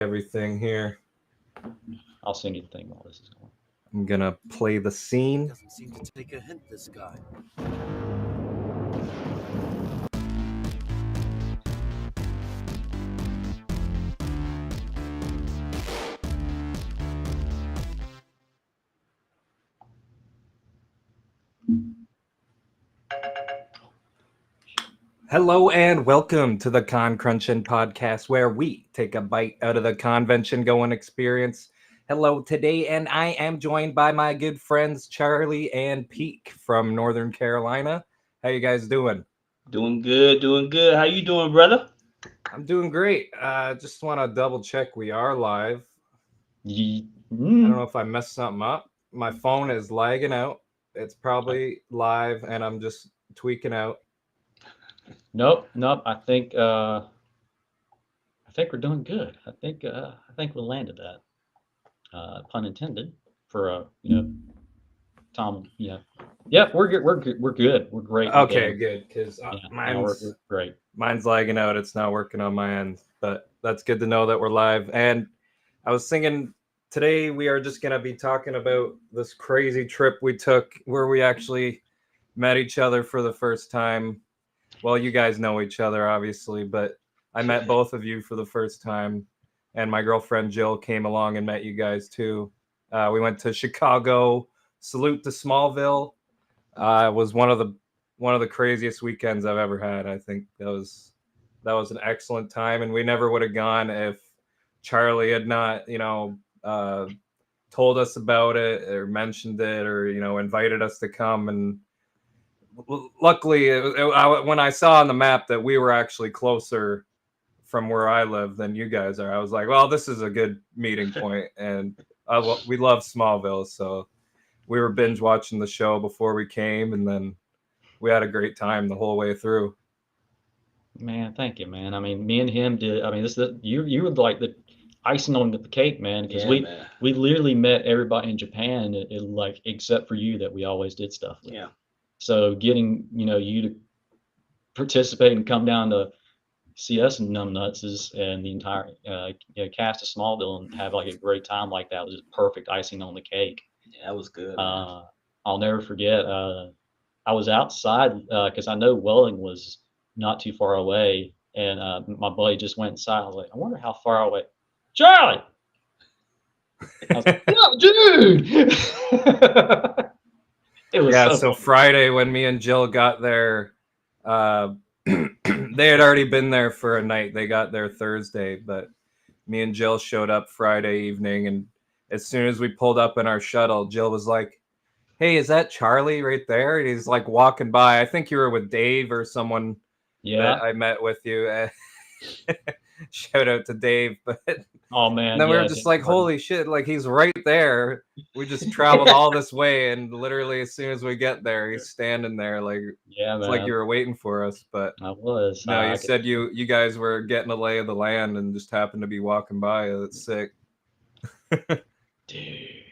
Everything here. I'll send you the thing while this is going. I'm gonna play the scene. Doesn't seem to take a hint, this guy. Hello and welcome to the Crunchin podcast, where we take a bite out of the convention going experience. Hello today, and I am joined by my good friends Charlie and Peak from Northern Carolina. How you guys doing? Doing good, doing good. How you doing, brother? I'm doing great. Just want to double check we are live. Ye- I don't mm. know if I messed something up. My phone is lagging out. It's probably live, and I'm just tweaking out. Nope. I think we're doing good. I think we landed that. Pun intended. For Tom. Yeah. Yep. We're good. We're good. We're good. We're great. Okay, good, because We're great. mine's lagging out. It's not working on my end, but that's good to know that we're live. And I was thinking today we are just going to be talking about this crazy trip we took where we actually met each other for the first time. Well, you guys know each other, obviously, but I met both of you for the first time. And my girlfriend Jill came along and met you guys too. We went to Chicago, salute to Smallville. It was one of the craziest weekends I've ever had. I think that was an excellent time, and we never would have gone if Charlie had not, told us about it or mentioned it or invited us to come. And luckily, when I saw on the map that we were actually closer from where I live than you guys are, I was like, well, this is a good meeting point, and we love Smallville, so we were binge watching the show before we came, and then we had a great time the whole way through. Man, thank you, man. I mean, me and him did. I mean, you were like the icing on the cake, man. Because Yeah, man. we literally met everybody in Japan, like except for you that we always did stuff with. Yeah. So getting you to participate and come down to see us and numbnutses and the entire cast of Smallville and have like a great time like that was just perfect icing on the cake. Yeah, that was good. Man. I'll never forget. I was outside because I know Welling was not too far away, and my buddy just went inside. I was like, I wonder how far away. Charlie. I was like, no, dude. It was So Friday when me and Jill got there, they had already been there for a night. They got there Thursday, but me and Jill showed up Friday evening, and as soon as we pulled up in our shuttle, Jill was like, "Hey, is that Charlie right there?" And he's like walking by. I think you were with Dave or someone that I met with you. Shout out to Dave, but oh man, and then we were just like, holy shit, like he's right there. We just traveled all this way, and literally as soon as we get there, he's standing there like, yeah, it's man. like you were waiting for us. But I was. no, you said you guys were getting a lay of the land and just happened to be walking by. That's sick. Dude,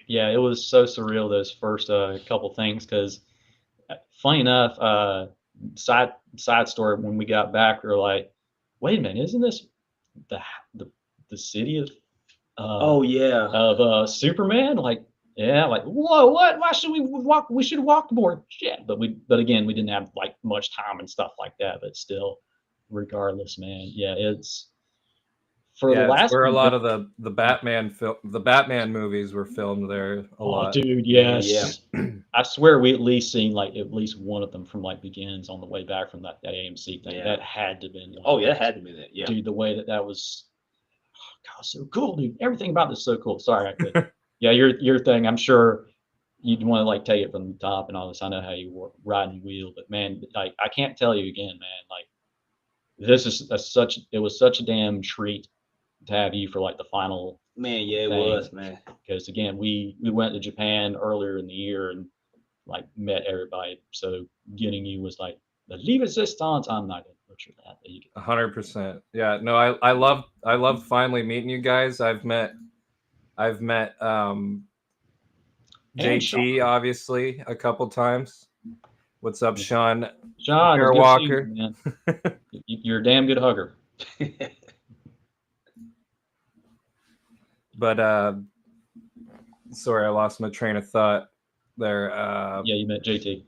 yeah, it was so surreal those first couple things because, funny enough, side story when we got back, we were like, wait a minute, isn't this the the city of Oh yeah. of Superman? Like, yeah, like whoa, what? Why should we walk? We should walk more. Shit, but again, we didn't have like much time and stuff like that. But still, regardless, man, yeah, it's for the Yeah, it's last where a lot convention. of the Batman movies were filmed there a Oh, lot. dude, Yeah. yes. I swear we at least seen like at least one of them from like Begins on the way back from that AMC thing. Yeah. That had to have been. Like, Oh yeah, it had to be that. Yeah. dude, the way that was, oh, God, so cool, dude. Everything about this is so cool. Sorry, I could. Yeah, your thing. I'm sure you'd want to like take it from the top and all this. I know how you were riding wheel, but man, like I can't tell you again, man. Like this is it was such a damn treat to have you for like the final Man, yeah, it thing. was, man. Because again, we went to Japan earlier in the year and like met everybody. So getting you was like the leave resistance. I'm not gonna butcher that. But you get 100%. Yeah, no, I love finally meeting you guys. I've met and JT Sean. obviously a couple times. What's up, Sean Sean, it's good to see you, Walker? man. You're a damn good hugger. But sorry, I lost my train of thought there. Yeah, you met JT.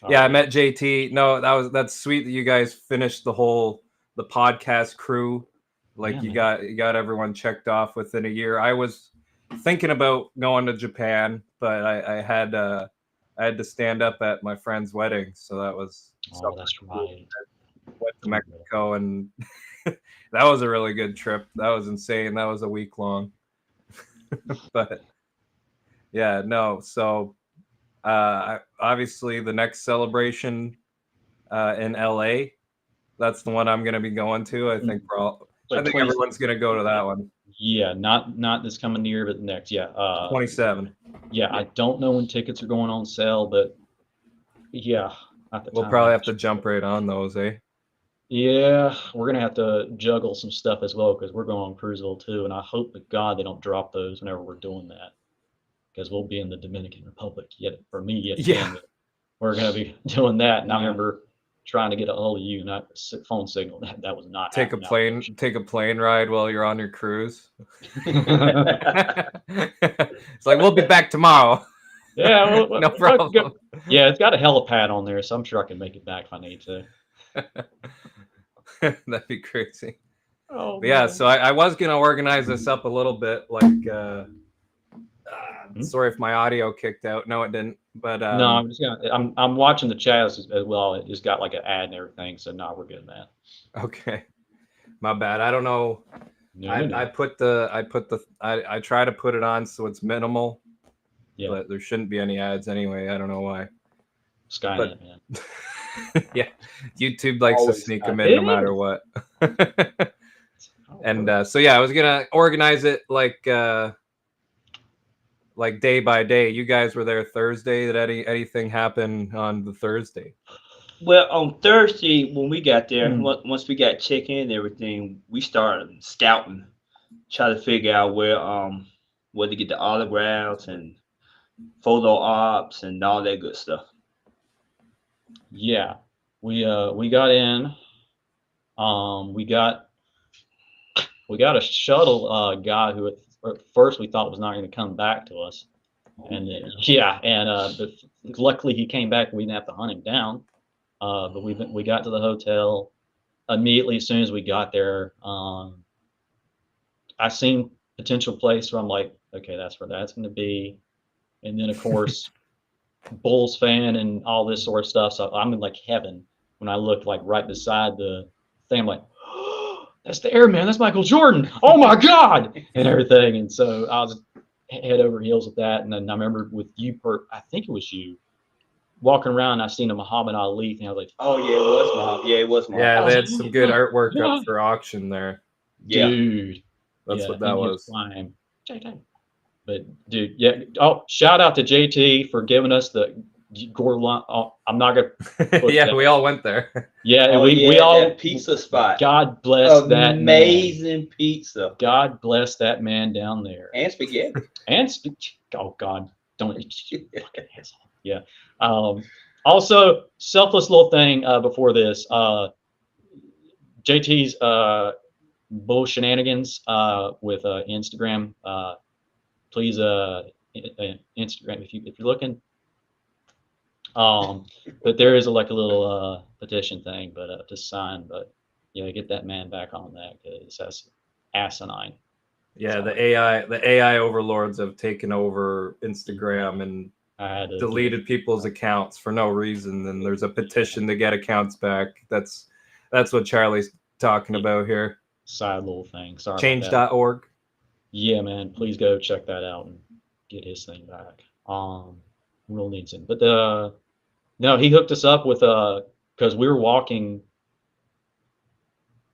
Yeah, I met JT. No, that's sweet that you guys finished the podcast crew. Like Yeah, you got everyone checked off within a year. I was thinking about going to Japan, but I had to stand up at my friend's wedding, so that was Oh, that's right. Went to Mexico, and that was a really good trip. That was insane. That was a week long. But yeah, no. So obviously the next celebration in LA, that's the one I'm going to be going to. I think I think everyone's going to go to that one. Yeah, not this coming year, but the next. Yeah, 27. Yeah, I don't know when tickets are going on sale, but yeah, we'll probably have to jump right on those, eh? Yeah, we're gonna have to juggle some stuff as well because we're going on Cruiseville too, and I hope to God they don't drop those whenever we're doing that, because we'll be in the Dominican Republic yet again. We're gonna be doing that, and I remember trying to get a hold of you, not phone signal. That was not take a plane ride while you're on your cruise. It's like we'll be back tomorrow. Yeah, no problem. Yeah, it's got a helipad on there, so I'm sure I can make it back if I need to. That'd be crazy. Oh, but yeah, so I was gonna organize this up a little bit, like sorry if my audio kicked out. No, it didn't. But no, I'm watching the chat as well. It just got like an ad and everything, so no, we're good in that. Okay, my bad. I don't know. I try to put it on so it's minimal. Yeah, but there shouldn't be any ads anyway. I don't know why. Skynet, man. Yeah, YouTube likes to sneak them in no matter what. And so yeah, I was gonna organize it like day by day. You guys were there Thursday. Did anything happen on the Thursday? Well, on Thursday when we got there, once we got check in and everything, we started scouting, try to figure out where to get the autographs and photo ops and all that good stuff. Yeah, we got in. We got a shuttle guy who at first we thought was not going to come back to us, and but luckily he came back. We didn't have to hunt him down. But we got to the hotel immediately as soon as we got there. I seen potential place where I'm like, okay, that's where that's going to be, and then of course. Bulls fan and all this sort of stuff. So I'm in like heaven when I looked like right beside the thing. I'm like, oh, that's the airman. That's Michael Jordan. Oh my God, and everything. And so I was head over heels with that. And then I remember with you, I think it was you, walking around. And I seen a Muhammad Ali thing. I was like, oh yeah, it was Muhammad. Yeah, it was Muhammad. Yeah, they had some good artwork up for auction there. Yeah. Dude, that's what that was. But dude, yeah. Oh, shout out to JT for giving us the Gorlon. Oh, I'm not gonna. Yeah, we all went there. Yeah, we all pizza spot. God bless that amazing pizza. God bless that man down there. And spaghetti. Oh God, don't. Yeah. Also, selfless little thing before this. JT's bull shenanigans with Instagram. Please Instagram if you're looking. But there is like a little petition thing, but to sign. But yeah, get that man back on that because that's asinine. Yeah, the AI overlords have taken over Instagram and deleted people's accounts for no reason. And there's a petition to get accounts back. That's what Charlie's talking about here. Side little thing. Sorry. Change.org. Yeah, man, please go check that out and get his thing back. Real needs him. But no, he hooked us up with because we were walking.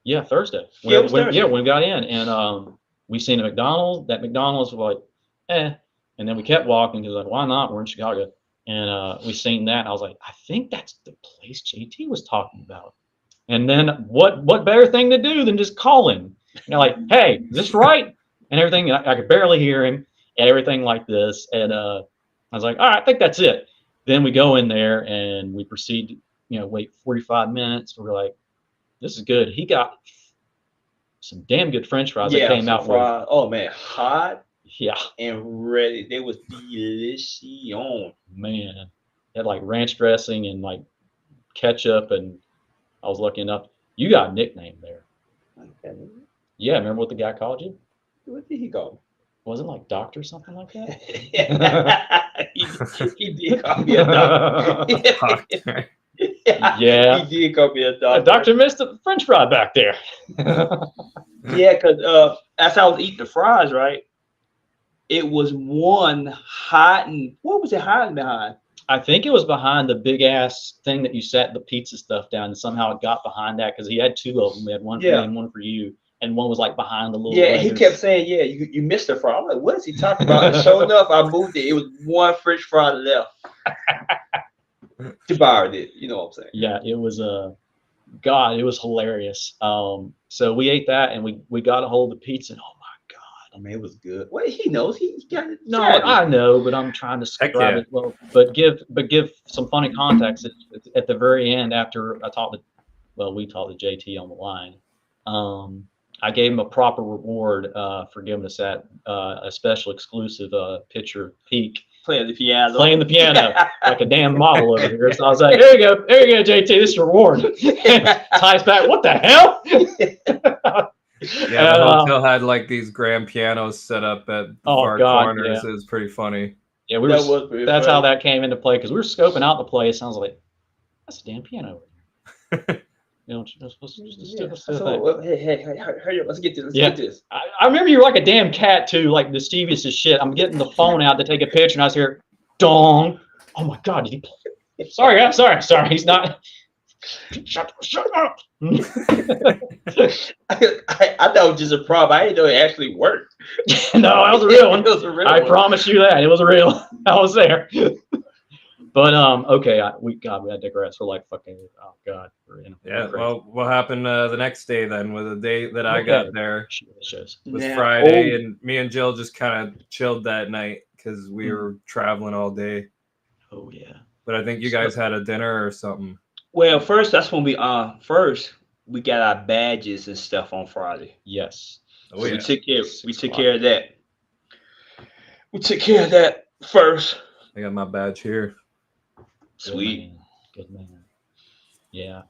Yeah, Thursday. When we got in and we seen a McDonald's. That McDonald's was like, and then we kept walking because like, why not? We're in Chicago, and we seen that. And I was like, I think that's the place JT was talking about. And then what better thing to do than just call him? Like, hey, is this right? And everything, I could barely hear him and everything like this. And I was like, all right, I think that's it. Then we go in there and we proceed to, wait 45 minutes. We're like, this is good. He got some damn good French fries that came out with. Oh man, hot. Yeah, and ready. They was delicious. man. It had like ranch dressing and like ketchup, and I was lucky enough. You got a nickname there. Yeah, remember what the guy called you? What did he call Wasn't it like doctor or something like me? that? he did call me a doctor. Doctor. Yeah. He did call me a doctor. Doctor missed the French fry back there. Yeah, because as I was eating the fries, right, it was one hiding. What was it hiding behind? I think it was behind the big ass thing that you set the pizza stuff down, and somehow it got behind that because he had two of them. We had one for me and one for you, and one was like behind the little. Yeah, he letters. kept saying, "Yeah, you missed the fry." I'm like, "What is he talking about?" And sure enough, I moved it. It was one French fry left. Devoured it. You know what I'm saying? Yeah, it was God, it was hilarious. So we ate that, and we got a hold of the pizza. And, oh my God! I mean, it was good. Well, he knows. He got it. No, savvy. I know, but I'm trying to Heck describe yeah. it well. But give some funny context at the very end after we talked to JT on the line. I gave him a proper reward for giving us that a special exclusive picture peek Playing the piano. playing the piano like a damn model over here. So I was like, there you go, JT, this is your reward. Ties back, what the hell? Yeah, the hotel had like these grand pianos set up at far corners. Yeah. It was pretty funny. Yeah, That's how that came into play because we were scoping out the place. I was like, that's a damn piano over here. You know, hey, hurry up, let's get this. Let's get this. I remember you were like a damn cat too, like mischievous as shit. I'm getting the phone out to take a picture, and I was here, dong. Oh my God, did he play? Sorry, he's not. Shut up. I thought it was just a prop. I didn't know it actually worked. No, that was a real one. It was a real I one. promise you that. It was a real. I was there. But okay, we digress. We're like fucking. Oh God. Yeah. Well, what happened the next day then? Was the day that I got there was Now, Friday, and me and Jill just kind of chilled that night because we were traveling all day. Oh yeah. But I think you guys had a dinner or something. Well, that's when we got our badges and stuff on Friday. Yes. Oh So yeah. we took care of that. We took care of that first. I got my badge here. Sweet. Good man. Yeah,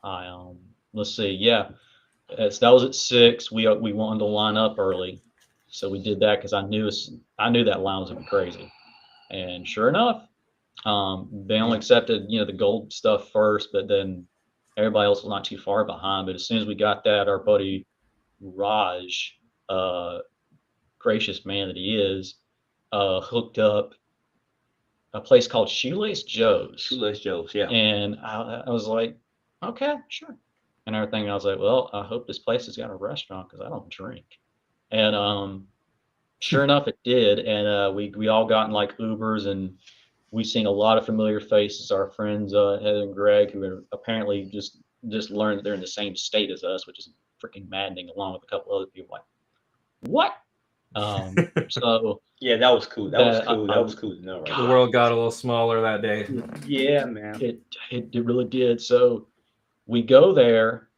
let's see. Yeah, that was at 6. We wanted to line up early, so we did that because I knew that line was gonna be crazy, and sure enough, they only accepted the gold stuff first, but then everybody else was not too far behind. But as soon as we got that, our buddy Raj, gracious man that he is, hooked up a place called Shoelace Joe's. Shoelace Joe's, yeah. And I was like, okay, sure. And everything. I was like, well, I hope this place has got a restaurant because I don't drink. And sure enough, it did. And we all got in like Ubers, and we've seen a lot of familiar faces. Our friends Heather and Greg, who are apparently just learned that they're in the same state as us, which is freaking maddening, along with a couple other people. Like, what? So yeah, that was cool. That was cool to know, right? The world got a little smaller that day. Yeah, man. It really did. So we go there.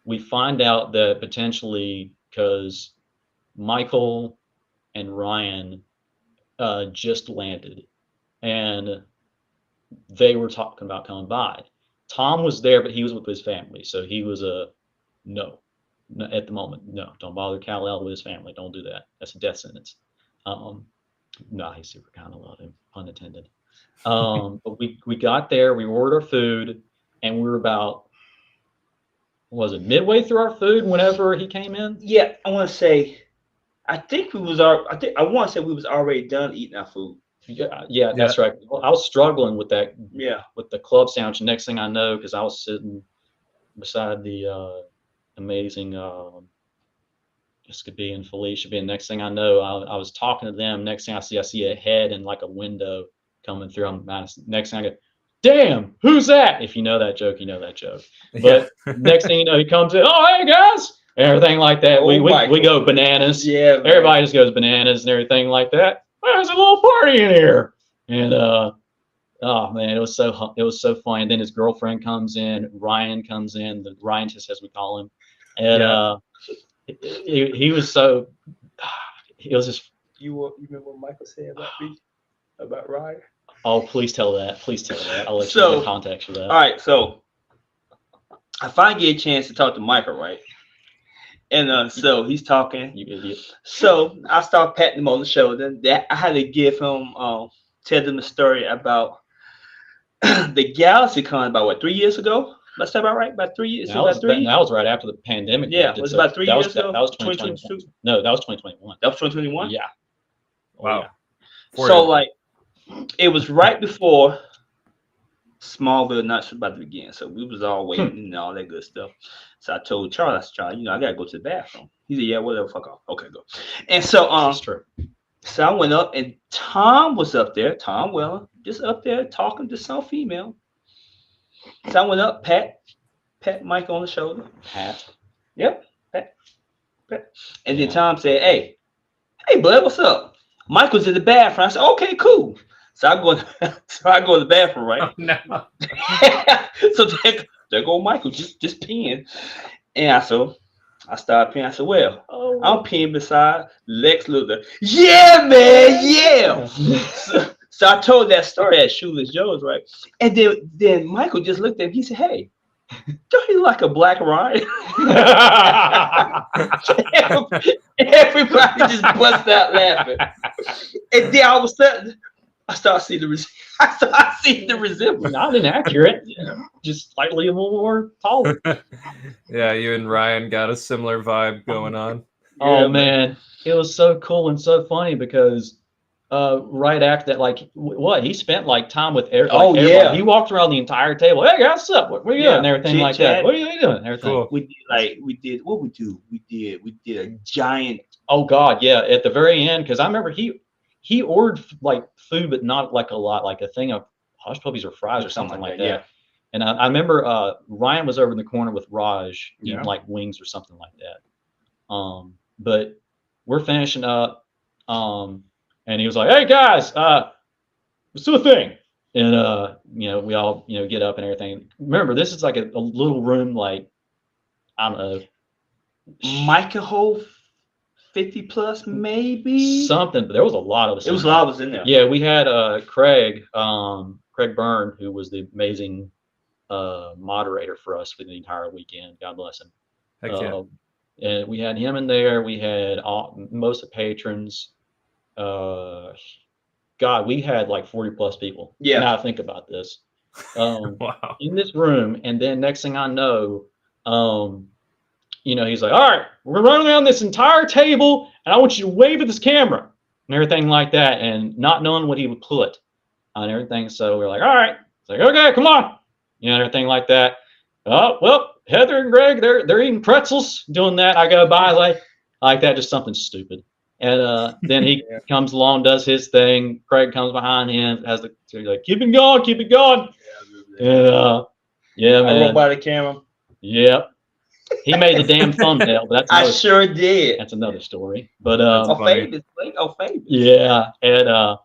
We find out that potentially because Michael and Ryan just landed, and they were talking about coming by. Tom was there, but he was with his family, so he was no. At the moment, no, don't bother Kal-el with his family. Don't do that. That's a death sentence. No, he's super kind of love him, pun intended. But we got there, we ordered our food, and we were about, was it midway through our food whenever he came in? Yeah, I want to say we was already done eating our food. Yeah, that's right. I was struggling with that. Yeah, with the club sandwich. Next thing I know, because I was sitting beside the amazing Jessica B and Felicia B, and next thing I know, I was talking to them. Next thing I see a head in like a window coming through on Madison. Next thing I go, damn, who's that? If you know that joke, you know that joke. But next thing you know, he comes in, oh hey guys, everything like that. Oh, we go bananas. Yeah, man. Everybody just goes bananas and everything like that. Well, there's a little party in here, and oh man, it was so funny. And then his girlfriend comes in, Ryan comes in, the Ryan, as we call him, and he was so it was just. You remember what Michael said about me? About Ryan? Oh, please tell that. Please tell that. I'll let So, you get context for that. All right, so I finally get a chance to talk to Michael, right? And so he's talking. You idiot. So I start patting him on the shoulder. That I had to give him, tell them a story about the Galaxy Con about what 3 years ago. That's about right. About 3 years. That was, about 3. that was right after the pandemic. Yeah, lifted, it was so about 3 that years was, ago. That was 2022. No, that was 2021. That was 2021. Yeah. Oh, Wow. yeah. 4 So years. like, it was right before Smallville not about to begin. So we was all waiting and all that good stuff. So I told Charles, I said, Charles, I gotta go to the bathroom. He said, yeah, whatever, fuck off. Okay, go. And so That's true. so I went up and Tom was up there, Tom Weller, just up there talking to some female. So I went up, pat Mike on the shoulder. Pat. Yep, pat. And then Tom said, hey, bud, what's up? Mike was in the bathroom. I said, okay, cool. So I go to the bathroom, right? Oh, no. So there go Michael, just peeing. And I started peeing. I said, well, I'm peeing beside Lex Luthor. Yeah, man, yeah. So I told that story at Shoeless Joe's, right? And then Michael just looked at me. He said, hey, don't you like a black Ryan? Everybody just bust out laughing. And then all of a sudden, I start seeing the resemblance. Not inaccurate, just slightly a little more taller. Yeah, you and Ryan got a similar vibe going on. Oh Yeah, man, it was so cool and so funny because right after that, like what he spent like time with everybody. Yeah. He walked around the entire table. Hey guys, what's up? What are you doing? And everything like that. What are you doing? And everything. Cool. We did what we do. We did a giant. Oh God, yeah. At the very end, because I remember he ordered like food, but not like a lot, like a thing of hush puppies or fries or something like that. Yeah. And I remember Ryan was over in the corner with Raj eating Yeah. like wings or something like that. But we're finishing up, and he was like, "Hey guys, let's do a thing." And we all get up and everything. Remember, this is like a little room, like I don't know, Mike can hold 50 plus maybe. something. But there was a lot of us. It was a lot of us in there. Yeah, we had Craig Byrne, who was the amazing moderator for us for the entire weekend. God bless him. Heck yeah. And we had him in there. We had most of the patrons. God, we had like 40 plus people. Yeah. Now I think about this. Wow. In this room, and then next thing I know, he's like, "All right, we're running around this entire table, and I want you to wave at this camera and everything like that," and not knowing what he would put on everything. So we're like, "All right," it's like, "Okay, come on," everything like that. Oh well, Heather and Greg, they're eating pretzels, doing that. I go by like that, just something stupid. And then he comes along, does his thing. Craig comes behind him, so he's like, keep it going. And yeah, I man. rolled by the camera. Yep. He made the damn thumbnail, but I sure did. that's another story. But Famous. yeah, and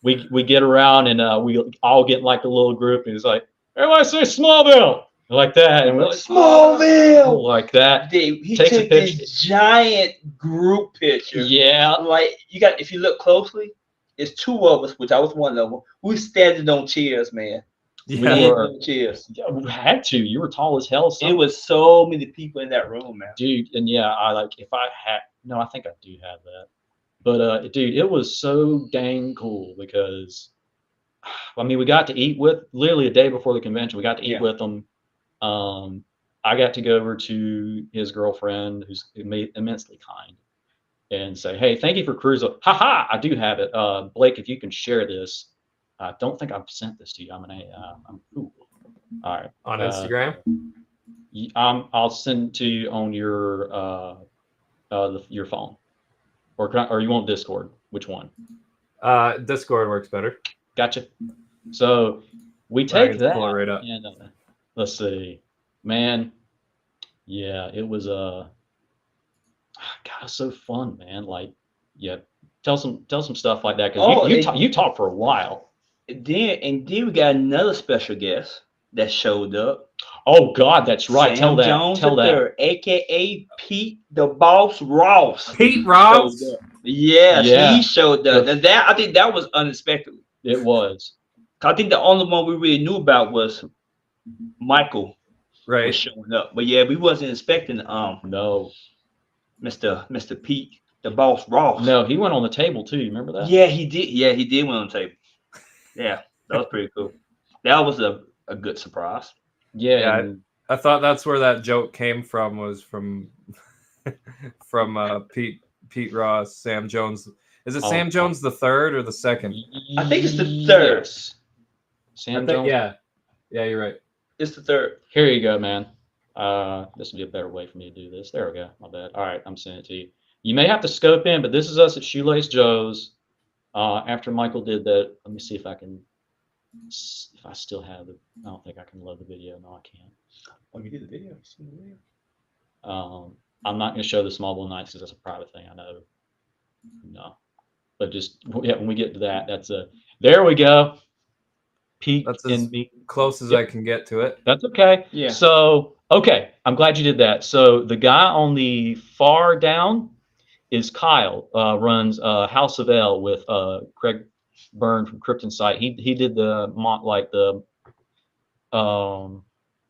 we get around and we all get like a little group, and it's like, everybody say Smallville like that, and we're like, Smallville like that. Dude, he Takes a took this giant group picture. Yeah. Like if you look closely, it's two of us, which I was one of them. We standing on chairs, man. Yeah. We were. On chairs. We had to. You were tall as hell. It was so many people in that room, man. Dude, and yeah, I think I do have that. But dude, it was so dang cool because we got to eat with literally a day before the convention. We got to eat with them. I got to go over to his girlfriend, who's immensely kind, and say, "Hey, thank you for cruising." Haha, I do have it. Blake, if you can share this. I don't think I've sent this to you. I'm cool. All right. On Instagram? I'll send it to you on your phone, or you want Discord? Which one? Discord works better. Gotcha. So we take that. Pull it right up. And let's see, man. Yeah, it was God, it was so fun, man. Like, yeah, tell some stuff like that because you talk for a while. Then we got another special guest that showed up. Oh God, that's right. Sam Jones III, aka Pete the Boss Ross. Pete Ross. Yeah, Yeah. he showed that. I think that was unexpected. It was. I think the only one we really knew about was Michael was Right. showing up. But yeah, we wasn't expecting No. Mr. Pete, the boss Ross. No, he went on the table too. You remember that? Yeah, he did. Yeah, he did win on the table. Yeah, that was pretty cool. That was a good surprise. Yeah. Yeah, And I thought that's where that joke came from. Was from Pete Ross, Sam Jones. Is it Sam Jones the third or the second? I think it's the third. Yes. Sam Jones. Yeah, you're right. It's the third. Here you go, man. This would be a better way for me to do this. There we go. My bad. All right, I'm sending it to you. You may have to scope in, but this is us at Shoelace Joe's. After Michael did that, let me see if I can. If I still have it, I don't think I can load the video. No, I can't. Oh, you did the video. You seen the video? I'm not going to show the Smallville Nights because that's a private thing. I know. No, but just when we get to that, that's a. There we go. Pete That's and me. close as I can get to it. That's okay. Yeah. So, okay, I'm glad you did that. So the guy on the far down is Kyle. Runs House of L with Craig Byrne from Krypton Site. He did the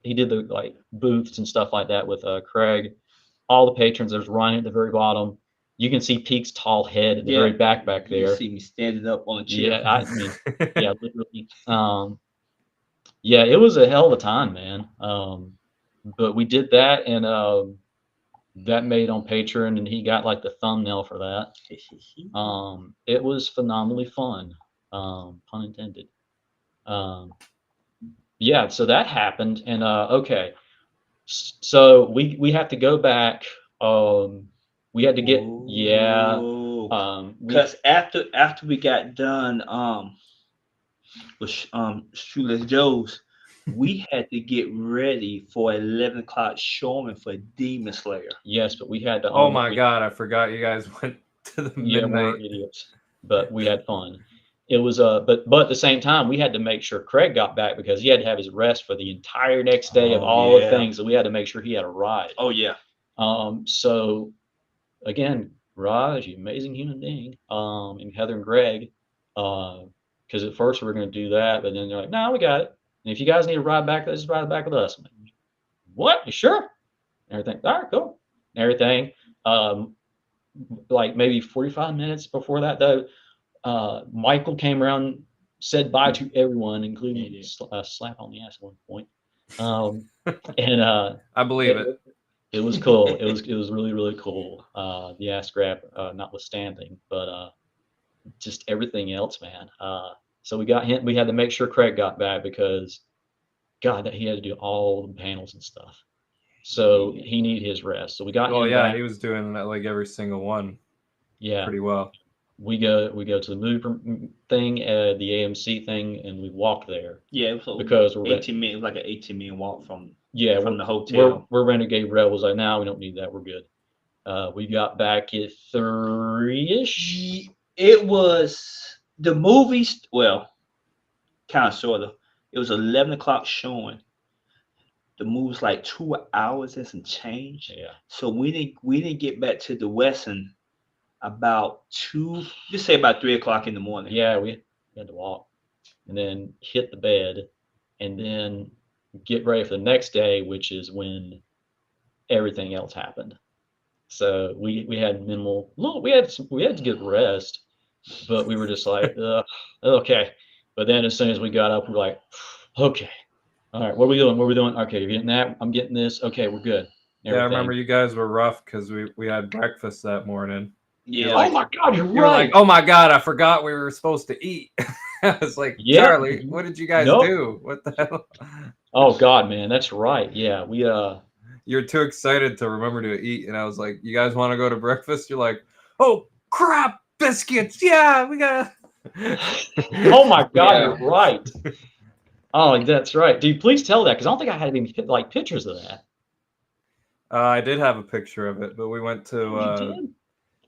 he did the like booths and stuff like that with Craig. All the patrons. There's Ryan at the very bottom. You can see Pete's tall head at the very back You there. see me standing up on a chair. Yeah, I mean, yeah, literally. Yeah, it was a hell of a time, man. But we did that, and that made on Patreon, and he got like the thumbnail for that. It was phenomenally fun, pun intended. Yeah, so that happened, and okay, so we have to go back. We had to get because after we got done with Shoeless Joe's, we had to get ready for 11 o'clock showing for Demon Slayer. Yes, but we had to. Oh my God, I forgot you guys went to the midnight. We're idiots, but we had fun. It was but at the same time we had to make sure Craig got back because he had to have his rest for the entire next day of all the things. So we had to make sure he had a ride. Oh yeah. So again, Raj, you amazing human being, and Heather and Greg, because at first we were going to do that, but then they're like, no, we got it. And if you guys need to ride back, let's ride back with us. Like, what? You sure? And everything. All right, cool. And everything. Like maybe 45 minutes before that, though, Michael came around, said bye to everyone, including a slap on the ass at one point. And I believe it. It was cool. It was really, really cool. The ass grab notwithstanding, but just everything else, man. So we got him. We had to make sure Craig got back because, God, that he had to do all the panels and stuff. So he needed his rest. So we got him. Oh yeah, back. he was doing that like every single one. Yeah, pretty well. We go to the movie thing, the AMC thing, and we walk there. Yeah, it was because we're 18 minutes, like an 18-minute walk from the hotel. We're Renegade Rebels. Like, now we don't need that. We're good. We got back at 3-ish. It was the movies. Well, kind of, sort of. It was 11 o'clock showing. The movie's like 2 hours and some change. Yeah. So we didn't get back to the Western about 3 o'clock in the morning. Yeah, we had to walk and then hit the bed and then get ready for the next day, which is when everything else happened. So we had minimal. Look, we had to get rest, but we were just like, okay. But then as soon as we got up, we were like, okay, all right, what are we doing? What are we doing? Okay, you're getting that. I'm getting this. Okay, we're good. Yeah, I remember you guys were rough because we had breakfast that morning. Yeah. Oh my God, you're You were right. like, oh my God, I forgot we were supposed to eat. I was like, Yeah. Charlie, what did you guys do? What the hell? Oh God, man, that's right. Yeah, we You're too excited to remember to eat, and I was like, you guys want to go to breakfast? You're like, oh crap, biscuits. Yeah, we got. Oh my God, Yeah. you're right. Oh, that's right, dude. Please tell that because I don't think I had any like pictures of that. I did have a picture of it, but we went to You did?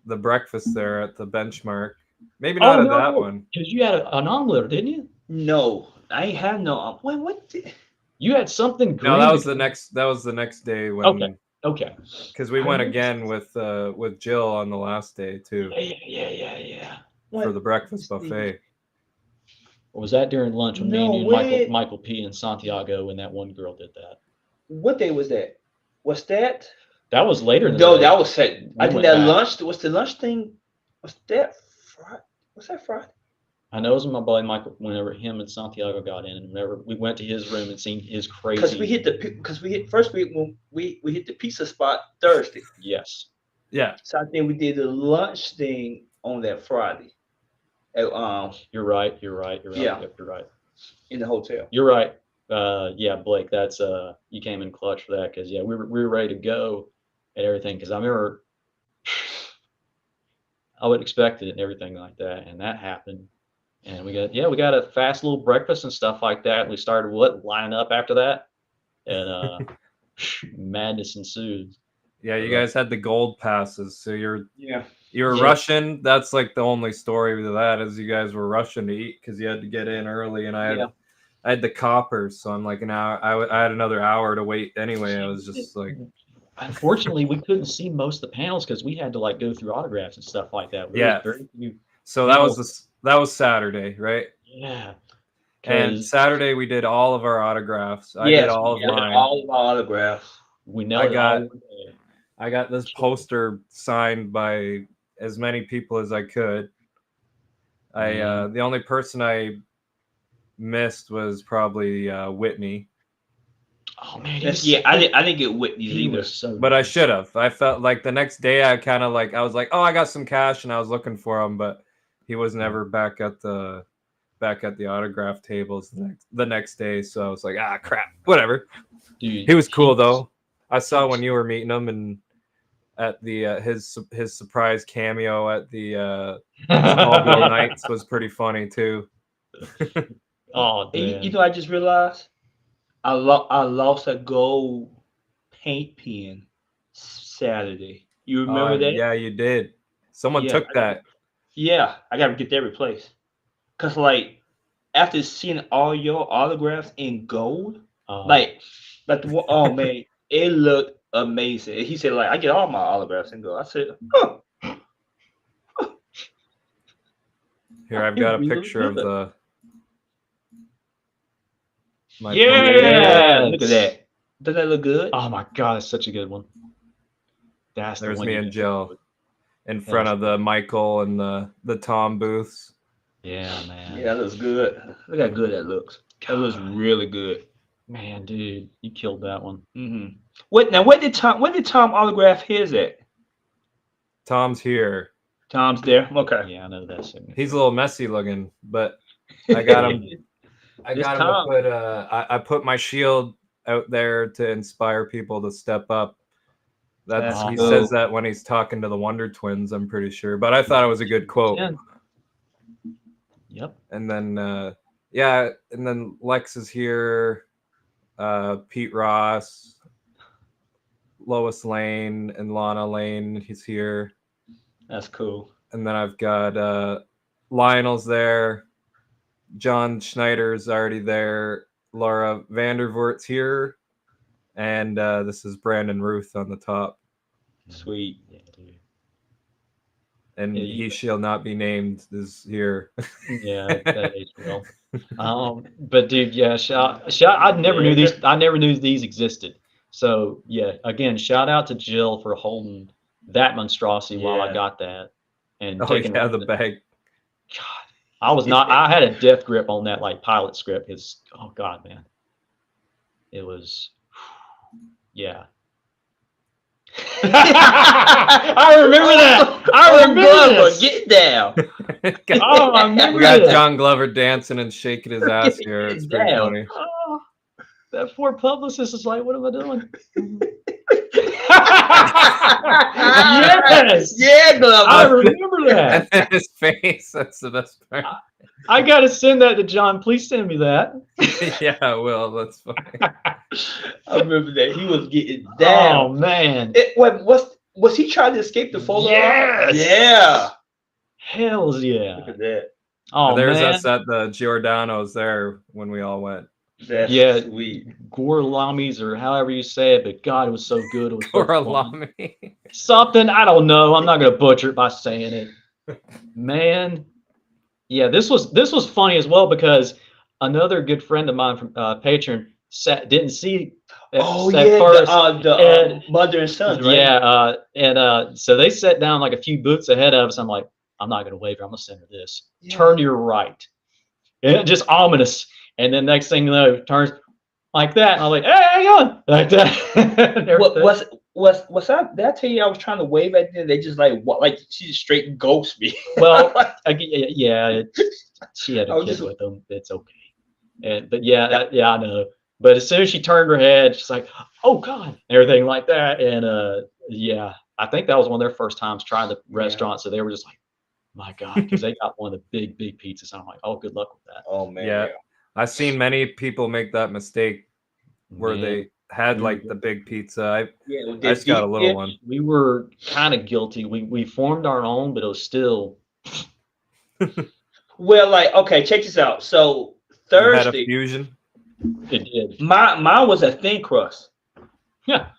the breakfast there at the Benchmark. Maybe not at that one. Because you had an omelet, didn't you? No, I ain't have no. What? You had something green. No, that was the next. That was the next day when. Okay. Okay. Because we went again with Jill on the last day too Yeah. for the breakfast buffet. Or was that during lunch when me and No, you, when- Michael P. and Santiago and that one girl did that? What day was that? Was that? That was later in the No, day. that was set. I We think went that back. lunch was the lunch thing. Was that Friday? Was that Friday? I know it was my buddy Michael. Whenever him and Santiago got in, and whenever we went to his room and seen his crazy. Because we hit first week when we hit the pizza spot Thursday. Yes. Yeah. So I think we did the lunch thing on that Friday. At, You're right. Yeah. Yep, you're right. in the hotel. You're right. Yeah, Blake, that's you came in clutch for that because yeah, we were ready to go and everything because I remember I would expect it and everything like that, and that happened. And we got a fast little breakfast and stuff like that. We started lining up after that, and madness ensued. Yeah, you guys had the gold passes, so you were Yeah. rushing. That's like the only story to that is you guys were rushing to eat because you had to get in early, and I had the coppers, so I'm like an hour. I had another hour to wait anyway. I was just like, Unfortunately, we couldn't see most of the panels because we had to like go through autographs and stuff like that. Yeah. So that was Saturday, right? Yeah. And Saturday we did all of our autographs. I Yes, did all of we did mine. all of our autographs. We know I got this poster signed by as many people as I could. The only person I missed was probably Whitney. Oh man, I didn't get Whitney's he either. was so But I should have. I felt like the next day I kind of like I was like, oh, I got some cash, and I was looking for him, but he was never back at the autograph tables the next day. So I was like, ah, crap, whatever. Dude, He was cool though. I saw when you were meeting him and at the his surprise cameo at the Smallville Nights was pretty funny too. Oh, And you know, I just realized I lost a gold paint pen Saturday. You remember that? Yeah, you did. Someone Yeah, took that. Yeah, I gotta get that replaced. Cause like after seeing all your autographs in gold, like oh man, it looked amazing. He said like I get all my autographs in gold. I said, huh. Here, I've got a picture of the. Yeah, look at that. Doesn't that look good? Oh my god, it's such a good one. There's the one me and Jill in front of the Michael and the Tom booths. Yeah, man. Yeah, that looks good. Look how good that looks. That looks really good. Man, dude, you killed that one. Mm-hmm. When did Tom autograph his at? Tom's here. Tom's there. Okay. Yeah, I know that. He's a little messy looking, but I got him. I got him to put I put my shield out there to inspire people to step up. He says that when he's talking to the Wonder Twins, I'm pretty sure. But I thought it was a good quote. Yeah. Yep. And then and then Lex is here, Pete Ross, Lois Lane, and Lana Lane. He's here. That's cool. And then I've got Lionel's there. John Schneider's already there. Laura Vandervoort's here. And this is Brandon Ruth on the top. Sweet. Yeah, dude. And he shall not be named is here. Yeah, that age well. But dude, yeah, I never knew these. I never knew these existed. So yeah, again, shout out to Jill for holding that monstrosity while I got that and taking the bag. God, I was not. I had a death grip on that like pilot script. It's oh god, man. It was, yeah. I remember that. I remember this. Get down. Oh, I remember We got this. John Glover dancing and shaking his ass here. It's pretty funny. Oh, that poor publicist is like, what am I doing? Yes. Yeah, Glover. I remember that. And then his face. That's the best part. I got to send that to John. Please send me that. Yeah, I will. That's funny. I remember that. He was getting down. Oh, man. Was he trying to escape the photo? Yes. Yeah. Hells yeah. Look at that. Oh, There's man. us at the Giordano's there when we all went. That's Yeah. sweet. Gorlamis or however you say it, but God, it was so good. It was so fun. Gorlami. Something, I don't know. I'm not gonna butcher it by saying it. Man, yeah, this was funny as well because another good friend of mine from Patreon didn't see Oh at yeah, first, the and mother and sons, right? yeah, so they sat down like a few booths ahead of us. I'm like, I'm not gonna wave her. I'm gonna send her this. Yeah. Turn to your right, and just ominous. And then next thing you know, it turns like that, and I'm like, hey, hang on, like that. And What everything. was that? Did I tell you I was trying to wave at them? They just like what? Like she just straight ghost me. Well, yeah, she had I a was kid just with them. It's okay. But yeah, yeah, I know. But as soon as she turned her head, she's like, "Oh God," and everything like that. And yeah, I think that was one of their first times trying the restaurant, so they were just like, "My God," because they got one of the big pizzas. And I'm like, "Oh, good luck with that." oh man, Yeah. I've seen many people make that mistake where Man, they had we like were- the big pizza. yeah. I just got a little dish. one. we were kind of guilty. We formed our own, but it was still Well, like okay, check this out. So You had a Thursday, fusion. it did. mine was a thin crust Yeah,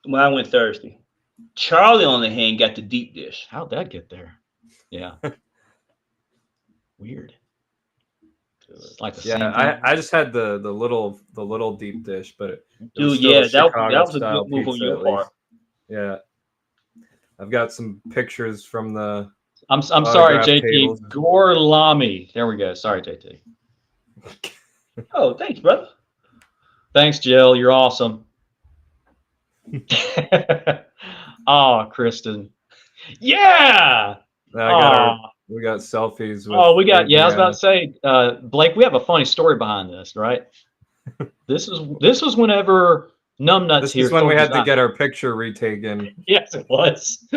when I went Thursday. Charlie on the hand got the deep dish. how'd that get there? Yeah, weird. It's like the Yeah, same time. I just had the little deep dish, but it was Dude, still yeah, a that Chicago was a style good move on pizza your at part. least. Yeah, I've got some pictures from the I'm sorry, autograph JT. tables. Gorlami. There we go. Sorry, JT. Oh, thanks, brother. Thanks, Jill. You're awesome. Oh, Kristen. Yeah. We got selfies with Oh, we got. Yeah, I was about Adriana. to say, Blake. We have a funny story behind this, right? This was whenever Numbnuts This here. is when we told us had to not- get our picture retaken. Yes, it was.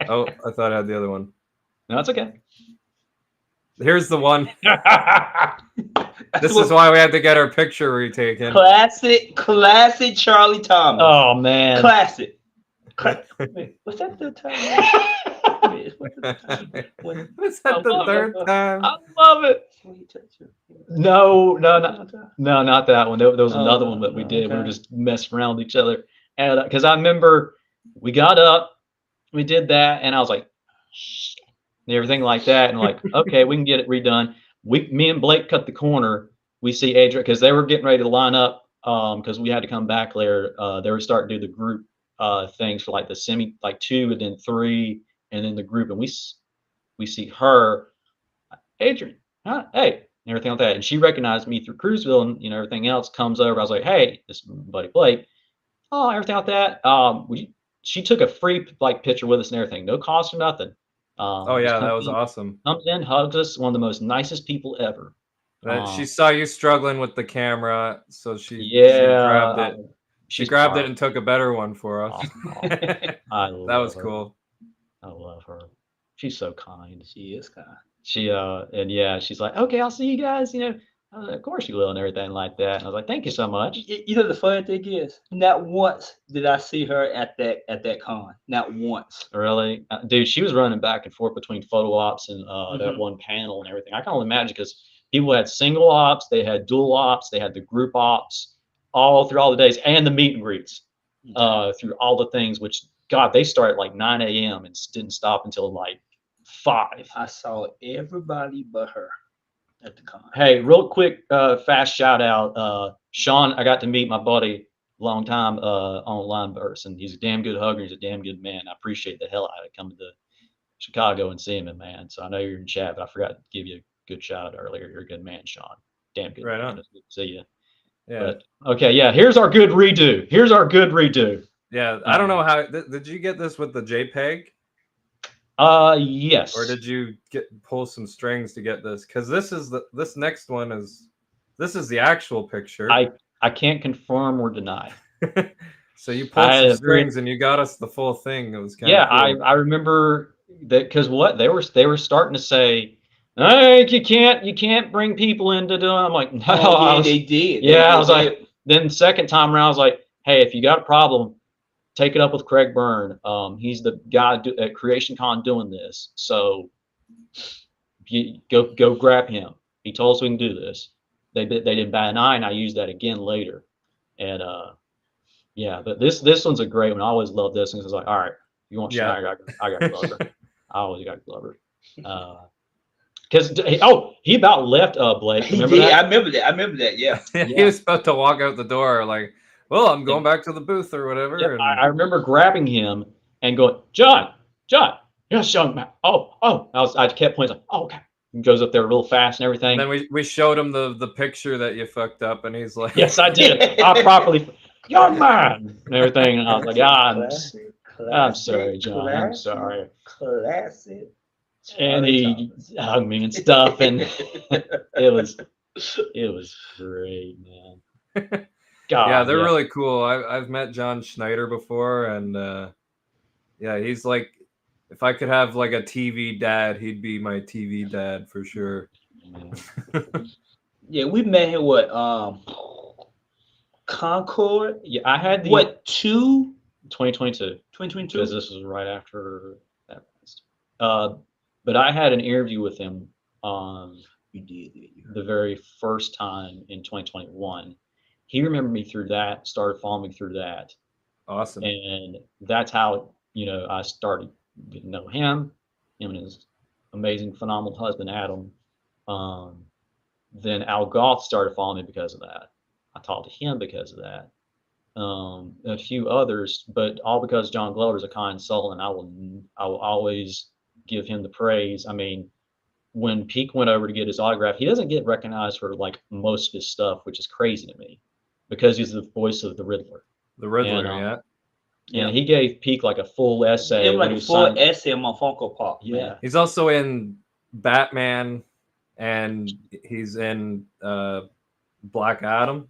Oh, I thought I had the other one. No, it's okay. Here's the one. That's This what- is why we had to get our picture retaken. classic Charlie Thomas. Oh man. Classic. Wait, was that the time? Wait, was that the time? When- Was that the love third time? I love it. when he touched you? No, not that one. There was Oh, another one that we no, did. We were okay. just messing around with each other, and because I remember we got up, we did that, and I was like, "Shh," and everything like that, and like, okay, we can get it redone. Me and Blake cut the corner. We see Adrian because they were getting ready to line up because we had to come back later. They were starting to do the group things for like the semi, like 2 and then 3, and then the group, and we see her, Adrian, huh? Hey, and everything like that. And she recognized me through Cruiseville and everything else comes over. I was like, hey, this is my buddy Blake. Oh, everything like that. She took a free like picture with us and everything. No cost or nothing. Oh Just yeah, that was awesome. comes in, hugs us, one of the most nicest people ever. She saw you struggling with the camera, so she Yeah, grabbed it. She she's grabbed part- it and took a better one for us. Aw, That I was love her. cool. I love her. She's so kind. She is kind. She and yeah, she's like, okay, I'll see you guys. Of course you will, and everything like that. And I was like, thank you so much. You know the funny thing is, not once did I see her at that con. Not once. Really, dude, she was running back and forth between photo ops and that Mhm. one panel and everything. I can only imagine because people had single ops, they had dual ops, they had the group ops, all through all the days, and the meet and greets through all the things. Which God, they started at like 9 a.m. and didn't stop until like 5. I saw everybody but her at the con. Hey, real quick, fast shout out, Sean. I got to meet my buddy long time online person. He's a damn good hugger. He's a damn good man. I appreciate the hell out of coming to Chicago and seeing him, man. So I know you're in chat, but I forgot to give you a good shout out earlier. You're a good man, Sean. Damn good. Right man. on. It's good to see you. Yeah, But okay, yeah. Here's our good redo. yeah. I don't know how. Did you get this with the JPEG, Yes. or did you pull some strings to get this? Because this next one is the actual picture. I can't confirm or deny. So you pulled I some had a very- strings and you got us the full thing. It was kind Yeah, of cool. I remember that because what they were starting to say, hey, you can't bring people into doing. I'm like, no, Oh, yeah, they did. yeah, I was They like, did. then the second time around, I was like, hey, if you got a problem, take it up with Craig Byrne. He's the guy at Creation Con doing this. So you go grab him. He told us we can do this. they didn't bat an eye, and I used that again later. And yeah, but this one's a great one. I always love this one. It's like, all right, you want Yeah. Schneider? I got Glover. I always got Glover. Because he about left Blake. He Remember did. that? I remember that. Yeah. He was about to walk out the door, like, well, I'm going back to the booth or whatever. Yep, And I remember grabbing him and going, John, yes, young man. I kept pointing, like, oh, okay. He goes up there real fast and everything. then we showed him the picture that you fucked up, and he's like, Yes, I did. I properly, young man, and everything. And I was like, I'm sorry, John. I'm sorry. Classic. And he hugged me and stuff, and it was great, man. God, yeah, they're really cool. I've met John Schneider before, and yeah, he's like, if I could have like a TV dad, he'd be my TV dad for sure. Yeah, we met him what Concord. Yeah, I had the 2022. 2022. Because this was right after that. But I had an interview with him You did. the very first time in 2021. He remembered me through that, started following me through that. Awesome. And that's how, I started getting to know him and his amazing, phenomenal husband, Adam. Then Al Goth started following me because of that. I talked to him because of that. A few others, but all because John Glover is a kind soul, and I will always give him the praise. I mean, when Peak went over to get his autograph, he doesn't get recognized for like most of his stuff, which is crazy to me, because he's the voice of the Riddler. The Riddler, And, yeah. And he gave Peak like a full essay. It was when like he a was full signing- essay on my Funko Pop. Yeah. Man. He's also in Batman, and he's in Black Adam,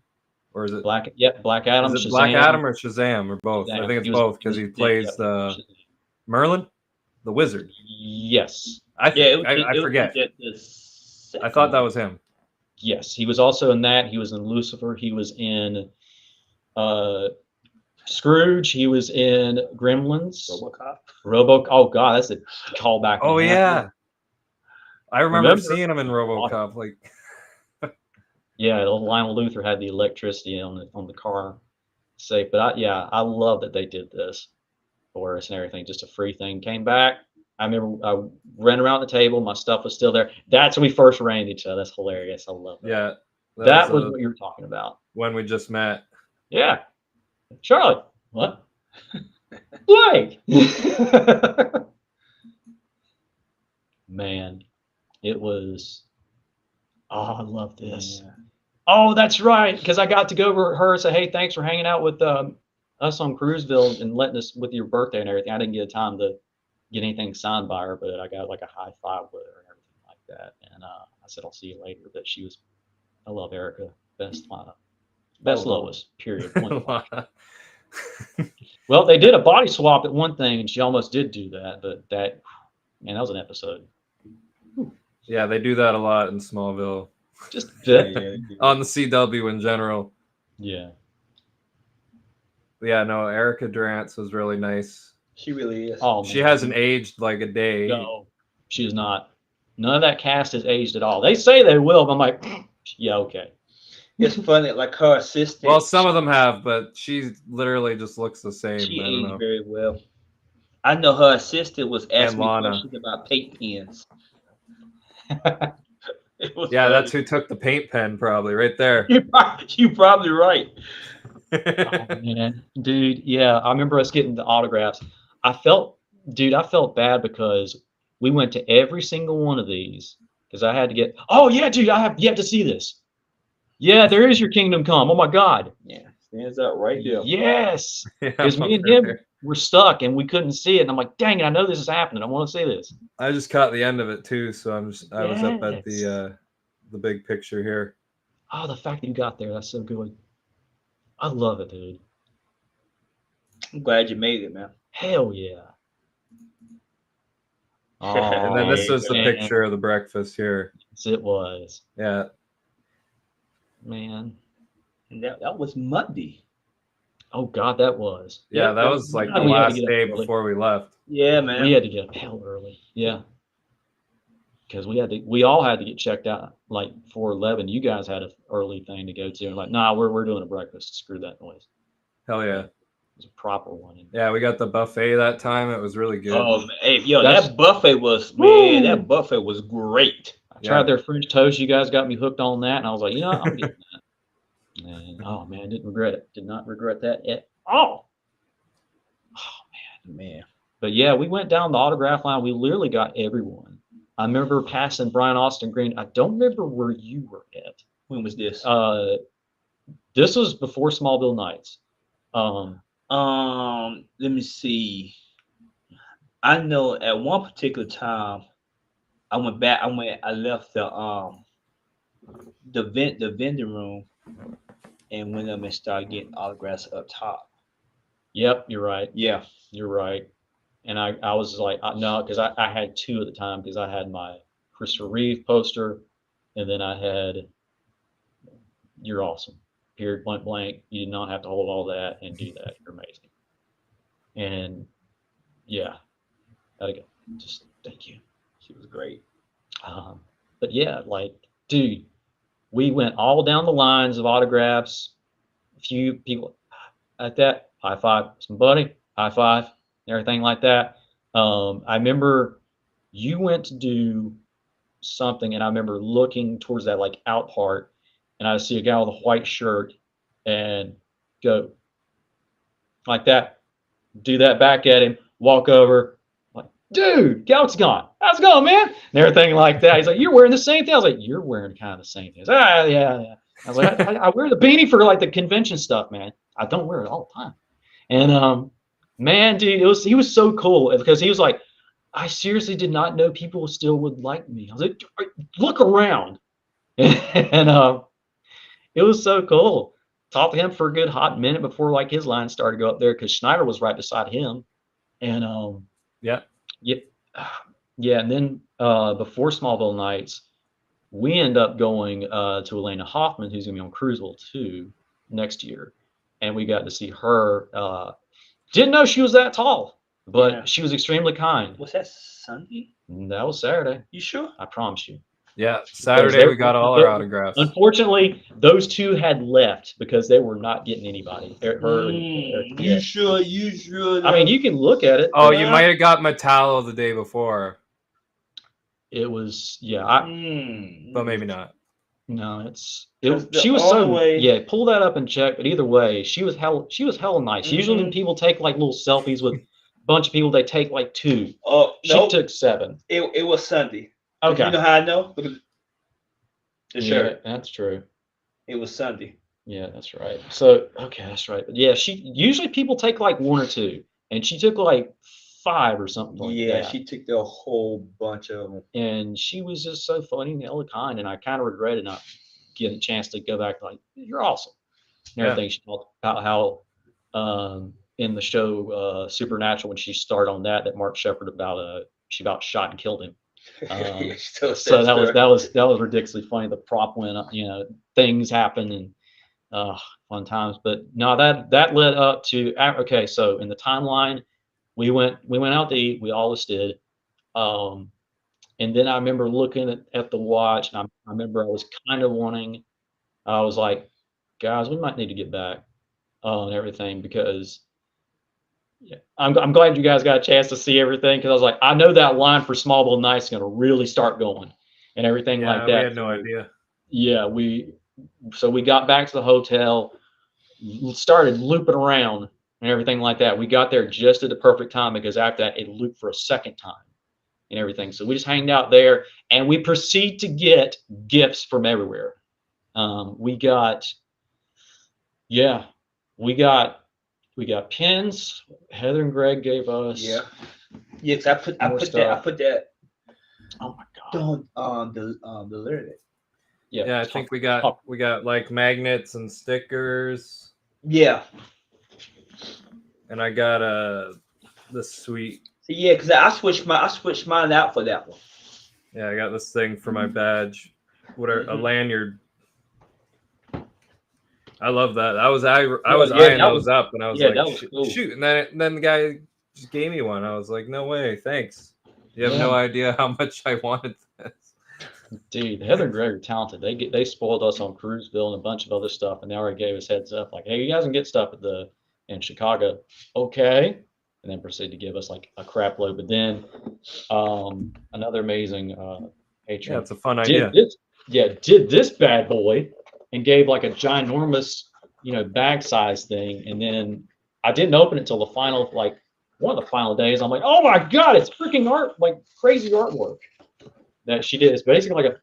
or is it Black Adam. Is it Shazam. Black Adam or Shazam or both? Shazam. I think it's He was- both because he plays Shazam. Merlin, the wizard. Yes. I It was forget. the I thought that was him. Yes, he was also in that. He was in Lucifer. He was in Scrooge. He was in Gremlins. RoboCop. Oh God, that's a callback. Oh and a half. yeah, I remember Remember- seeing him in RoboCop. Like, Yeah, Lionel Luthor had the electricity on the car safe. But I love that they did this for us and everything. Just a free thing. Came back. I remember I ran around the table. My stuff was still there. That's when we first ran into each other. That's hilarious. I love that. yeah, That was what you were talking about. when we just met. Yeah. Charlie. What? Blake. Man, it was. Oh, I love this. Yeah. Oh, that's right. Because I got to go over to her and say, hey, thanks for hanging out with us on Cruiseville and letting us with your birthday and everything. I didn't get time to get anything signed by her, but I got like a high five with her and everything like that. And I said, I'll see you later. But I love Erica. Best Lois, period. Point blank. Well, they did a body swap at one thing, and she almost did do that. But that was an episode. Yeah, they do that a lot in Smallville. Just On the CW in general. yeah. Yeah, no, Erica Durance was really nice. She really is. Oh, She man. hasn't aged like a day. No, she is not. None of that cast has aged at all. They say they will, but I'm like, yeah, okay. It's funny, like her assistant. Well, some of them have, but she literally just looks the same. She I don't aged know. very well. I know her assistant was asking me Lana. questions about paint pens. It was Yeah, funny. that's who took the paint pen, probably right there. You're probably right. Oh, man. Dude, yeah, I remember us getting the autographs. I felt bad because we went to every single one of these because I had to get. Oh yeah, dude, I have yet to see this. Yeah, there is your Kingdom Come. Oh my God. Yeah, stands out right there. Yes, Yeah, because me and him were stuck and we couldn't see it. And I'm like, dang it, I know this is happening. I want to see this. I just caught the end of it too, so I was up at Yes. the big picture here. Oh, the fact that you got there, that's so good. I love it, dude. I'm glad you made it, man. Hell yeah. And then this Oh, is the man. picture of the breakfast here. Yes, it was. Yeah. Man. And that was Monday. Oh God, that was. Yeah, Yep, that was like the we had to last get up day early. before we left. Yeah, man. We had to get up hell early. Yeah. because we all had to get checked out like 4:11. You guys had an early thing to go to, and like, nah, we're doing a breakfast. Screw that noise. Hell yeah. It was a proper one. Yeah, we got the buffet that time. It was really good. Oh, hey, yo, That's- that buffet was Woo! that buffet was great. I tried their French toast. You guys got me hooked on that, and I was like, I'm getting that. And oh man, didn't regret it. Did not regret that at all. Oh Man. But yeah, we went down the autograph line. We literally got everyone. I remember passing Brian Austin Green. I don't remember where you were at. When was this? This was before Smallville Nights. Let me see. I know at one particular time, I went back. I left the vending room, and went up and started getting autographs up top. Yep, you're right. Yeah. You're right. And I was like, no, because I had two at the time, because I had my Christopher Reeve poster, and then I had You're Awesome. Period, blank, blank. You did not have to hold all that and do that. You're amazing. And yeah, gotta go. Just thank you. She was great. But yeah, like, dude, we went all down the lines of autographs. A few people at that, high five, somebody, high five, and everything like that. I remember you went to do something, and I remember looking towards that like out part, and I see a guy with a white shirt and go like that, do that back at him, walk over, like, dude, how's it going? How's it going, man? And everything like that. He's like, you're wearing the same thing. I was like, you're wearing kind of the same thing. Yeah. I was like, I wear the beanie for like the convention stuff, man. I don't wear it all the time. And man, dude, he was so cool, because he was like, I seriously did not know people still would like me. I was like, look around. And it was so cool. Talked to him for a good hot minute before like his line started to go up there, because Schneider was right beside him. And yeah. And then before Smallville Nights, we end up going to Elena Hoffman, who's gonna be on Cruiseville 2 next year, and we got to see her. Didn't know she was that tall, but she was extremely kind. Was that Sunday? That was Saturday. You sure? I promise you. Yeah, Saturday we got all our autographs. Unfortunately, those two had left because they were not getting anybody. You sure? You sure? I mean, you can look at it. Oh, you might have got Metallo the day before. It was, but maybe not. No, she was so pull that up and check. But either way, she was hella nice. Mm-hmm. Usually when people take like little selfies with a bunch of people, they take like 2. Oh, she took 7. It was Sunday. Okay. You know how I know? Yeah, that's true. It was Sunday. Yeah, that's right. So okay, that's right. But yeah, usually people take like 1 or 2, and she took like 5 or something like that. Yeah, she took the whole bunch of them. And she was just so funny and hella kind, and I kind of regretted not getting a chance to go back like, you're awesome. And everything. She talked about how in the show Supernatural, when she started on that Mark Shepard she about shot and killed him. So that was ridiculously funny. The prop went up, things happen, and fun times. But no, that led up to so in the timeline, we went out to eat. We always did. And then I remember looking at the watch, and I remember I was kind of wanting. I was like, guys, we might need to get back and everything, because I'm glad you guys got a chance to see everything, because I was like, I know that line for Smallville Nights is going to really start going and everything like that. We had no idea. Yeah, we got back to the hotel, started looping around and everything like that. We got there just at the perfect time, because after that it looped for a second time and everything. So we just hanged out there, and we proceed to get gifts from everywhere. We got pins. Heather and Greg gave us. Yeah. Yes, I put that. Oh my god. Don't delete it. Yeah, I think we got like magnets and stickers. Yeah. And I got the sweet. Yeah, because I switched mine out for that one. Yeah, I got this thing for my badge. A lanyard. I love that. I was eyeing those up, and I was like, cool. Shoot. And then the guy just gave me one. I was like, no way, thanks. You have no idea how much I wanted this. Dude, Heather and Greg are talented. They spoiled us on Cruiseville and a bunch of other stuff, and they already gave us heads up, like, hey, you guys can get stuff in Chicago, okay? And then proceed to give us like a crap load. But then another amazing patron Yeah, it's a fun did idea. this bad boy and gave like a ginormous, bag size thing. And then I didn't open it until the final, like one of the final days. I'm like, oh my God, it's freaking art, like crazy artwork that she did. It's basically like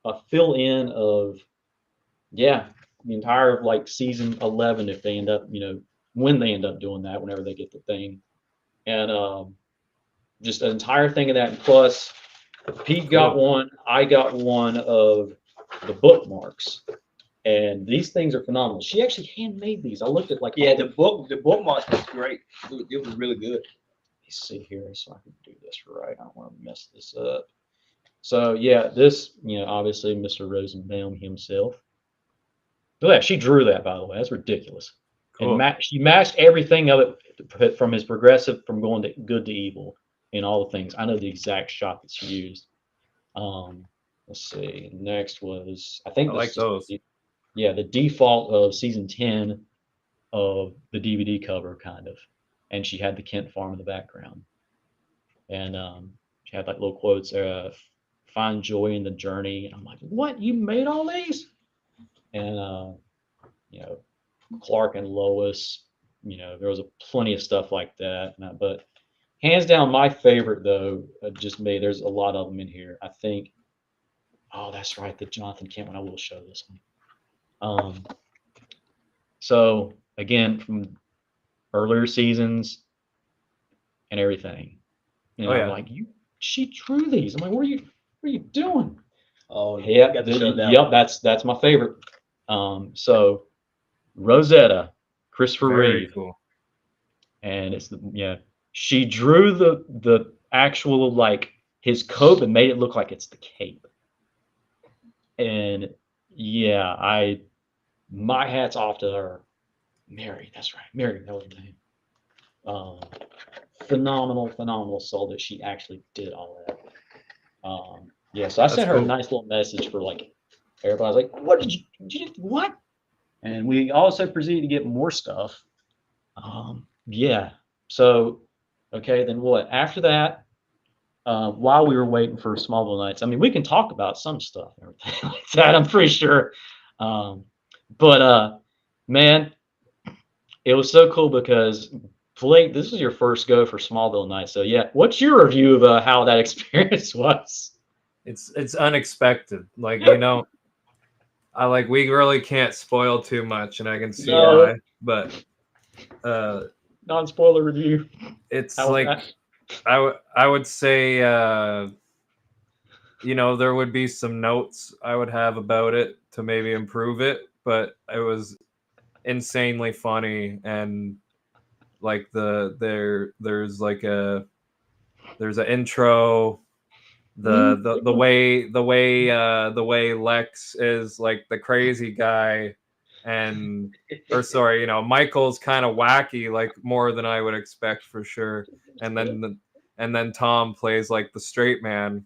a fill in of, the entire like season 11 if they end up, when they end up doing that, whenever they get the thing. And just an entire thing of that. And plus, Pete got one, I got one of the bookmarks. And these things are phenomenal. She actually handmade these. I looked at like Yeah, the bookmarks was great. It was really good. Let me see here so I can do this right. I don't want to mess this up. So yeah, this, obviously Mr. Rosenbaum himself. Look at that. She drew that, by the way. That's ridiculous. Cool. And she matched everything of it from his progressive, from going to good to evil, and all the things. I know the exact shot that she used. Let's see. Next was, I think I like those. Yeah, the default of season 10 of the DVD cover, kind of. And she had the Kent farm in the background. And she had like little quotes there, find joy in the journey. And I'm like, what? You made all these? And Clark and Lois, there was plenty of stuff like that. But hands down, my favorite though, just me. There's a lot of them in here. I think. Oh, that's right, the Jonathan Kent one. I will show this one. So again, from earlier seasons and everything, I'm like, she drew these. I'm like, what are you doing? Oh yeah, got to show that. that's my favorite. So Rosetta, Christopher Very Reeve, cool. and it's she drew the actual like his coat and made it look like it's the cape. And my hat's off to her. Mary, that's right, Mary, that was her name. Phenomenal soul that she actually did all that. So I sent her a nice little message for like everybody's like, what did you what? And we also proceeded to get more stuff. So okay, then what? After that, while we were waiting for Smallville Nights, I mean, we can talk about some stuff and everything like that, I'm pretty sure. But man, it was so cool because Blake, this was your first go for Smallville Nights. So yeah, what's your review of how that experience was? It's unexpected. Like, we really can't spoil too much, and I can see why. But non-spoiler review. It's I would say there would be some notes I would have about it to maybe improve it, but it was insanely funny. And like there's an intro, the way Lex is like the crazy guy, and Michael's kind of wacky, like more than I would expect for sure. And then Tom plays like the straight man,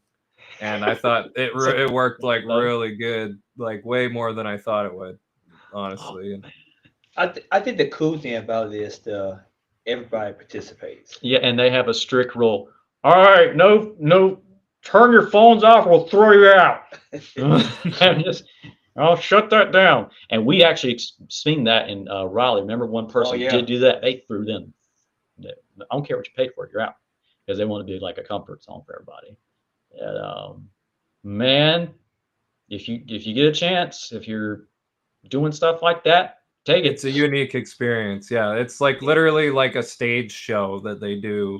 and I thought it worked like really good, like way more than I thought it would, honestly. I think the cool thing about it is everybody participates. Yeah, and they have a strict rule. All right, no, turn your phones off, we'll throw you out. I'll shut that down. And we actually seen that in Raleigh. Remember, one person did do that. They threw them. I don't care what you pay for it, you're out, because they want to be like a comfort zone for everybody. And man, if you get a chance, if you're doing stuff like that, take it. It's a unique experience. Yeah, it's like literally like a stage show that they do.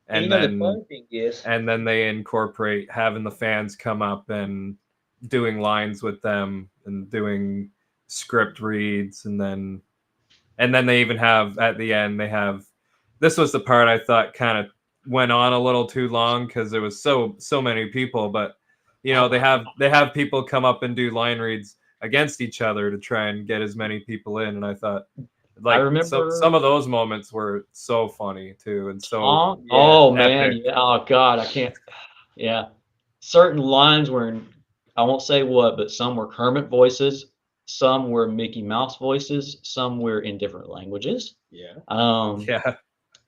And then the fun thing is, and then they incorporate having the fans come up and doing lines with them and doing script reads, and then they even have at the end, this was the part I thought kind of went on a little too long because there was so many people, but they have people come up and do line reads against each other to try and get as many people in. And I thought, like, I remember some of those moments were so funny too, and so man, oh god, I can't. certain lines were in, I won't say what, but some were Kermit voices, some were Mickey Mouse voices, some were in different languages. Yeah.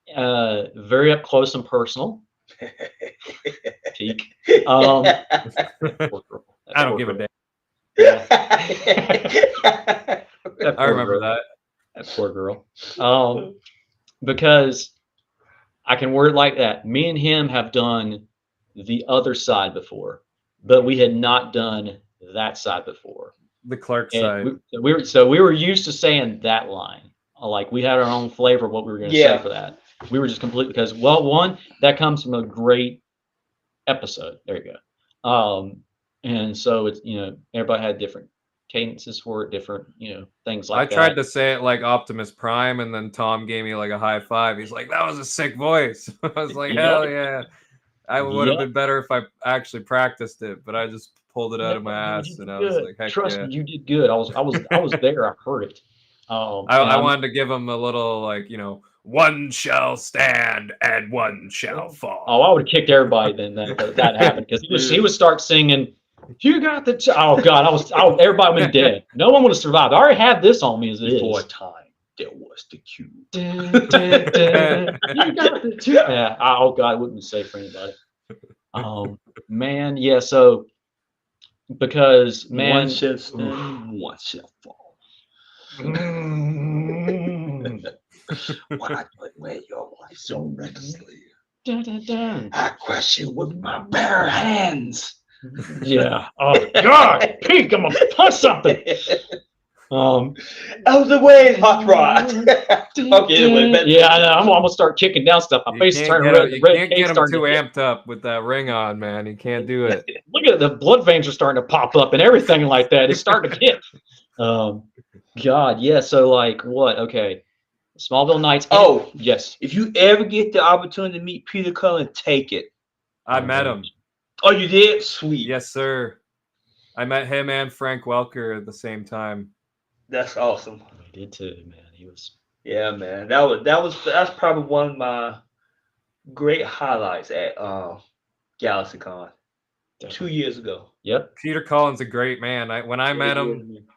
Yeah. Very up close and personal. Peak. I Poor girl. That don't poor give a girl. damn. That I poor remember girl. that. That poor girl. Because I can word it like that. Me and him have done the other side before, but we had not done that side before. The Clark And side. we were used to saying that line. Like we had our own flavor of what we were going to say for that. We were just completely because one that comes from a great episode. There you go. And so it's everybody had different cadences for it, different things like I that. tried to say it like Optimus Prime, and then Tom gave me like a high five. He's like, "That was a sick voice." I was like, "Hell yeah!" I would have been better if I actually practiced it, but I just pulled it out of my ass, and I was like, "Heck Trust yeah!" me, you did good. I was there. I heard it. I wanted to give him a little like one shall stand and one shall fall. Oh, I would have kicked everybody then that happened because he would start singing. You got the oh god, everybody would have been dead. No one would have survived. I already had this on me as it Before is. time, there was the cube. You got the two. Yeah. Oh god, it wouldn't be safe for anybody. Man, yeah. So because One shall stand, one shall fall. Why do I wear your life so recklessly? I crush you with my bare hands. Yeah. Oh God, Pink, I'm gonna punch something. Out of the way, hot rod. Okay, yeah, I know. I'm gonna start kicking down stuff. My face is turning red. You The red can't cake's get him starting too to hit. amped up with that ring on, man. You can't do it. Look at it. The blood veins are starting to pop up and everything like that. It's starting to hit. God, yeah. So like what? Okay. Smallville Nights. Oh, yes. If you ever get the opportunity to meet Peter Cullen, take it. I met him. Oh, you did? Sweet. Yes, sir. I met him and Frank Welker at the same time. That's awesome. He did too, man. He was. Yeah, man. That's probably one of my great highlights at GalaxyCon 2 years ago. Yep. Peter Cullen's a great man. When I met him,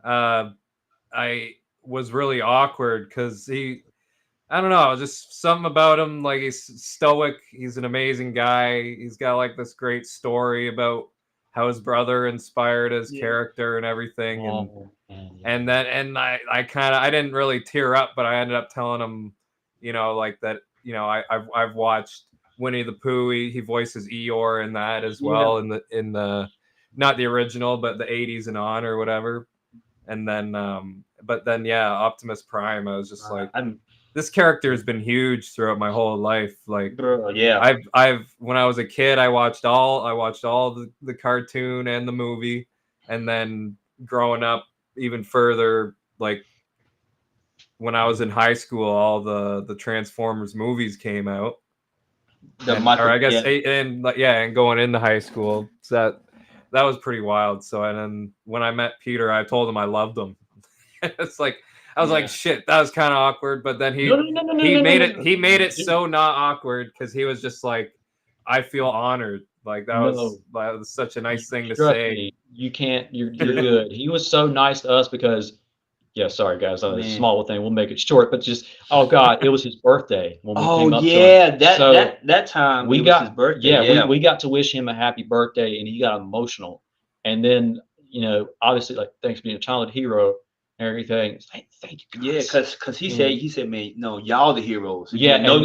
I was really awkward because I don't know, just something about him. Like he's stoic. He's an amazing guy. He's got like this great story about how his brother inspired his character and everything. And I didn't really tear up, but I ended up telling him, like that, I've watched Winnie the Pooh. He voices Eeyore in that as well in the not the original, but the 80s and on or whatever. And then Optimus Prime, I was just like, this character has been huge throughout my whole life. Like, I've when I was a kid, I watched all the cartoon and the movie, and then growing up even further, like when I was in high school, all the Transformers movies came out. And going into high school, so that was pretty wild. So and then when I met Peter, I told him I loved him. It's like I was like, shit, that was kind of awkward. But then he made it so not awkward because he was just like, I feel honored. Like that was such a nice thing to say. You can't. You're good. He was so nice to us because. Yeah, sorry guys, a small thing. We'll make it short, but just God, it was his birthday when we came up to him. That time we got his birthday. We got to wish him a happy birthday, and he got emotional. And then obviously, like thanks for being a childhood hero and everything. Thank you guys. Yeah, because he said, man, no, y'all the heroes. Yeah, no.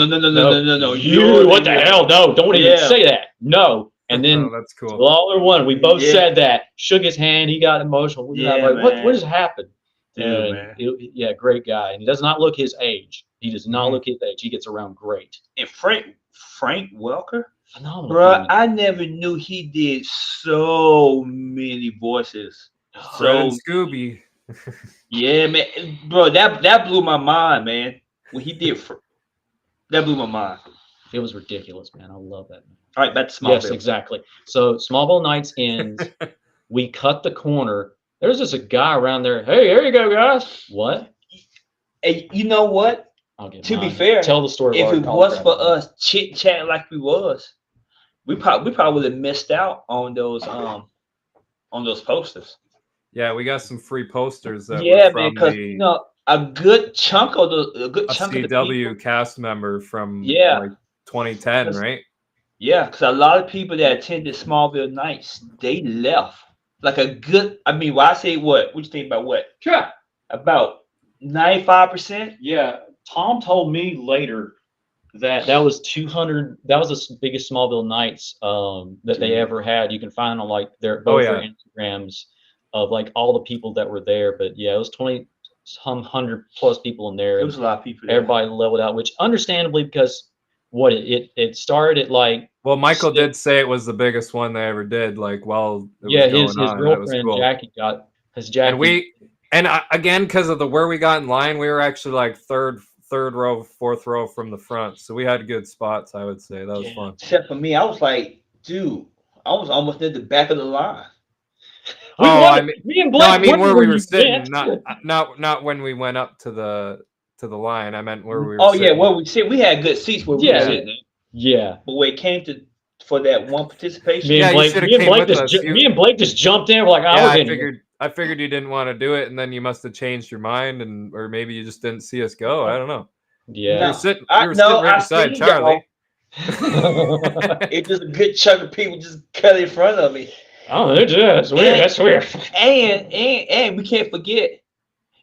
You what the hell? No, don't even say that. No. And then that's cool. Well, all in one, we both said that. Shook his hand. He got emotional. What has happened? Dude, great guy, and he does not look his age. He does not look his age. He gets around great. And Frank Welker, phenomenal. Bro, I never knew he did so many voices. Scooby. Yeah, man, bro, that blew my mind, man. When he did, that blew my mind. It was ridiculous, man. I love that. Man. All right, back to Smallville. Yes, exactly. So Smallville Nights ends. We cut the corner. There's just a guy around there. Hey, here you go, guys. What? Hey, you know what? To be fair, tell the story. If it was for us chit chatting like we was, we probably would have missed out on those posters. Yeah, we got some free posters that Yeah, were man, from because the a good chunk of a the CW people. cast member from Yeah, like 2010, 'cause- right? yeah, because a lot of people that attended Smallville Nights, they left. Like a good, I mean, well, I say what? What you think about what? Yeah. About 95%? Yeah. Tom told me later that was 200. That was the biggest Smallville Nights that they ever had. You can find on like both their Instagrams of like all the people that were there. But yeah, it was 20 some 100 plus people in there. There And was a lot of people there. everybody leveled out, which understandably because what it started at like Well, Michael six- did say it was the biggest one they ever did. Like, while it yeah, was his going on, that was girlfriend cool. Jackie got his Jackie. Again, because of the where we got in line, we were actually like third row, fourth row from the front, so we had good spots. I would say that was fun. Except for me, I was like, dude, I was almost near the back of the line. Me and Blake I mean where we were you sitting, went. not when we went up to the line. I meant where we were. Oh sitting. yeah, where we sit, we had good seats where we were sitting. Yeah. But when it came to for that one participation, Me and Blake just jumped in. We're like, oh, yeah, I figured you didn't want to do it, and then you must have changed your mind, or maybe you just didn't see us go. I don't know. Yeah, you were sitting right beside Charlie. It's just a good chunk of people just cut in front of me. Oh, that's weird. That's weird. And we can't forget.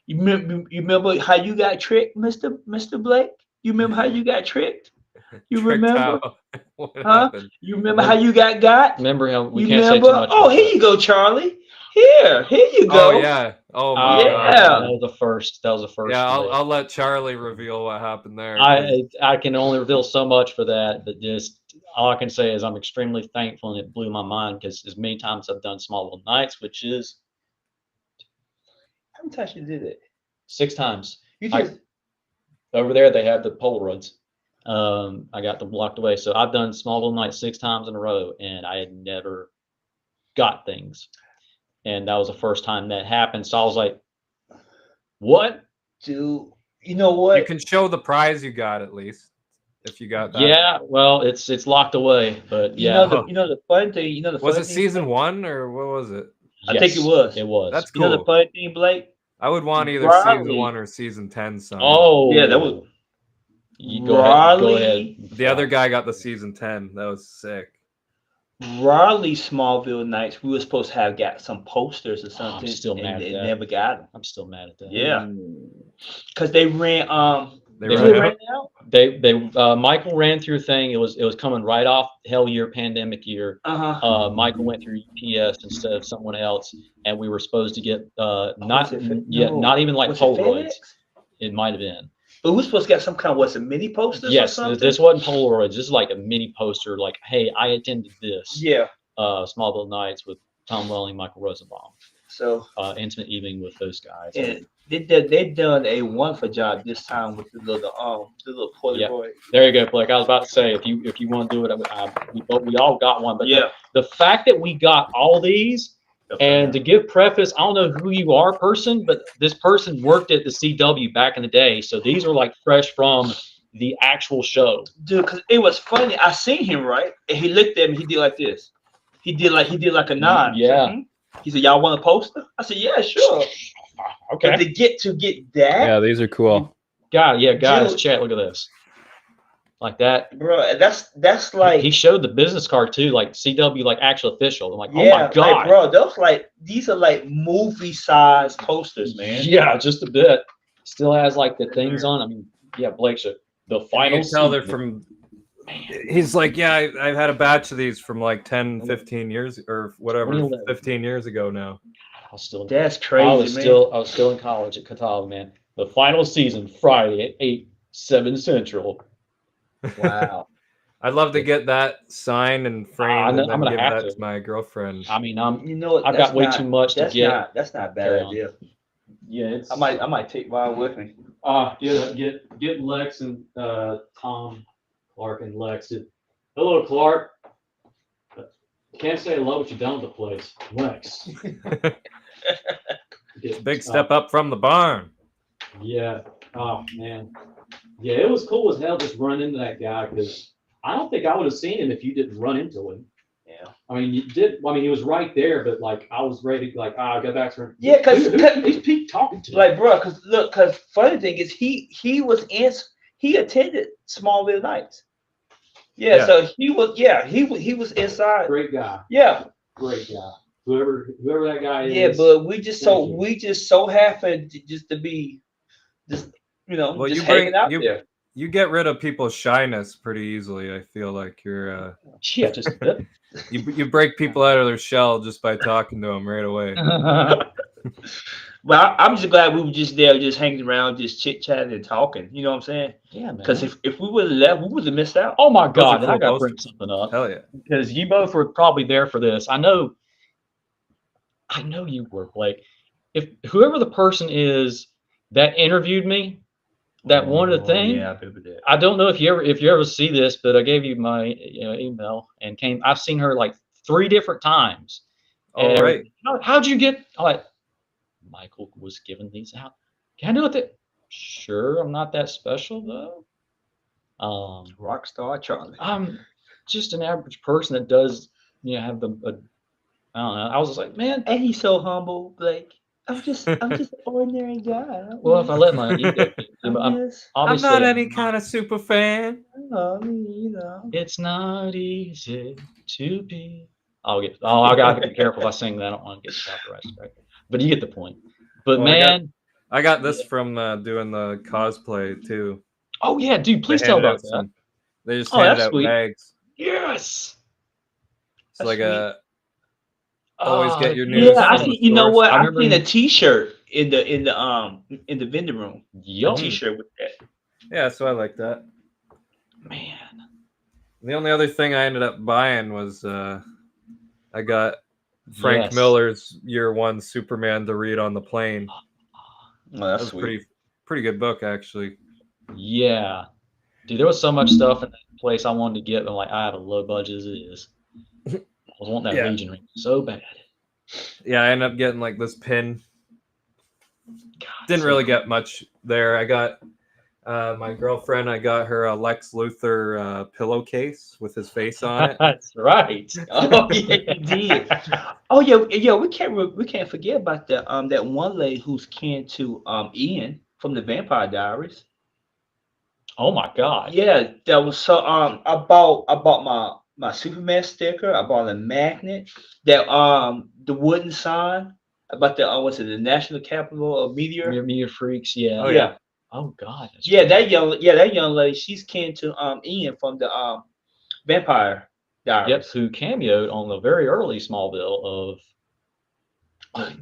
You remember how you got tricked, Mr. Blake? You remember how you got tricked? You remember? What huh? happened? You remember how you got? Remember how we you can't remember? say too much. Oh, here you go, Charlie. Here you go. Oh yeah. Oh my yeah. God. That was the first. Yeah, I'll let Charlie reveal what happened there. I can only reveal so much for that, but just all I can say is I'm extremely thankful, and it blew my mind because as many times I've done Smallville Nights, which is how many times you did it? 6 times. You just over there they have the Polaroids. I got them locked away, so I've done Smallville Nights 6 times in a row, and I had never got things, and that was the first time that happened. So I was like, "What, dude? You know what? You can show the prize you got at least if you got that. Yeah, well, it's locked away, but yeah. You know the fun thing. You know the was fun it thing, season 1 or what was it? I think it was. It was. That's cool. You know the funny thing, Blake? I would want either Riley. season 1 or season 10 signed. Oh, yeah, that was. You go ahead. The other guy got the season 10. That was sick. Raleigh Smallville Nights, we were supposed to have got some posters or something. I'm still mad at that. Never got them. I'm still mad at that. Yeah, because they ran. They ran out. They Michael ran through a thing. It was coming right off hell year, pandemic year. Michael went through UPS instead of someone else, and we were supposed to get not even like Polaroids. It might have been. But we're supposed to get some kind of what's a mini posters? Yes, or something? this wasn't Polaroids. This is like a mini poster. Like, hey, I attended this. Yeah. Smallville Nights with Tom Welling, Michael Rosenbaum. So intimate evening with those guys. And they done a wonderful job this time with the little Polaroid. Yeah. There you go, Blake. I was about to say if you want to do it, we all got one. But the fact that we got all these. And to give preface, I don't know who you are, person, but this person worked at the CW back in the day, so these are like fresh from the actual show. Dude, because it was funny. I seen him right, and he looked at me. He did like this. He did like a nod. Yeah. He said, "Y'all want a poster?" I said, "Yeah, sure." Okay. But to get that. Yeah, these are cool. Guys, chat. Look at this. Like that, bro. That's like he showed the business card too, like CW, like actual official. I'm like, yeah, oh my god, like, bro, these are like movie size posters, man. Yeah, just a bit. Still has like the things on. I mean, yeah, Blake should. The final. You can tell they're from. He's like, yeah, I've had a batch of these from like 10, 15 years or whatever, 15 years ago now. That's crazy, I was still in college at Catawba, man. The final season, Friday at 8/7 Central. Wow. I'd love to get that signed and framed and then give that to my girlfriend. I mean, I've got way too much to get. That's not a bad idea. Yeah, I might take mine with me. Get Lex and Tom, Clark and Lex. Hello, Clark. Can't say hello, but you're done with the place. Lex. Big step up from the barn. Yeah. Oh man. Yeah, it was cool as hell just running into that guy because I don't think I would have seen him if you didn't run into him. Yeah. I mean, you did. I mean, he was right there, but like I was ready. Like, I got back to him. Yeah, because Who's Pete talking to? like, bro, because funny thing is he attended Smallville Nights. Yeah, so he was inside. Great guy. Yeah, Great guy. Whoever that guy is. yeah, but we just so happened to be just Well, just you hanging bring out you there. you get rid of people's shyness pretty easily. I feel like you're Yeah, just a bit. you break people out of their shell just by talking to them right away. Well, I'm just glad we were just there, just hanging around, just chit chatting and talking. You know what I'm saying? Yeah, man. Because if we would have left, we would have missed out. Oh my Those God, are I got to cool bring posters. something up Hell yeah. because you both were probably there for this. I know you were, Blake. If whoever the person is that interviewed me, that wanted a thing. Yeah, I remember that. I don't know if you ever see this, but I gave you my email and came. I've seen her like 3 different times. All And right. how'd you get? Like, Michael was giving these out. Can I do it? Sure, I'm not that special though. Rockstar Charlie. I'm just an average person that does, have the. I don't know. I was just like, man. And he's so humble, Blake. I'm just an ordinary guy. Well, if I let my ego, I'm obviously, not any kind of super fan. It's not easy to be. I gotta be careful if I sing that. I don't want to get copyright strike. But you get the point. But Well, man, I got this from doing the cosplay too. oh yeah, dude, please They tell handed about out that. They just Oh, handed that's out sweet. bags. Yes. It's That's like sweet. always get your Yeah, news. I from see. the You know source. what? I I've remember seen a you- T-shirt in the vending room. A Yup. T-shirt with that. Yeah, so I like that. Man. The only other thing I ended up buying was I got Frank Yes. Miller's Year One Superman to read on the plane. Oh, That that's was a sweet. pretty good book actually. Yeah. Dude, there was so much stuff in that place I wanted to get, but I have a low budget as it is. I was wanting that Yeah. Legion ring so bad. Yeah, I ended up getting like this pin. God, Didn't so really cool. get much there. I got my girlfriend. I got her a Lex Luthor pillowcase with his face on it. That's right. Oh yeah, you did. Oh yeah. We can't forget about that one lady who's kin to Ian from the Vampire Diaries. Oh my God. Yeah, that was so. I bought my Superman sticker. I bought a magnet. That the wooden sign about the what's it, the National Capital of Meteor. Meteor Freaks, yeah. Oh, Yeah. Oh God. That's Yeah, cool. that young lady, she's kin to Ian from the Vampire Yep, Diaries. who cameoed on the very early Smallville of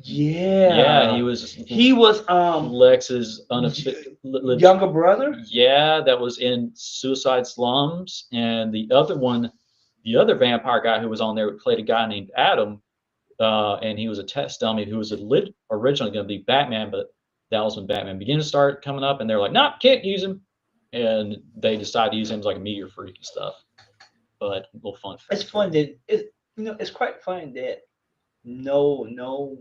Yeah, he was Lex's Lex's unexpected younger brother. Yeah, that was in Suicide Slums, and the other vampire guy who was on there played a guy named Adam, and he was a test dummy who was originally going to be Batman, but that was when Batman began to start coming up, and they're like, "Nah, can't use him," and they decided to use him as like a meteor freak and stuff. But a little fun. It's fun that it's quite fun that no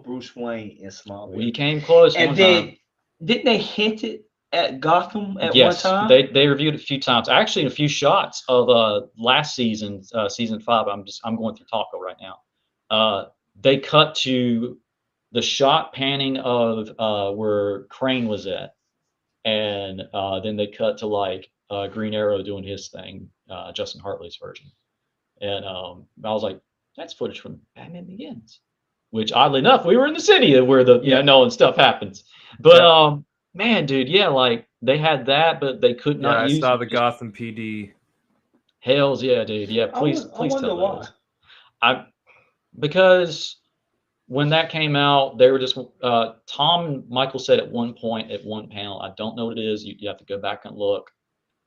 Bruce Wayne in Smallville. We came close And one then time. didn't they hint it at Gotham at Yes, one time? they reviewed it a few times. Actually, in a few shots of last season, season 5. I'm going through Taco right now. They cut to the shot panning of where Crane was at, and then they cut to like Green Arrow doing his thing, Justin Hartley's version, and I was like, that's footage from Batman Begins, which oddly enough, we were in the city where the Nolan stuff happens. But man, dude, yeah, like they had that, but they could Yeah, not I use saw it. the Gotham PD. Hells yeah, dude. Yeah, please wonder tell why. those. Because when that came out, they were just Tom and Michael said at one point at one panel, I don't know what it is. You have to go back and look.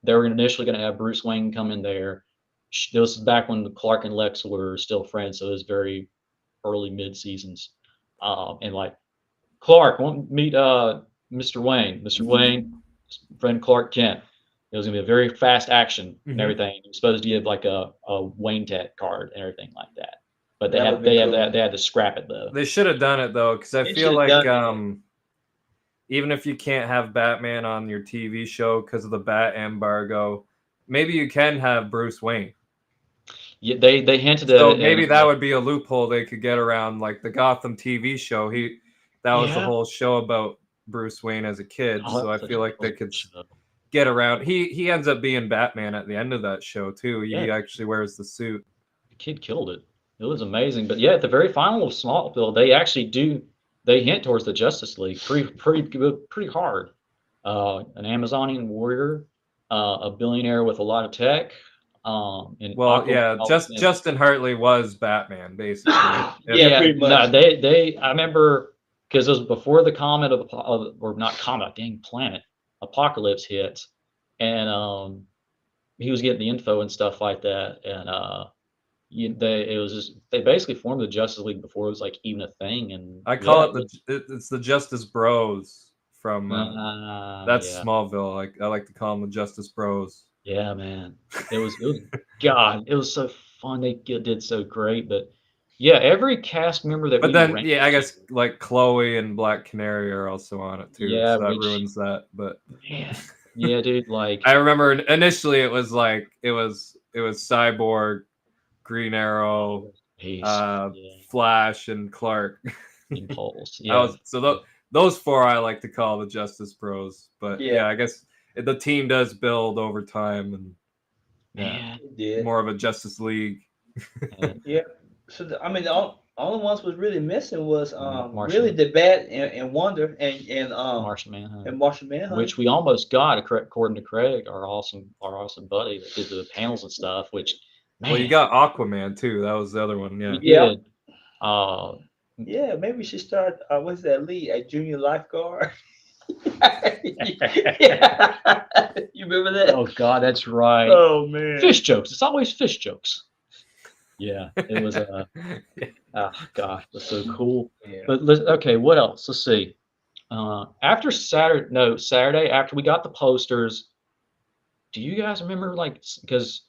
They were initially going to have Bruce Wayne come in there. This is back when Clark and Lex were still friends, so it was very early mid seasons. And like Clark, want to meet Mr. Wayne. Mr. Wayne, friend Clark Kent. It was gonna be a very fast action and Mhm. everything. It was supposed to give like a Wayne Tat card and everything like that. But That would've been cool. they had to scrap it though. They should have done it though, because I They feel should've like done even if you can't have Batman on your TV show because of the Bat embargo, maybe you can have Bruce Wayne. Yeah, they hinted at So it. maybe and, that would be a loophole they could get around, like the Gotham TV show. That was the Yeah. whole show about Bruce Wayne as a kid. Oh, So I that's feel like they such a could show. get around. He ends up being Batman at the end of that show too. He Yeah. actually wears the suit. The kid killed it. It was amazing. But yeah, at the very final of Smallville, they actually they hint towards the Justice League pretty good, pretty hard. An Amazonian warrior, a billionaire with a lot of tech. And Well, Aquaman yeah, and- Justin Hartley was Batman basically. Yeah, pretty No, much. I remember because it was before the comet or not comet, dang planet apocalypse hit, and he was getting the info and stuff like that, and they basically formed the Justice League before it was like even a thing, and I call it's the Justice Bros from that's yeah. Smallville. I like to call them the Justice Bros. Yeah, man. It was God, it was so fun. They did so great, but yeah, every cast member that But we then, ran yeah, I into- guess like Chloe and Black Canary are also on it too. Yeah, so that which- ruins that. But man, yeah, dude, like I remember initially it was Cyborg, Green Arrow, peace, Flash, and Clark. Impulse, Those four I like to call the Justice Bros. But Yeah. yeah, I guess the team does build over time, and man. It did. more of a Justice League. Yeah. So the only ones was really missing was Martian. really the Bat and Wonder and Martian Manhunt, and Martian Manhunt. which we almost got, according to Craig, our awesome buddy that did the panels and stuff. Which, man, Well, you got Aquaman too. That was the other one. Yeah. we Yeah. did. Yeah, maybe we should start. What's that lead? A junior lifeguard. Yeah. You remember that? Oh God, that's right. Oh man. Fish jokes. It's always fish jokes. Yeah, it was oh gosh, that's so cool. Yeah. But okay, what else? Let's see. After Saturday, after we got the posters, do you guys remember because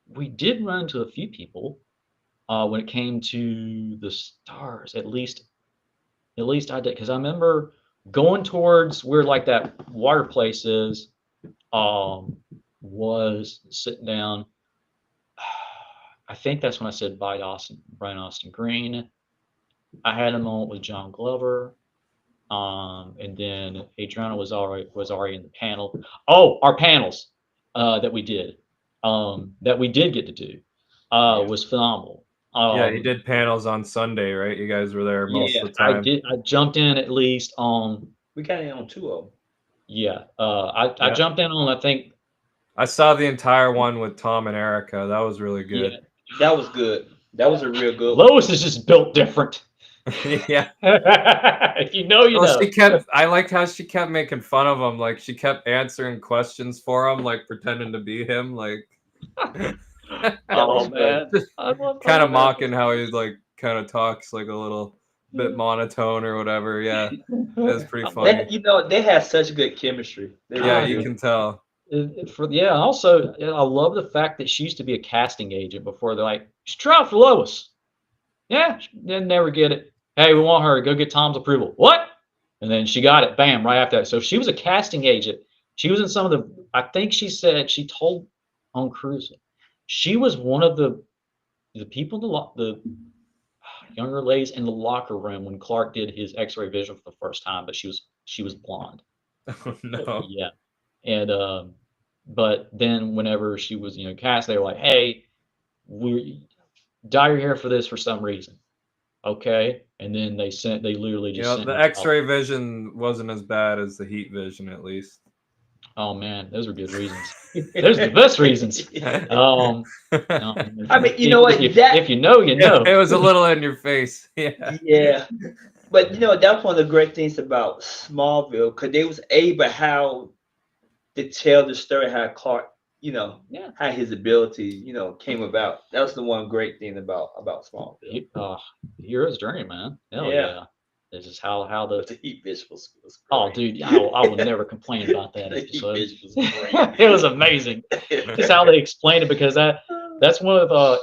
we did run into a few people when it came to the stars. At least I did, because I remember going towards where like that water place is. Was sitting down. I think that's when I said bye to Brian Austin Green. I had a moment with John Glover, and then Adriana was already in the panel. Oh, our panels that we did get to do was phenomenal. Yeah, you did panels on Sunday, right? You guys were there most of the I time. did. I jumped in at least on. We got it on 2 of them. Yeah, I jumped in on. I think I saw the entire one with Tom and Erica. That was really good. That was good. That was a real good one. Lois is just built different. Yeah. If you know, you know. I liked how she kept making fun of him. Like she kept answering questions for him, like pretending to be him, like Oh man, kind of mocking how he like kind of talks like a little bit monotone or whatever. Yeah, it was pretty funny. They had such good chemistry. Yeah, you can tell. Also, I love the fact that she used to be a casting agent before. They're like, she's trying for Lois. Yeah, didn't never get it. Hey, we want her. Go get Tom's approval. What? And then she got it. Bam, right after that. So she was a casting agent. She was in some of the. I think she told on Cruise. She was one of the people in the younger ladies in the locker room when Clark did his X-ray vision for the first time, but she was blonde. Oh no. Yeah. And but then whenever she was cast, they were like, hey, we dye your hair for this for some reason. Okay. And then they literally just sent the her X-ray vision wasn't as bad as the heat vision, at least. Oh man, those are good reasons. Those are the best reasons. I mean, you know what? If you know, you know. It was a little in your face. Yeah. Yeah. But that's one of the great things about Smallville, because they was able how to tell the story how Clark, how his ability, came about. That was the one great thing about Smallville. The hero's journey, man. Hell yeah. This is how The heat vision was great. Oh, dude, I will never complain about that The heat episode. vision was great. It was amazing. Just how they explained it, because that's one of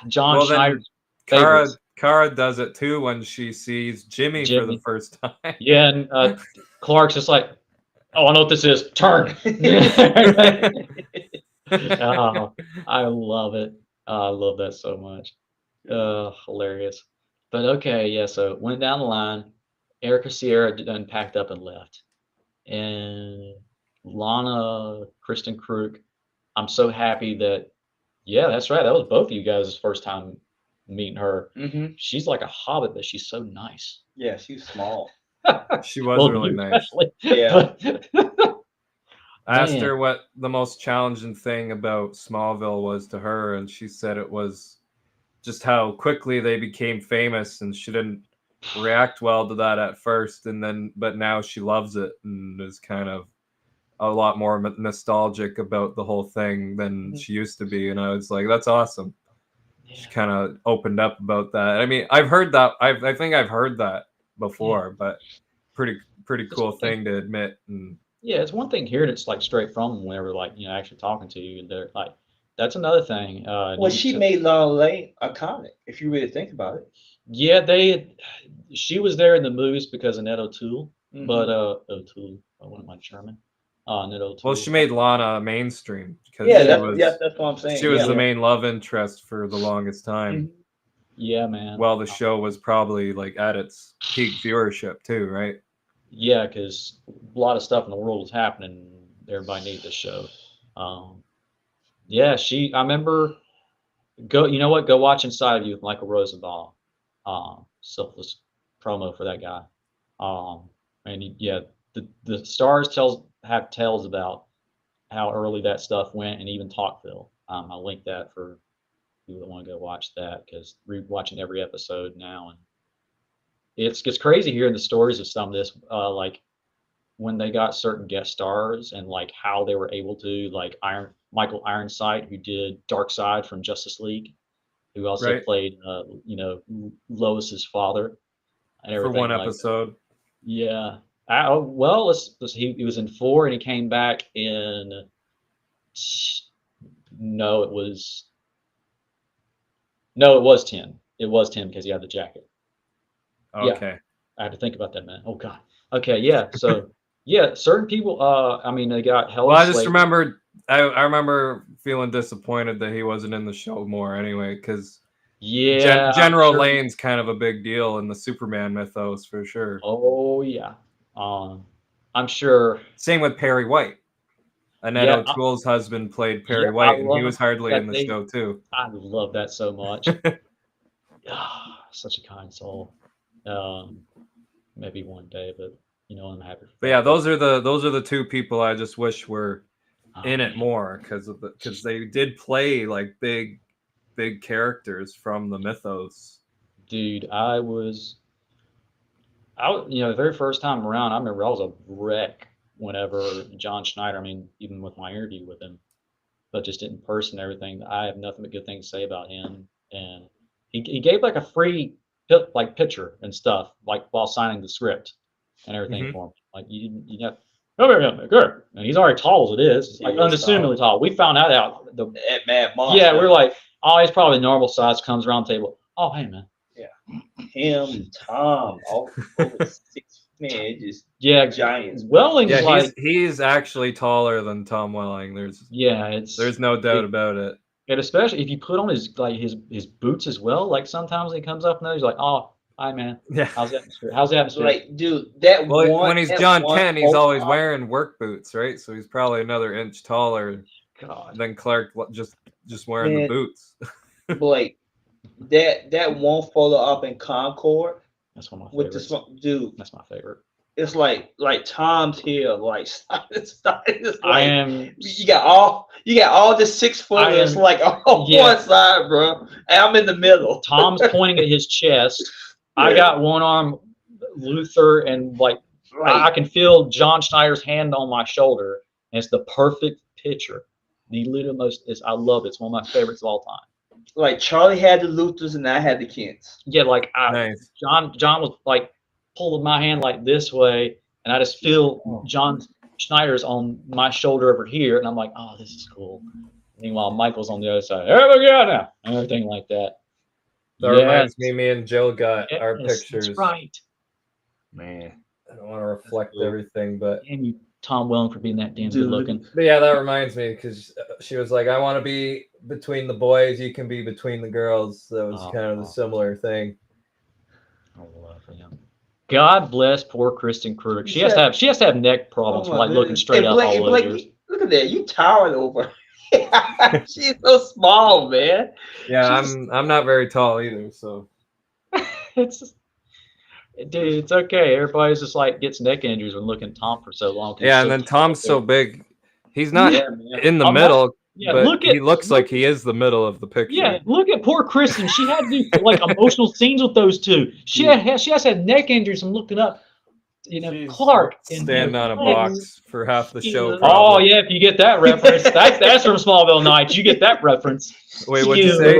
John Schneider's favorites. Kara does it too when she sees Jimmy for the first time. Yeah, and Clark's just like, oh, I know what this is. Turn. Oh, I love it. I love that so much. Hilarious. But okay, yeah. So went down the line. Erica Sierra done packed up and left, and Lana, Kristen Krug. I'm so happy that. Yeah, that's right. That was both of you guys' first time meeting her. Mm-hmm. She's like a hobbit, but she's so nice. Yeah, she's small. She was Well, really you nice. especially. Yeah. But, I asked man, her what the most challenging thing about Smallville was to her, and she said it was just how quickly they became famous, and she didn't react well to that at first, and then but now she loves it and is kind of a lot more nostalgic about the whole thing than she used to be, and I was like, that's awesome. She yeah, kind of opened up about that. I mean, I've heard that. I think I've heard that yeah. before, but pretty It's cool one thing. thing to admit. And Yeah, it's one thing hearing it's like straight from them whenever like actually talking to you. They're like, that's another thing. Well, You she to, made Lana Lane iconic, if you really think about it. yeah, she was there in the movies because of Ned O'Toole, but O'Toole, what am I German? Ned well, O'Toole. she made Lana mainstream because Yeah, Yeah, that's what I'm she saying. was the Yeah. yeah, main love interest for the longest time. Mhm. yeah, man. Well, the show was probably like at its peak viewership too, right? Yeah, because a lot of stuff in the world was happening. Everybody needed this show. Um, yeah, I remember. Go, you know what? Go watch Inside of You with Michael Rosenbaum. Selfless promo for that guy. And yeah, the stars have tells about how early that stuff went, and even Talkville. I'll link that for people that want to go watch that because rewatching every episode now, and it's crazy hearing the stories of some of this. Like when they got certain guest stars and like how they were able to like Michael Ironside, who did Darkseid from Justice League, who also Right. played Lois's father and For one everything like that. episode. Yeah. Well, he was in 4 and he came back in. No, it was 10. It was 10 because he had the jacket. Yeah, Okay. I had to think about that, man. Oh God. Okay, yeah. So yeah, certain people. I mean, they got Well, Helen I just Slate. remembered. I remember feeling disappointed that he wasn't in the show more anyway, because Yeah, I'm General sure. Lane's kind of a big deal in the Superman mythos for sure. Oh yeah. Um, I'm sure. Same with Perry White. Annette Yeah, O'Toole's husband played yeah. Perry I White, and he was love hardly that in the show too. I love that so much. Such a kind soul. Um, maybe one day, but I'm happy for But yeah, that. But those are the two people I just wish were oh, in it man, more because they did play like big characters from the mythos. dude, the very first time around, I remember I was a wreck whenever John Schneider. I mean, even with my interview with him, but just in person, and everything. I have nothing but good things to say about him, and he gave like a free picture and stuff like while signing the script and everything Hmm. for him. Like you have come here, young man, good. And he's already tall as it is. It's like He is unassumingly tall. We found that out. That mad monster. Yeah, we're like, oh, he's probably normal size. Comes around the table. Oh, hey man. him, Tom, all over 6 men, just Yeah, giants. Welling's Yeah, like, he's actually taller than Tom Welling. yeah, There's no doubt about it. and especially if you put on his boots as well. Like sometimes he comes up and he's like, oh, hi man, Yeah. how's the atmosphere? How's the atmosphere? Like, dude, that Well, one. when he's that John one Kent, he's photo always op- wearing work boots, right? So he's probably another inch taller God, than Clark, just wearing the Man. boots. Like that one photo up in Concord that's one of my with favorites. dude. That's my favorite. It's like Tom's here, like it's like I am. you got all the 6-footers am- like on yeah. one side, bro, and I'm in the middle. Tom's pointing at his chest. I Yeah. got one arm Luther, and like I can feel John Schneider's hand on my shoulder, and it's the perfect picture. The little most is I love it. It's one of my favorites of all time. Like Charlie had the Luthers and I had the Kents. Yeah, like Nice. John was like pulling my hand like this way, and I just feel John Schneider's on my shoulder over here, and I'm like, oh, this is cool. Meanwhile, Michael's on the other side. There we go now, and everything like that. That reminds me and Jill got our yes, pictures. that's right. Man, I don't want to reflect everything, but And Tom Welling for being that damn good looking. But yeah, that reminds me because she was like, "I want to be between the boys. You can be between the girls." That was kind of the similar thing. I love him. God bless poor Kristen Krug. She has to have neck problems from like looking straight up all those years. Look at that, you towered over. She's so small, man. Yeah, I'm not very tall either, so It's just, dude, it's okay. Everybody's just like gets neck injuries when looking at Tom for so long. yeah. And then Tom's so big, he's not Yeah, man. in the I'm not- middle, yeah, but he looks like he is the middle of the picture. Yeah, look at poor Kristen. She had to do like emotional scenes with those two. She has to have neck injuries from looking up. She's Clark standing on a box for half the show. Oh Probably. yeah, if you get that reference, that's from Smallville Nights. You get that reference. Wait, what'd you say?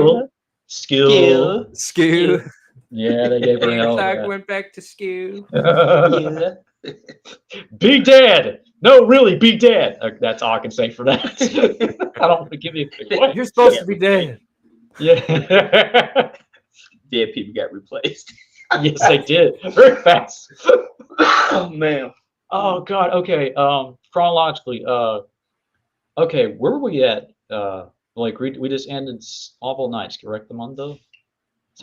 Skill. Skew. Yeah, they gave her an L. Clark went back to skew. Yeah. Be dead. No, really, be dead. That's all I can say for that. I don't want to give you what? You're supposed to be dead. Yeah. Dead people got replaced. Yes, they did. Very fast. Oh man. Oh God. Okay. Chronologically. Okay. Where were we at? Like we just ended Smallville Nights, correct, Mundo?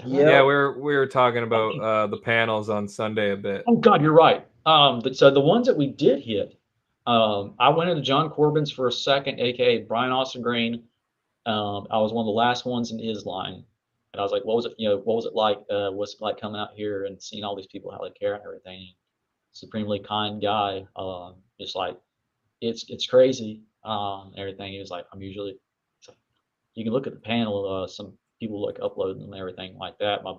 Yeah, we were talking about the panels on Sunday a bit. Oh God, you're right. So the ones that we did hit, I went into John Corbin's for a second, aka Brian Austin Green. I was one of the last ones in his line, and I was like, "What was it? What was it like? What's it like coming out here and seeing all these people how they care and everything?" Supremely kind guy. Just like it's crazy. Everything. He was like, "I'm usually." So you can look at the panel. Some people like uploading and everything like that. My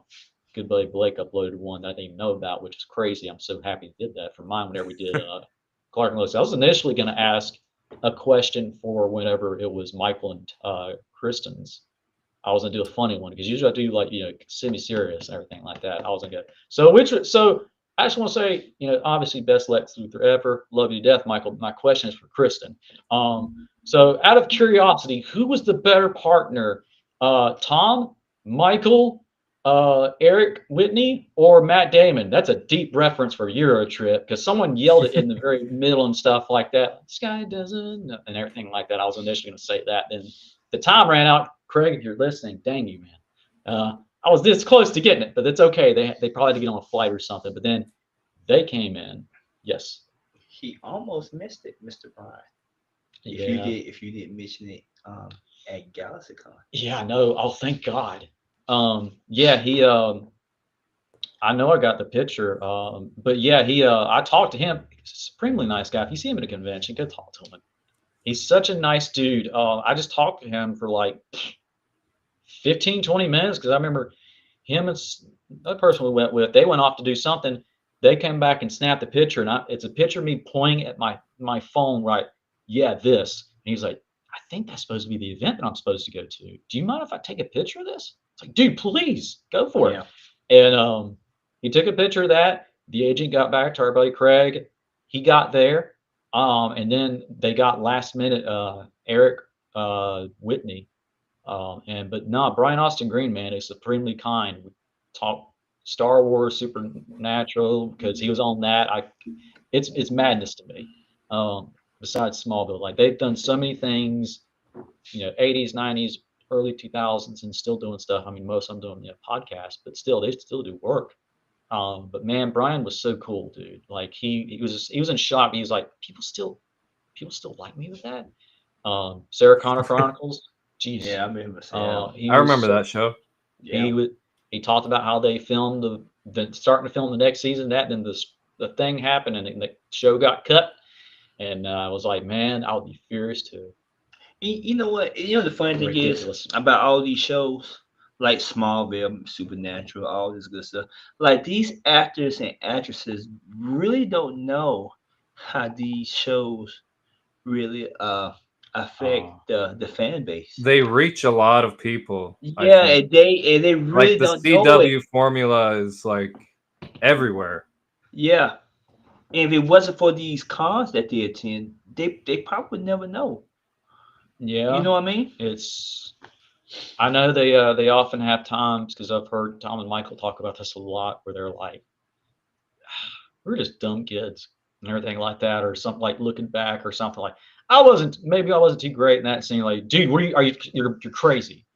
good buddy Blake uploaded one that I didn't even know about, which is crazy. I'm so happy he did that for mine whenever we did Clark and Lois. I was initially going to ask a question for whenever it was Michael and Kristen's. I was going to do a funny one because usually I do like, semi-serious and everything like that. I was going to go. So I just want to say, obviously best Lex Luthor ever. Love you to death, Michael. My question is for Kristen. So out of curiosity, who was the better partner? Tom, Michael, Eric Whitney, or Matt Damon? That's a deep reference for Euro Trip because someone yelled it in the very middle and stuff like that. This guy doesn't know, and everything like that. I was initially going to say that. Then the time ran out. Craig, if you're listening, dang you, man. I was this close to getting it, but it's okay. They probably had to get on a flight or something. But then they came in. Yes. He almost missed it, Mr. Brian. Yeah. If you didn't mention it at GalaxyCon. Yeah, no. Oh, thank God. Yeah, he I know I got the picture. But yeah, I talked to him. He's a supremely nice guy. If you see him at a convention, go talk to him. He's such a nice dude. I just talked to him for like 15, 20 minutes because I remember him and the person we went with, they went off to do something. They came back and snapped a picture, and it's a picture of me pointing at my phone, right? Yeah, this. And he's like, I think that's supposed to be the event that I'm supposed to go to. Do you mind if I take a picture of this? It's like, dude, please go for it. And he took a picture of that. The agent got back to our buddy Craig. He got there. And then they got last minute Eric Whitney. But Brian Austin Green, man, is supremely kind. We talk Star Wars, Supernatural, because he was on that. It's madness to me. Besides Smallville, like they've done so many things, 80s, 90s, early 2000s, and still doing stuff. I mean, most of them doing podcasts, but still, they still do work. But man, Brian was so cool, dude. Like he was in shock. He was like, people still like me with that. Sarah Connor Chronicles. Jeez. Yeah, I remember. I remember that show. Yeah. He talked about how they filmed starting to film the next season. Then the thing happened and the show got cut. And I was like, man, I would be furious too. You know what? The funny thing is about all these shows, like Smallville, Supernatural, all this good stuff. Like these actors and actresses really don't know how these shows really affect the fan base. They reach a lot of people. Yeah, and they really don't know it. Like the CW formula is like everywhere. Yeah. And if it wasn't for these cons that they attend, they probably would never know. Yeah. You know what I mean? I know they often have times, because I've heard Tom and Michael talk about this a lot, where they're like, we're just dumb kids. and everything like that, or something like looking back or something like maybe I wasn't too great in that scene. Like, dude, what are you're crazy,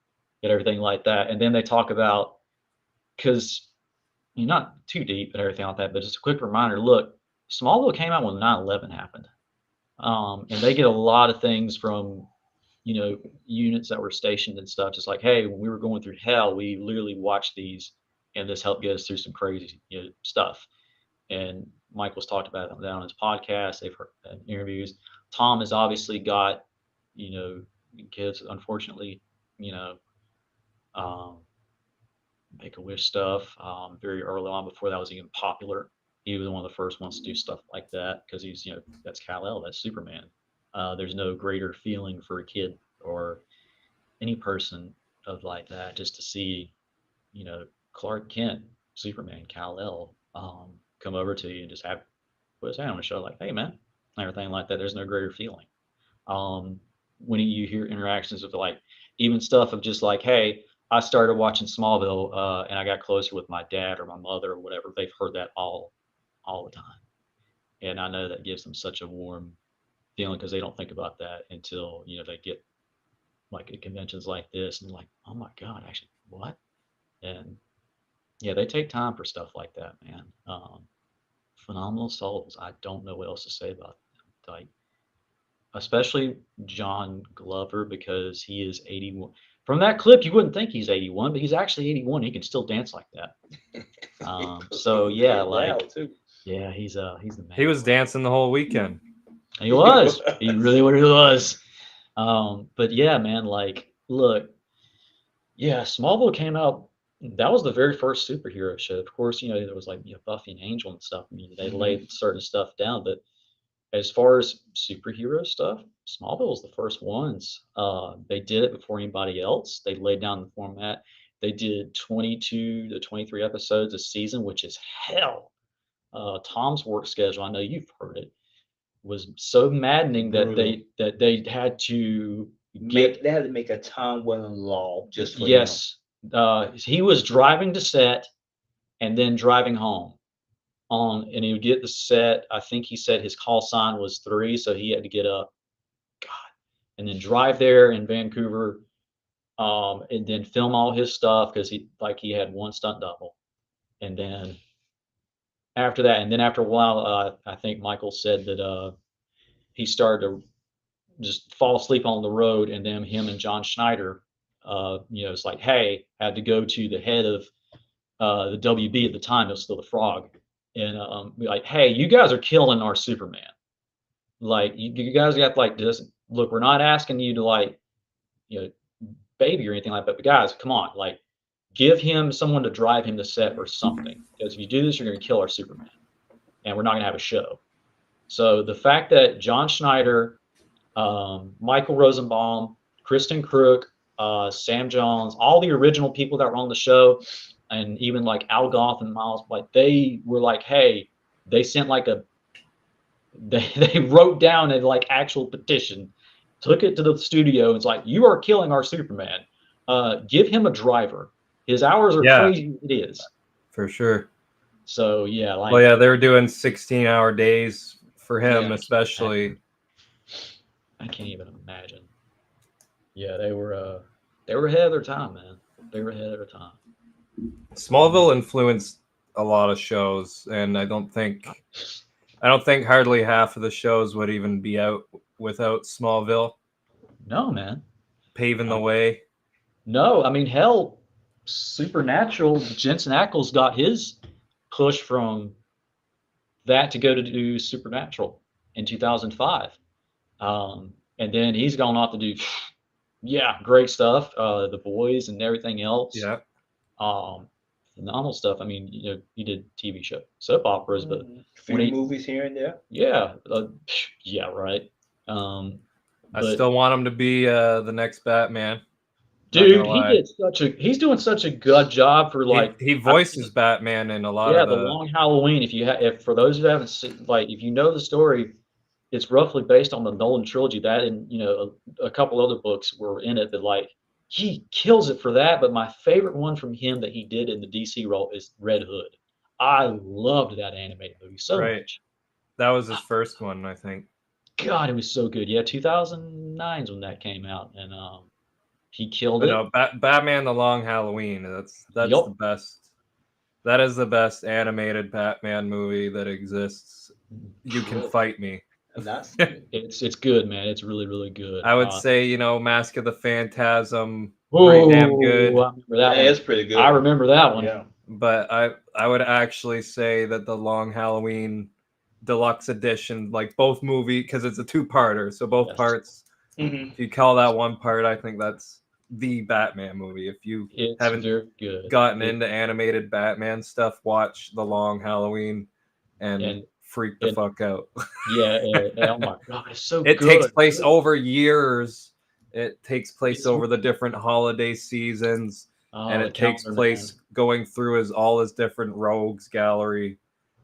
and everything like that. And then they talk about, because you're not too deep and everything like that, but just a quick reminder. Look, Smallville came out when 9/11 happened, and they get a lot of things from units that were stationed and stuff. Just like, hey, when we were going through hell, we literally watched these, and this helped get us through some crazy stuff. And Michael's talked about it on his podcast. They've heard interviews. Tom has obviously got, kids, unfortunately, um, Make-A-Wish stuff very early on, before that was even popular. He was one of the first ones to do stuff like that, because he's, that's Kal-El, that's Superman. There's no greater feeling for a kid or any person of like that, just to see, Clark Kent, Superman, Kal-El, come over to you and just put his hand on his shoulder, like, hey man, everything like that. There's no greater feeling. When you hear interactions of like, even stuff of just like, hey, I started watching Smallville and I got closer with my dad or my mother or whatever. They've heard that all the time, and I know that gives them such a warm feeling, because they don't think about that until they get like at conventions like this and like, oh my god, actually what? And yeah, they take time for stuff like that, man. Phenomenal souls. I don't know what else to say about them. Like, especially John Glover, because he is 81. From that clip, you wouldn't think he's 81, but he's actually 81. He can still dance like that. So yeah, like, yeah, he's the man. He was dancing the whole weekend. He was. He really was. But yeah, man, like, look, yeah, Smallville came out. That was the very first superhero show. Of course, there was like Buffy and Angel and stuff. I mean, they laid certain stuff down, but as far as superhero stuff, Smallville was the first ones. They did it before anybody else. They laid down the format. They did 22 to 23 episodes a season, which is hell. Tom's work schedule, I know you've heard it, was so maddening that they had to they had to make a Tom Welling law just for him. Yes. He was driving to set and then driving home and he would get the set. I think he said his call sign was 3, so he had to get up, and then drive there in Vancouver, and then film all his stuff, because he had one stunt double. And then after that, and then after a while, I think Michael said that he started to just fall asleep on the road, and then him and John Schneider, it's like, hey, had to go to the head of the WB at the time. It was still the Frog, and be like, hey, you guys are killing our Superman. Like, you guys got like this. Look, we're not asking you to like, baby or anything like that, but guys, come on, like, give him someone to drive him to set or something. Because if you do this, you're going to kill our Superman, and we're not going to have a show. So the fact that John Schneider, Michael Rosenbaum, Kristen Crook, Sam Jones, all the original people that were on the show, and even like Al Goff and Miles, like, they were like, hey, they sent like they wrote down a like actual petition, took it to the studio, and it's like, you are killing our Superman. Give him a driver. His hours are crazy. It is for sure. So yeah, like, well, yeah, they were doing 16-hour days for him, especially. I can't even imagine. Yeah, they were ahead of their time, man. They were ahead of their time. Smallville influenced a lot of shows, and I don't think hardly half of the shows would even be out without Smallville. No, man. Paving the way. No, I mean, hell, Supernatural, Jensen Ackles got his push from that to go to do Supernatural in 2005. And then he's gone off to do, great stuff. The Boys and everything else. Yeah. Phenomenal stuff. I mean, he did TV show, soap operas, but movies here and there. Yeah. Yeah, right. I still want him to be the next Batman. Dude, he's doing such a good job for like he voices Batman in a lot of the Long Halloween. If for those who haven't seen, like, if you know the story, it's roughly based on the Nolan trilogy. That, and a couple other books were in it that, like, he kills it for that. But my favorite one from him that he did in the DC role is Red Hood. I loved that animated movie so much. That was his first one, I think. God, it was so good. Yeah, 2009 is when that came out, and he killed But it. no, Batman: The Long Halloween. That's Yup. the best. That is the best animated Batman movie that exists. You can Really? fight me. And that's It's good, man. It's really, really good. I would say, you know, Mask of the Phantasm, pretty damn Oh, good. I remember that Yeah, one. it's pretty good. I remember that one. Yeah. But I would actually say that the Long Halloween Deluxe Edition, like both movie, because it's a two-parter, so both Yes. parts. Mm-hmm. If you call that one part, I think that's the Batman movie. If you It's haven't very good. gotten into animated Batman stuff, watch The Long Halloween and And freak the and fuck out. yeah, oh my God, it's so It good. takes place over years. It takes place It's- over the different holiday seasons, and the it takes calendar, place going through all his different rogues gallery,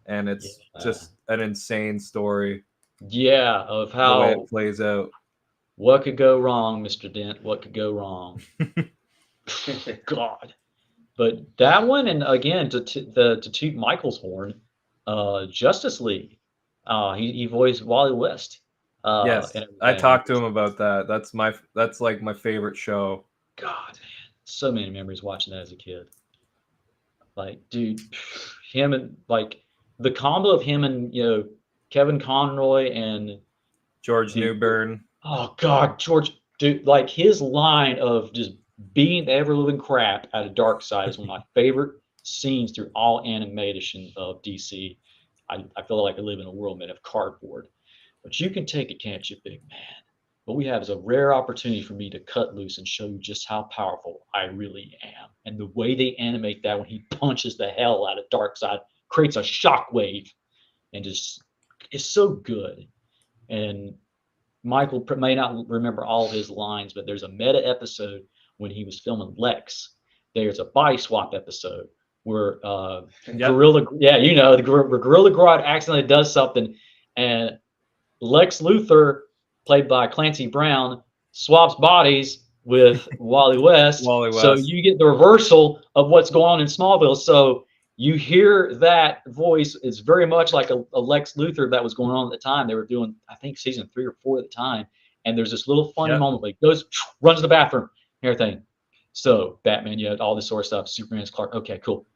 and it's Yeah. just an insane story man. Yeah, of the way how it plays out. what could go wrong, Mr. Dent? What could go wrong? God. But that one, and again, to toot Michael's horn, Justice League. He voiced Wally West. Yes, And I everything. talked to him about that. That's like my favorite show. God, man, so many memories watching that as a kid. Like, dude, him and like the combo of him and Kevin Conroy and George dude, Newbern. oh God, George, dude, like his line of just beating the ever living crap out of Darkseid is one of my favorite scenes through all animation of DC. I feel like I live in a world made of cardboard. But you can take it, can't you, big man? What we have is a rare opportunity for me to cut loose and show you just how powerful I really am. And the way they animate that when he punches the hell out of Darkseid creates a shockwave and just it's so good. And Michael may not remember all of his lines, but there's a meta episode when he was filming Lex. There's a body swap episode where Gorilla, the Gorilla Grodd accidentally does something, and Lex Luthor, played by Clancy Brown, swaps bodies with Wally West. Wally So West. you get the reversal of what's going on in Smallville. So you hear that voice is very much like a Lex Luthor that was going on at the time. They were doing, I think, season 3 or 4 at the time. And there's this little funny moment where he goes, runs to the bathroom, and everything. So Batman, you had all this sort of stuff. Superman's Clark. Okay, cool.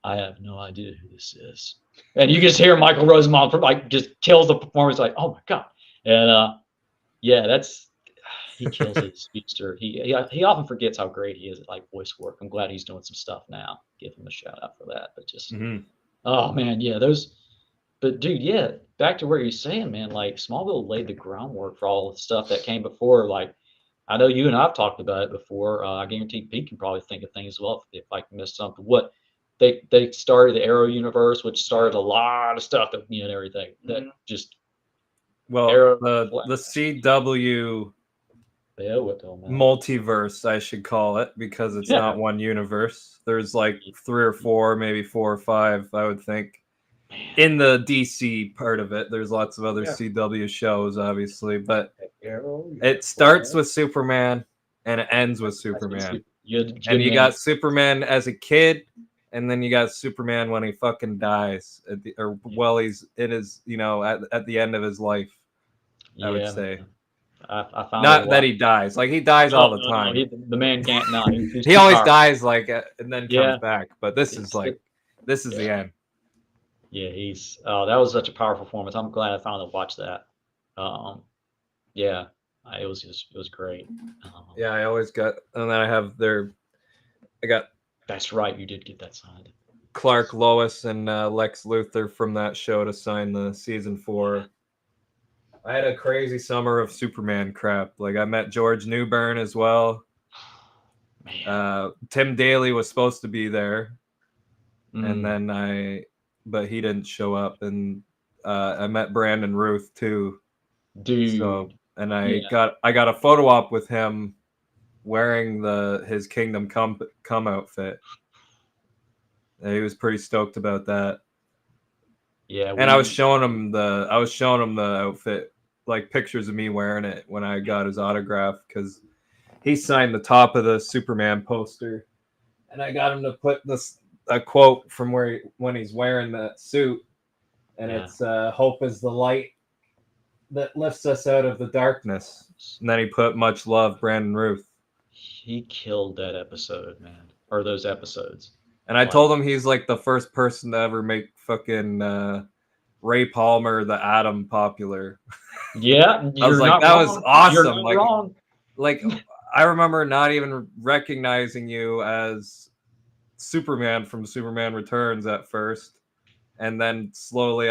I have no idea who this is. And you just hear Michael Rosenbaum like just kills the performance, like, oh my God. And he kills it, speedster. He often forgets how great he is at like voice work. I'm glad he's doing some stuff now. Give him a shout out for that. But just oh man, yeah, but dude, yeah, back to where you're saying, man, like Smallville laid the groundwork for all the stuff that came before. Like I know you and I've talked about it before. I guarantee Pete can probably think of things as well if I missed something. What they started the Arrow universe, which started a lot of stuff that and everything that just Well, the CW multiverse, I should call it, because it's not one universe. There's like 3 or 4, maybe 4 or 5, I would think. In the DC part of it, there's lots of other CW shows, obviously, but it starts with Superman and it ends with Superman. And you got Superman as a kid, and then you got Superman when he fucking dies, while he's in his, at the end of his life. I would say. I found not that he dies. Like he dies all the time. No, the man can't not. He always dies like and then comes back. But this is the end. Yeah, that was such a powerful performance. I'm glad I finally watched that. It was great. Yeah, I always got, and then I got. That's right, you did get that signed. Clark, Lois, and Lex Luthor from that show to sign the season 4. I had a crazy summer of Superman crap. Like I met George Newbern as well. Tim Daly was supposed to be there, and then but he didn't show up. And I met Brandon Ruth too. Dude. So I got a photo op with him wearing his Kingdom Come outfit. And he was pretty stoked about that. Yeah, and I was showing him the outfit, like pictures of me wearing it when I got his autograph, because he signed the top of the Superman poster, and I got him to put a quote from when he's wearing that suit, and Yeah. it's hope is the light that lifts us out of the darkness. And then he put much love, Brandon Ruth. He killed that episode, man, or those episodes. And I told him he's like the first person to ever make fucking Ray Palmer the Atom popular. Yeah, I was you're like, not that wrong. was awesome. You're not like, wrong. like I remember not even recognizing you as Superman from Superman Returns at first, and then slowly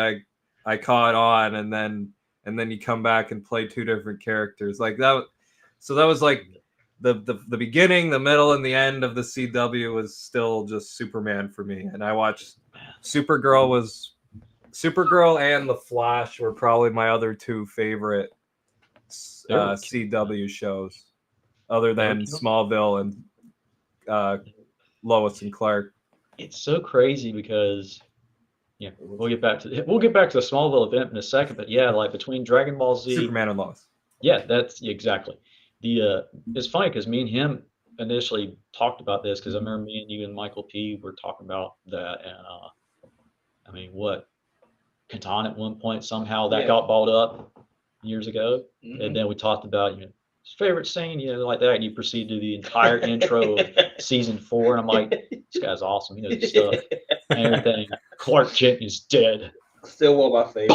I caught on, and then you come back and play two different characters like that. So that was like the beginning, the middle, and the end of the CW was still just Superman for me. And I watched Supergirl and The Flash were probably my other two favorite CW shows, other than Smallville and Lois and Clark. It's so crazy because we'll get back to the Smallville event in a second, but yeah, like between Dragon Ball Z, Superman and Lois. Yeah, that's exactly. It's funny because me and him initially talked about this because I remember me and you and Michael P were talking about that, and I mean, what Catan at one point somehow that got brought up years ago, and then we talked about his favorite scene, like that, and you proceed to the entire intro of season 4, and I'm like, this guy's awesome, he knows his stuff and everything. Clark Kent is dead. Still one of my favorites.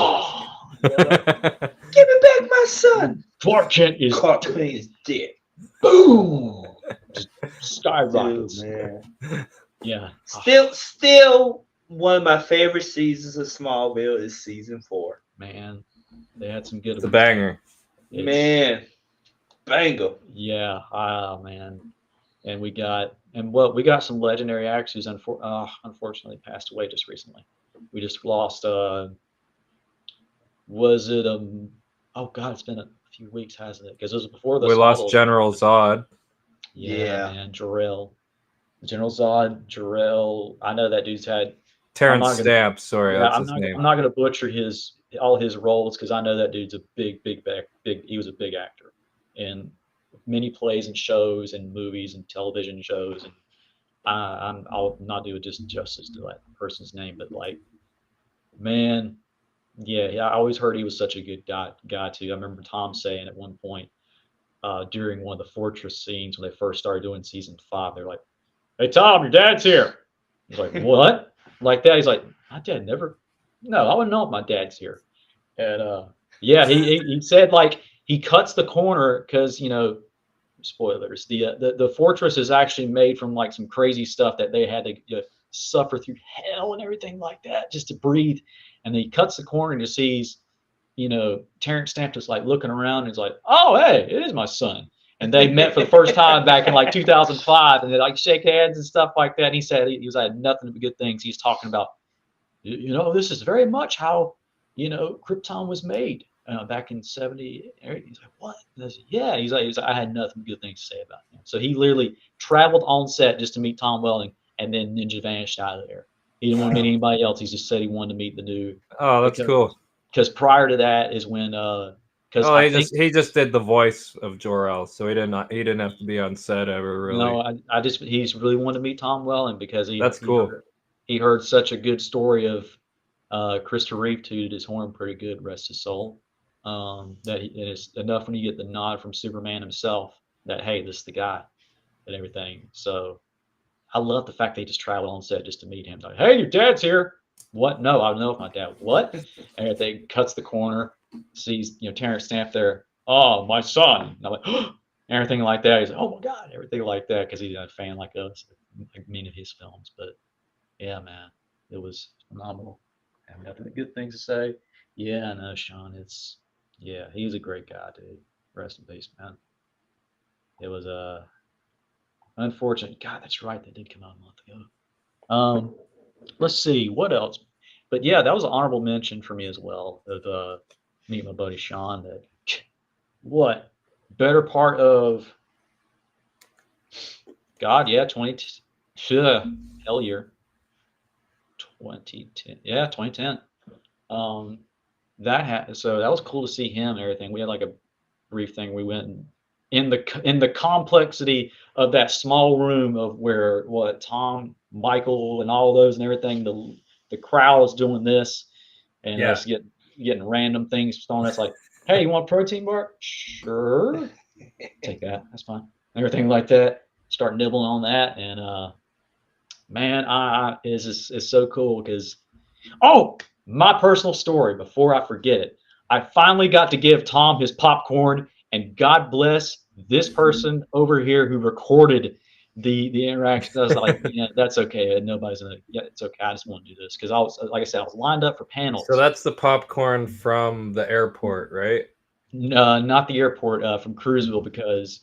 Give me back my son. Clark Kent is dead. Boom. Just skyrockets. Dude, man. Yeah. Still one of my favorite seasons of Smallville is season 4. Man, they had some good. It's a banger. Man, banger. Yeah. Man. And we got some legendary actors. Unfortunately, passed away just recently. We just lost. Was it oh God, it's been a few weeks, hasn't it? Because it was before the. We lost General Zod. Yeah, man, General Zod, Jarrell. I know that dude's had Terrence Stamp. Sorry, that's his name. I'm not going to butcher all his roles because I know that dude's a big. He was a big actor in many plays and shows and movies and television shows, and I'll not do it just justice to that person's name, but like, man. Yeah, I always heard he was such a good guy too. I remember Tom saying at one point during one of the Fortress scenes when they first started doing season 5, they're like, "Hey Tom, your dad's here." He's like, "What?" Like that. He's like, "My dad never. No, I wouldn't know if my dad's here." And yeah, he said like he cuts the corner because spoilers. The Fortress is actually made from like some crazy stuff that they had to suffer through hell and everything like that just to breathe. And then he cuts the corner and just sees, Terrence Stamp just like looking around and he's like, "Oh, hey, it is my son." And they met for the first time back in like 2005, and they like shake hands and stuff like that. And he said he had nothing but good things. He's talking about, this is very much how, Krypton was made back in 70. He's like, "What?" And I said, yeah. He's like, I had nothing but good things to say about him. So he literally traveled on set just to meet Tom Welling, and then Ninja vanished out of there. He didn't want to meet anybody else. He just said he wanted to meet the new. Oh, that's cool. Because prior to that is when he just did the voice of Jor-El, so he didn't have to be on set ever really. No, he's really wanted to meet Tom Welling because that's cool. He heard such a good story of Christopher Reeve tooted his horn pretty good, rest his soul. That it is enough when you get the nod from Superman himself that hey, this is the guy and everything. So I love the fact they just traveled on set just to meet him. Like, "Hey, your dad's here." What? No, I don't know if my dad. What? And everything cuts the corner, sees Terrence Stamp there. "Oh, my son." And I'm like, "Oh," everything like that. He's like, "Oh my God," everything like that because he's a fan like us, like many of his films. But yeah, man, it was phenomenal. I have nothing but good things to say. Yeah, I know, Sean. He's a great guy, dude. Rest in peace, man. It was unfortunate. God, that's right. That did come out a month ago. Let's see what else. But yeah, that was an honorable mention for me as well of meeting my buddy Sean. That what better part of God? Yeah, hell year. 2010. Yeah, 2010. So that was cool to see him and everything. We had like a brief thing. We went in the complexity of that small room of where Tom, Michael, and all those and everything. The crowd was doing this, and Yeah. us getting random things thrown. It's like, hey, you want a protein bar? Sure, take that. That's fine. Everything like that. Start nibbling on that, and man, it's so cool because my personal story before I forget it. I finally got to give Tom his popcorn, and God bless this person over here who recorded the interaction. I was like, yeah, that's okay. Nobody's gonna. Yeah, it's okay. I just want to do this because I was, like I said, I was lined up for panels. So that's the popcorn from the airport, right? Not the airport, from Cruiseville, because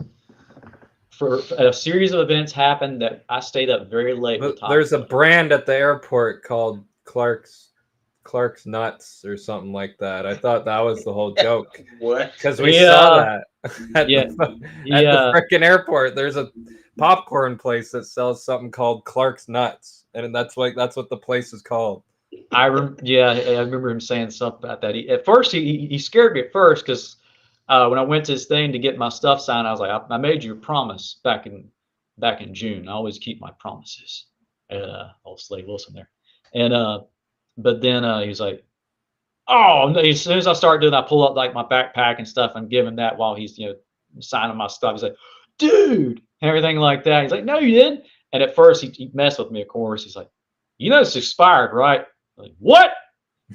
for a series of events happened that I stayed up very late with Tom. There's a brand at the airport called Clark's Nuts or something like that. I thought that was the whole joke What? because we saw that at the freaking airport. There's a popcorn place that sells something called Clark's Nuts, and that's what the place is called. I remember him saying something about that. At first, he scared me at first because when I went to his thing to get my stuff signed, I was like, I made you a promise back in June. I always keep my promises. Old Slade Wilson there, and but then he was like, oh no! As soon as I start doing, I pull up like my backpack and stuff and give him that while he's signing my stuff. He's like, dude, and everything like that. He's like, no, you didn't. And at first he messed with me, of course. He's like, it's expired, right? I'm like, what?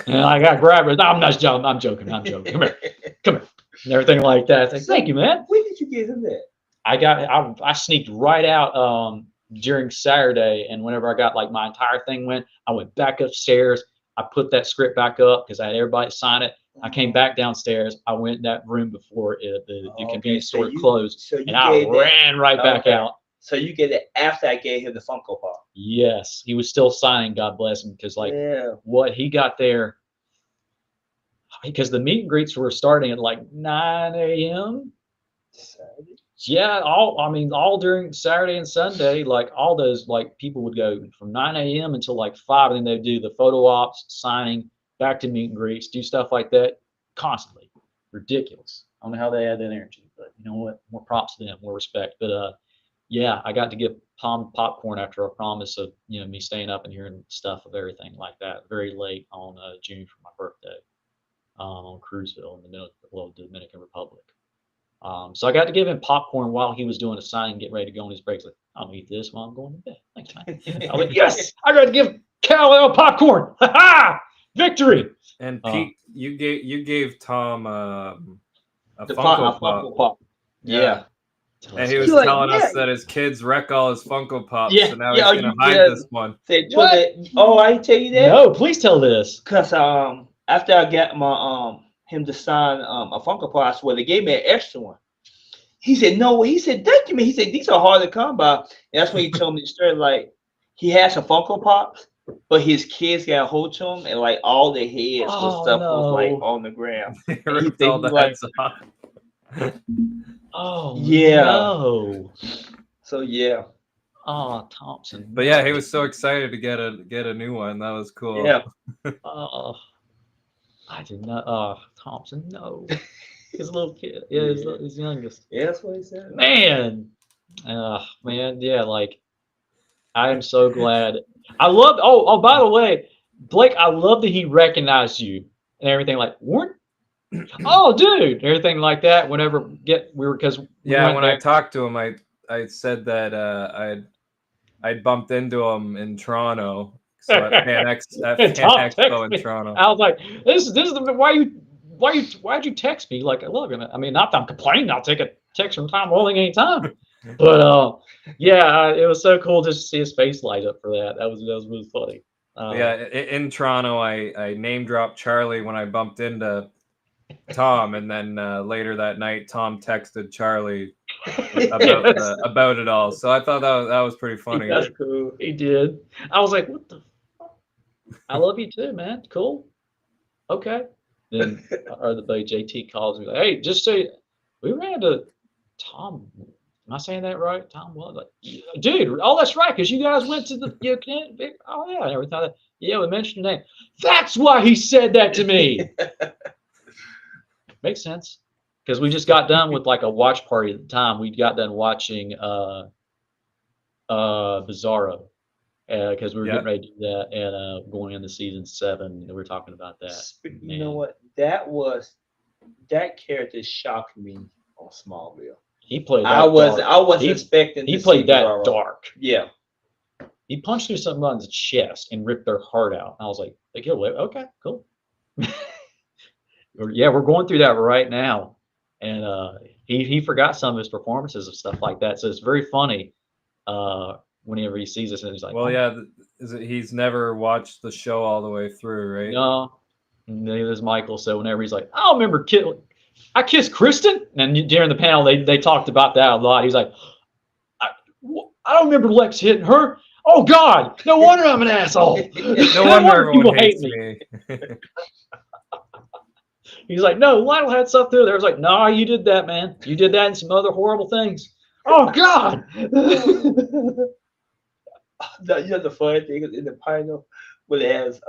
And I got grabbed it. I'm not joking. I'm joking. Come here. And everything like that. It's like, thank you, man. When did you get him that? I sneaked right out during Saturday, and whenever I got like my entire thing I went back upstairs. I put that script back up because I had everybody sign it. I came back downstairs. I went in that room before the convenience store closed, and I ran right back out. So you get it after I gave him the Funko Pop. Yes, he was still signing. God bless him, because what he got there, because the meet and greets were starting at like 9 a.m. Yeah, all during Saturday and Sunday, like all those people would go from 9 a.m. until like 5, and then they'd do the photo ops, signing, back to meet and greets, do stuff like that constantly. Ridiculous. I don't know how they had that energy, but you know what? More props to them, more respect. But yeah, I got to give Tom popcorn after a promise of me staying up and hearing stuff of everything like that. Very late on June for my birthday, on Cruiseville in the Dominican Republic. So I got to give him popcorn while he was doing a signing, getting ready to go on his breaks. Like, I'll eat this while I'm going to bed. Thanks, man. I went, yes, I got to give Kal-el popcorn. Ha ha! Victory. And Pete, you gave Tom a Funko Pop. Yeah. And he was telling us that his kids wreck all his Funko Pops, so now he's gonna hide this one. What? Oh, I didn't tell you that? No, please tell this. Cause after I got my him to sign a Funko Pop, I swear they gave me an extra one. He said, no, he said, thank you, man. He said, these are hard to come by. And that's when he told me the story, like, he had some Funko Pops, but his kids got a hold to him, and like all their heads was like on the ground. He ripped all the heads off. Oh yeah. No. So yeah. Oh, Thompson. But yeah, he was so excited to get a new one. That was cool. Yeah. I did not. Thompson, no. His little kid. Yeah, his youngest. Yeah, that's what he said. Man. Man, yeah, like I am so glad. I love by the way, Blake, I love that he recognized you and everything, like, oh dude, everything like that. Whenever because when I talked to him, I said that I'd bumped into him in Toronto. So at Fan Expo in Toronto. I was like, this is why'd you text me? Like, I love you. I mean, not that I'm complaining. I'll take a text from Tom Welling anytime. But yeah, it was so cool just to see his face light up for that. That was really funny. In Toronto, I name dropped Charlie when I bumped into Tom, and then later that night, Tom texted Charlie about it all. So I thought that was pretty funny. That's cool. He did. I was like, what the fuck? I love you too, man. Cool. Okay. Then our other buddy JT calls me like, hey, just say we ran to Tom. Am I saying that right? Tom was like, dude, that's right, because you guys went to the and everything. Yeah, we mentioned your name. That's why he said that to me. Makes sense. Because we just got done with like a watch party at the time. We got done watching Bizarro. because we were Yeah. getting ready to do that, and going into season 7, we were talking about that. You know Man. what? That character shocked me on Smallville. He played that I was dark. expecting He to played see that Bizarro. dark. Yeah. He punched through something on his chest and ripped their heart out. And I was like, they killed it. Okay, cool. Yeah, we're going through that right now. And he forgot some of his performances and stuff like that. So it's very funny whenever he sees this and he's like, Well, oh, yeah, he's never watched the show all the way through, right? no. And neither is Michael. So whenever he's like, I remember I kissed Kristen. And during the panel, they talked about that a lot. He's like, I don't remember Lex hitting her. Oh God! No wonder I'm an asshole. No wonder everyone hates me. He's like, no, Lionel had stuff through there. I was like, no, you did that, man. You did that and some other horrible things. Oh God! The funny thing is in the panel when they asked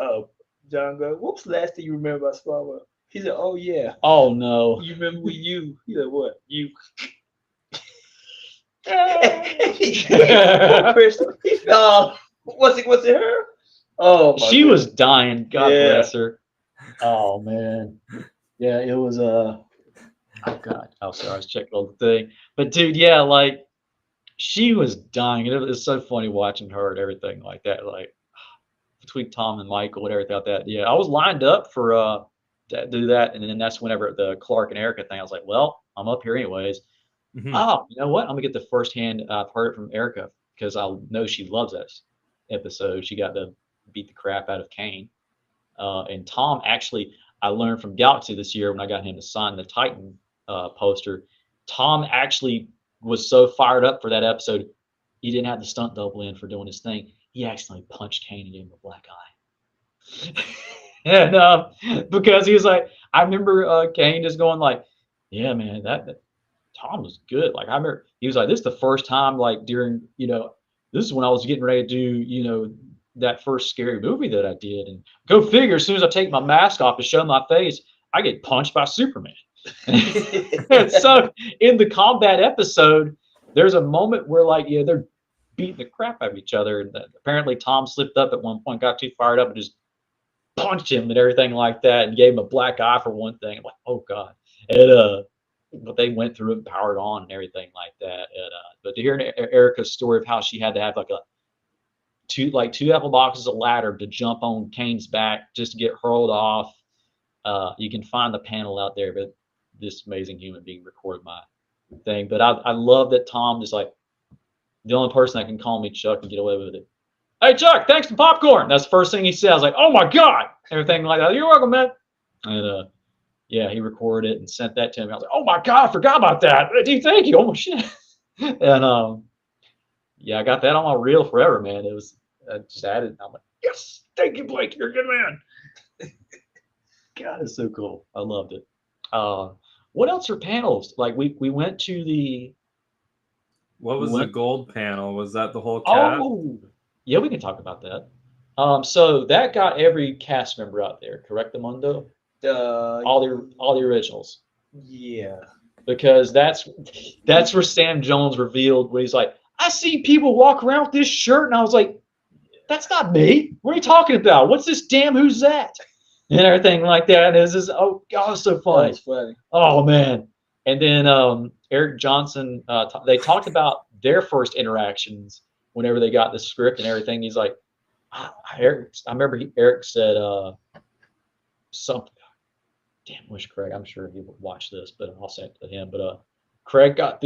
John go, "What's the last thing you remember about Smallville?" He said, "Oh yeah." Oh no! You remember when you? He said, "What you?" She Crystal. Was it her? Oh, my God. was dying. God Yeah. bless her. Oh man. Yeah, it was oh God. Oh, sorry, I was checking on the thing. But dude, yeah, like she was dying. It was so funny watching her and everything like that. Like between Tom and Michael and everything like that. Yeah, I was lined up for to do that, and then that's whenever the Clark and Erica thing. I was like, well, I'm up here anyways. Mhm. Oh, you know what? I'm gonna get the first hand. I've heard it from Erica because I know she loves this episode. She got to beat the crap out of Kane. And Tom actually, I learned from Galaxy this year when I got him to sign the Titan poster. Tom actually was so fired up for that episode, he didn't have the stunt double in for doing his thing. He accidentally punched Kane and gave him a black eye. And because he was like, I remember Kane just going like, yeah, man, that Tom was good. Like I remember he was like, this is the first time like during, this is when I was getting ready to do, that first scary movie that I did. And go figure, as soon as I take my mask off to show my face, I get punched by Superman. And so in the combat episode, there's a moment where like, they're beating the crap out of each other. And apparently Tom slipped up at one point, got too fired up and just punched him and everything like that and gave him a black eye for one thing. I'm like, oh God. And but they went through it and powered on and everything like that. And, but to hear Erica's story of how she had to have like two apple boxes of ladder to jump on Kane's back just to get hurled off. You can find the panel out there, but this amazing human being recorded my thing. But I love that Tom is like the only person that can call me Chuck and get away with it. Hey Chuck, thanks for popcorn. That's the first thing he said. I was like, oh my God, everything like that. You're welcome, man. And yeah, he recorded it and sent that to me. I was like, oh my God, I forgot about that. Dude, thank you. Oh shit. And yeah, I got that on my reel forever, man. It was just added. And I'm like, yes, thank you, Blake. You're a good man. God, it's so cool. I loved it. What else are panels? Like we went to the. What was the gold panel? Was that the whole cast? Oh, yeah, we can talk about that. So that got every cast member out there, correct, Amundo? All the originals. Yeah. Because that's where Sam Jones revealed when he's like, I see people walk around with this shirt, and I was like, that's not me. What are you talking about? What's this damn who's that? And everything like that. And it was just, oh God, it's so funny. That's funny. Oh man. And then Eric Johnson, they talked about their first interactions whenever they got the script and everything. He's like, I remember Eric said something. Damn, wish Craig, I'm sure he would watch this, but I'll say it to him. But Craig got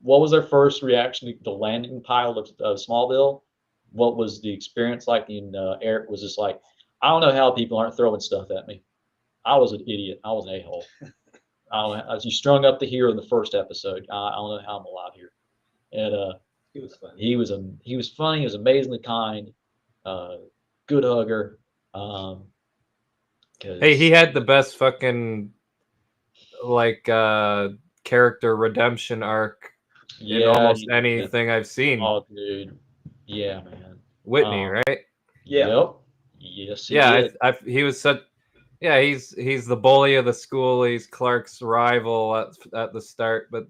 what was their first reaction to the landing pile of Smallville? What was the experience like? And Eric was just like, I don't know how people aren't throwing stuff at me. I was an idiot. I was an a-hole. You strung up the hero in the first episode. I don't know how I'm alive here. And He was funny. he was funny. He was amazingly kind. Good hugger. Hey, he had the best fucking like character redemption arc in almost anything I've seen. Oh, dude. Yeah, man. Whitney, right? Yeah. Yep. Yes. He was such. Yeah, he's the bully of the school. He's Clark's rival at the start, but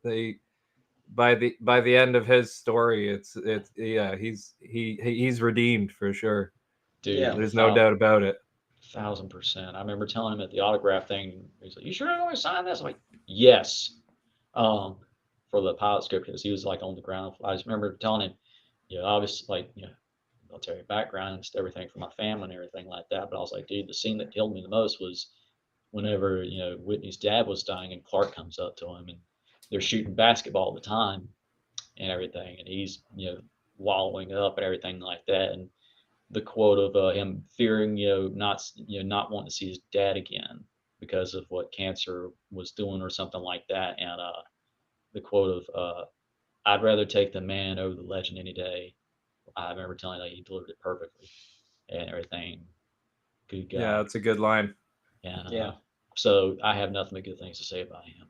by the end of his story, it's yeah, he's redeemed for sure. Dude, Yeah. There's no doubt about it. 1000%. I remember telling him at the autograph thing, he's like, "You sure you're going to sign this?" I'm like, "Yes." For the pilot script, because he was like on the ground. I just remember telling him, obviously, like, military background and everything for my family and everything like that. But I was like, dude, the scene that killed me the most was whenever, Whitney's dad was dying and Clark comes up to him and they're shooting basketball at the time and everything. And he's, wallowing up and everything like that. And the quote of him fearing, not wanting to see his dad again because of what cancer was doing or something like that. And the quote of, I'd rather take the man over the legend any day. I remember telling him that he delivered it perfectly and everything. Good guy. Yeah, that's a good line. And Yeah. so I have nothing but good things to say about him.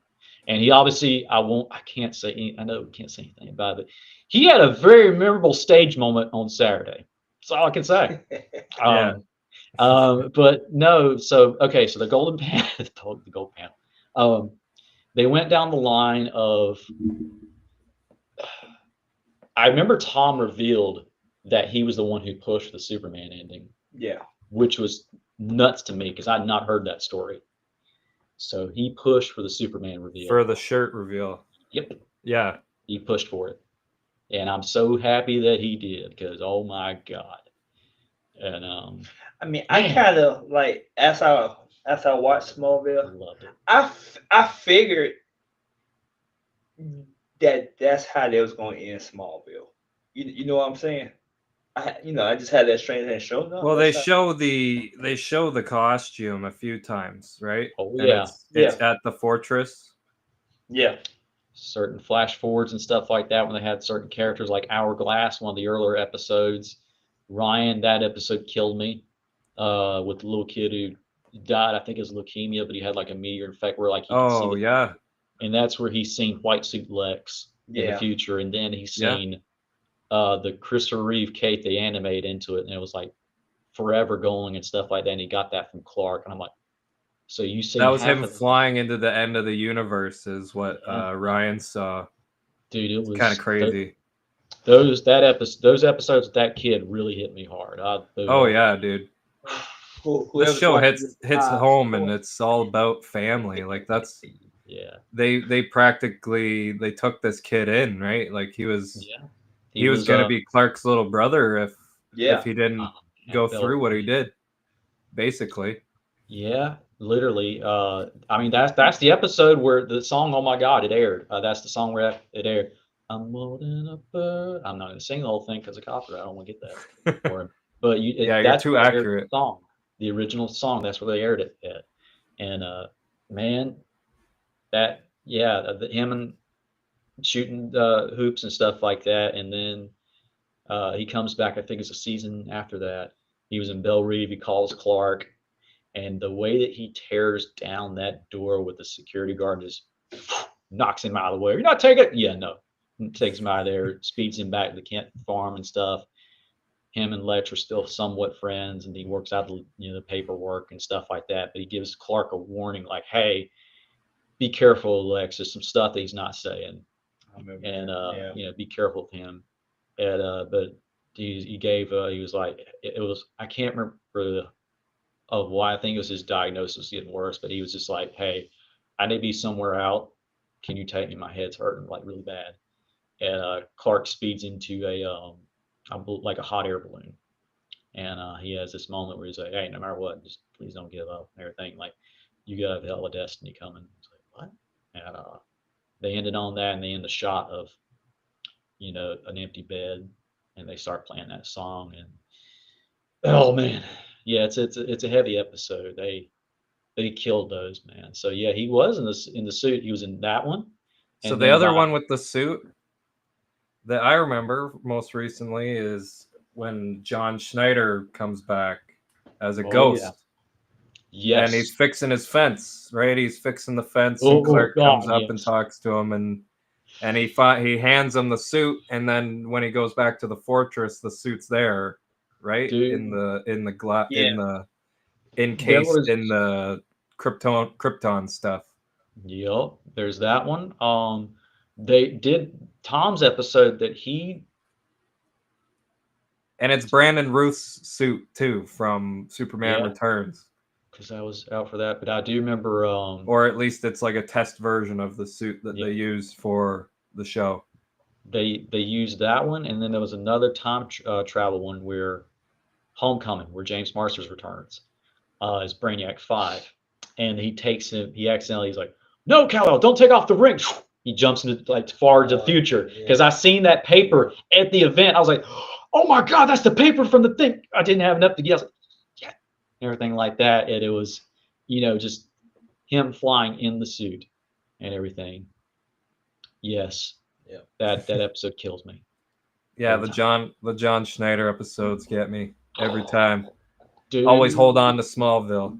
And he obviously, I know we can't say anything about it. He had a very memorable stage moment on Saturday. That's all I can say. Yeah. But no, so okay, so the Golden Pan, the Gold Panel. They went down the line of. I remember Tom revealed that he was the one who pushed the Superman ending, Yeah. which was nuts to me because I had not heard that story. So he pushed for the Superman reveal. For the shirt reveal. Yep, Yeah. he pushed for it, and I'm so happy that he did because oh my god. And I mean, I Man. kind of like as I watched I Smallville, loved it. I figured that's how they was going to end Smallville. You know what I'm saying? I just had that strange thing show. No, Well, they that's show the costume a few times, right? Oh And yeah, it's at the fortress. yeah, certain flash forwards and stuff like that when they had certain characters like Hourglass, one of the earlier episodes. Ryan, that episode killed me. With the little kid who died, I think it was leukemia, but he had like a meteor effect where like he could see Oh the, yeah. and that's where he's seen White Suit Lex in the Yeah. future, and then he's Yeah. seen the Christopher Reeve Kate they animated into it, and it was like forever going and stuff like that. And he got that from Clark, and I'm like, so you see That was half him of the, flying into the end of the universe, is what Yeah. Ryan saw. dude, it was Kind of crazy. those episodes with that kid really hit me hard. Oh yeah, dude. Whoever's This show watching hits home, and it's all about family. Like that's Yeah, they practically they took this kid in, right? Like he was yeah. gonna be Clark's little brother if he didn't man, go Bill- through what he did, basically. Yeah, literally. I mean, that's the episode where the song "Oh My God" it aired. That's the song where it aired. I'm more than a bird. I'm not going to sing the whole thing because of copyright. I don't want to get that for him. But Yeah, you're that's too where they aired the accurate. song, the original song. That's where they aired it at. And man, him and shooting hoops and stuff like that. And then he comes back. I think it's a season after that. He was in Belle Reve. He calls Clark. And the way that he tears down that door with the security guard just knocks him out of the way. You're not taking it. Yeah, no. Takes him out of there, speeds him back to the Kent farm and stuff. Him and Lex are still somewhat friends, and he works out the paperwork and stuff like that. But he gives Clark a warning, like, "Hey, be careful, Lex. There's some stuff that he's not saying, I remember. and be careful with him." And but he was like, it was, I can't remember of why. I think it was his diagnosis getting worse, but he was just like, "Hey, I need to be somewhere out. Can you take me? My head's hurting like really bad." And Clark speeds into like a hot air balloon, and he has this moment where he's like, "Hey, no matter what, just please don't give up," and everything. Like, you got a hell of a destiny coming. He's like, "What?" And they ended on that, and they end the shot of an empty bed, and they start playing that song, and oh man, yeah, it's a heavy episode. They killed those, man. So yeah, he was in the suit. He was in that one. So And the then other one with the suit that I remember most recently is when John Schneider comes back as a ghost. Yes. And he's fixing his fence, right? He's fixing the fence, Oh, and Clark God, comes up and yes. talks to him, and he hands him the suit, and then when he goes back to the fortress, the suit's there, right? Dude. In the Yeah. encased in the Krypton stuff. Yep, there's that one. They did Tom's episode that he. And it's Brandon Ruth's suit too from Superman Yeah. Returns. Because I was out for that, but I do remember. Or at least it's like a test version of the suit that Yeah. they used for the show. They used that one, and then there was another time travel one where Homecoming, where James Marsters returns, is Brainiac 5, and he takes him. He accidentally he's like, "No, Kal-el, don't take off the ring." He jumps into like far into the future because I seen that paper at the event. I was like, "Oh my God, that's the paper from the thing." I didn't have enough to get. I was like, "Yeah," everything like that, and it was, just him flying in the suit and everything. Yes, Yeah. that episode kills me. Yeah, Every the John Schneider episodes get me every time. Dude. Always hold on to Smallville.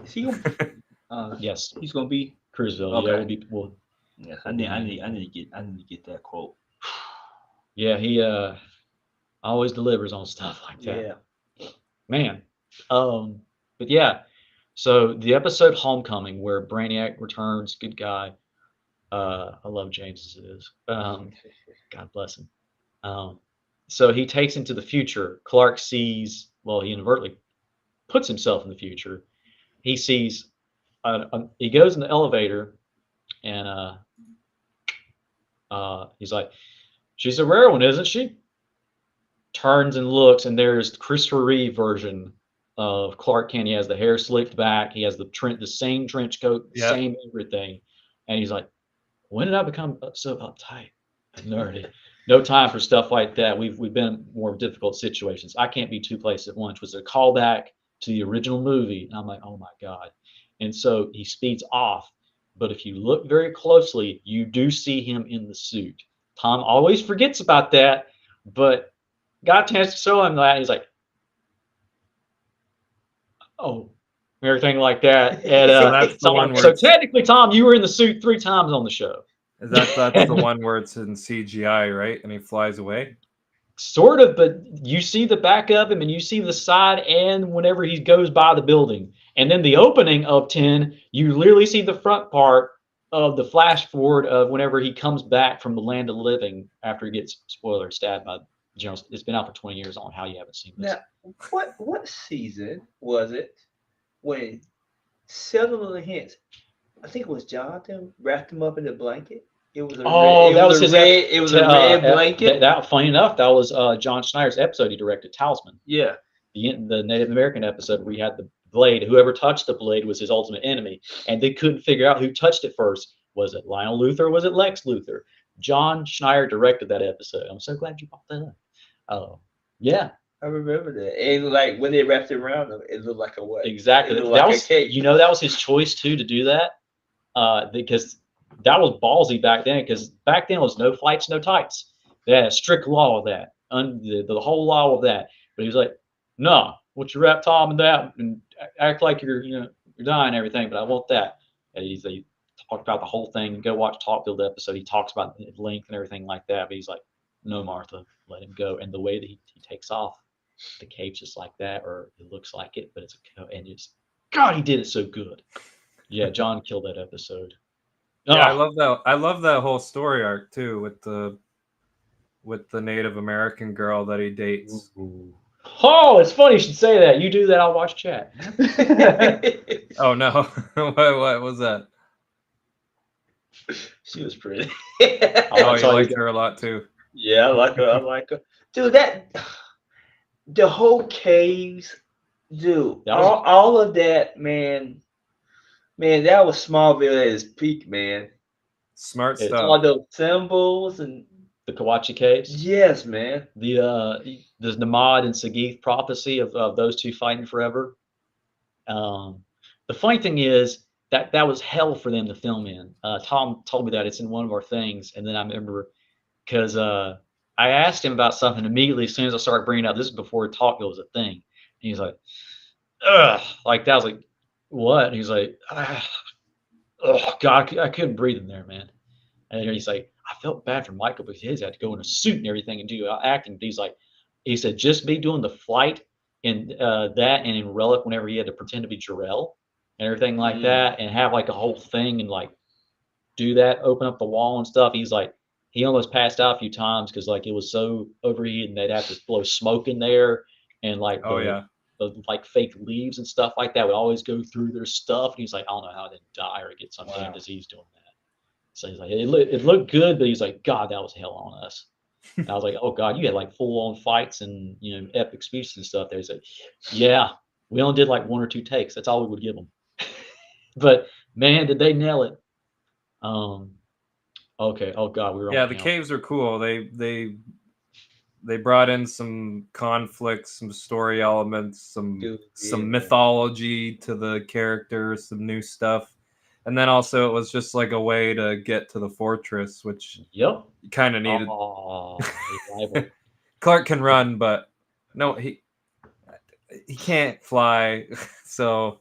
Is he gonna, Yes, he's gonna be. Cruiseville. Okay. Yeah, we'll be. Well, Yeah, I need to get that quote. yeah, he always delivers on stuff like that. Yeah. Man. But yeah, so the episode Homecoming where Brainiac returns, good guy. I love James as it is. God bless him. So he takes into the future. Clark sees, well, he inadvertently puts himself in the future. He sees, he goes in the elevator, and he's like, "She's a rare one, isn't she?" Turns and looks, and there's the Christopher Reeve version of Clark Kent. He has the hair slicked back. He has the same trench coat, Yep. same everything. And he's like, "When did I become so uptight and nerdy? No time for stuff like that. We've been in more difficult situations. I can't be two places at once." Was a callback to the original movie. And I'm like, oh my God. And so he speeds off. But if you look very closely, you do see him in the suit. Tom always forgets about that, but got a chance to show him that. He's like, oh, everything like that. And So that's the one where so it's, technically, Tom, you were in the suit 3 times on the show. that's the one where it's in CGI, right? And he flies away. Sort of, but you see the back of him and you see the side and whenever he goes by the building. And then the opening of 10, you literally see the front part of the flash forward of whenever he comes back from the land of the living after he gets, spoiler, stabbed by General. It's been out for 20 years on how you haven't seen this. Now, what season was it when several of the hints? I think it was Jonathan wrapped him up in a blanket. It was a that was his red. It was a red blanket. That funny enough, that was John Schneider's episode he directed, Talisman. Yeah. The Native American episode where he had the blade. Whoever touched the blade was his ultimate enemy, and they couldn't figure out who touched it first. Was it Lionel Luthor? Was it Lex Luthor? John Schneider directed that episode. I'm so glad you brought that up. Oh, yeah. I remember that. And like when they wrapped it around him, it looked like a what? Exactly. It looked That like was a cake. that was his choice too to do that, because that was ballsy back then. Because back then it was no flights, no tights. They had a strict law of that, the whole law of that. But he was like, "No, what you wrap Tom in that and act like you're dying and everything, but I want that." And he talked about the whole thing. Go watch Talkville the episode. He talks about the length and everything like that. But he's like, "No, Martha, let him go." And the way that he takes off, the cape's just like that, or it looks like it, but God, he did it so good. Yeah, John killed that episode. Yeah, I love that. I love that whole story arc too, with the Native American girl that he dates. Ooh. Oh, it's funny you should say that. You do that, I'll watch chat. Oh no, what was that? She was pretty. Oh, you liked her a lot too. Yeah, I like her. I like her. Dude, the whole caves, dude. All of that, man. Man, that was Smallville at its peak, man. Smart stuff. All those symbols and the Kawachi Caves. Yes, man. The Namad and Sagith prophecy of those two fighting forever. The funny thing is that was hell for them to film in. Tom told me that it's in one of our things, and then I remember because I asked him about something immediately as soon as I started bringing it up. This is before Talkville was a thing. And he's like, "Ugh," like that. I was like, "What?" And he's like, "Oh God, I couldn't breathe in there, man." And he's like, "I felt bad for Michael because he had to go in a suit and everything and do acting." But he said, just be doing the flight in that and in Relic whenever he had to pretend to be Jor-El. and everything like that, and have like a whole thing and like do that, open up the wall and stuff. He's like, he almost passed out a few times because like it was so overheated and they'd have to blow smoke in there, and like Oh yeah. the like fake leaves and stuff like that would always go through their stuff. And he's like, I don't know how I didn't die or get some damn disease doing that. So he's like, it looked good, but he's like, God, that was hell on us. And I was like, oh God, you had like full on fights and epic speeches and stuff there. He's like, yeah, we only did like 1 or 2 takes. That's all we would give them. But man, did they nail it. Okay. Oh God, we were Yeah, on the now. caves are cool. They brought in some conflicts, some story elements, some mythology to the characters, some new stuff. And then also it was just like a way to get to the fortress, which Yep. you kind of needed. Oh, rival. Clark can run, but no, he can't fly, so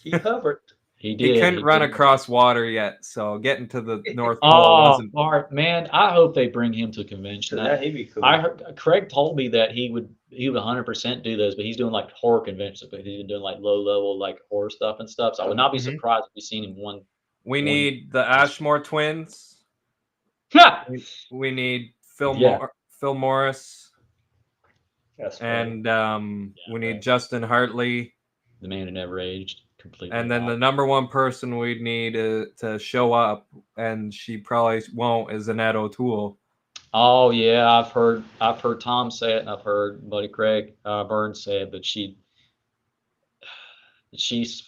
He hovered. He did. he couldn't run did. across water yet. So getting to the North Pole Oh, wasn't. Bart, man, I hope they bring him to a convention. Yeah, he'd be cool. I heard Craig told me that he would 100% do those, but he's doing like horror conventions, but he's been doing like low level like horror stuff and stuff. So I would not be surprised if we seen him one. We need the Ashmore twins. Ha! We need Phil Yeah. Phil Morris, That's funny. and we need Justin Hartley. The man who never aged completely. And then the number one person we'd need to show up, and she probably won't, is Annette O'Toole. Oh yeah, I've heard Tom say it, and I've heard Buddy Craig Burns say it, but she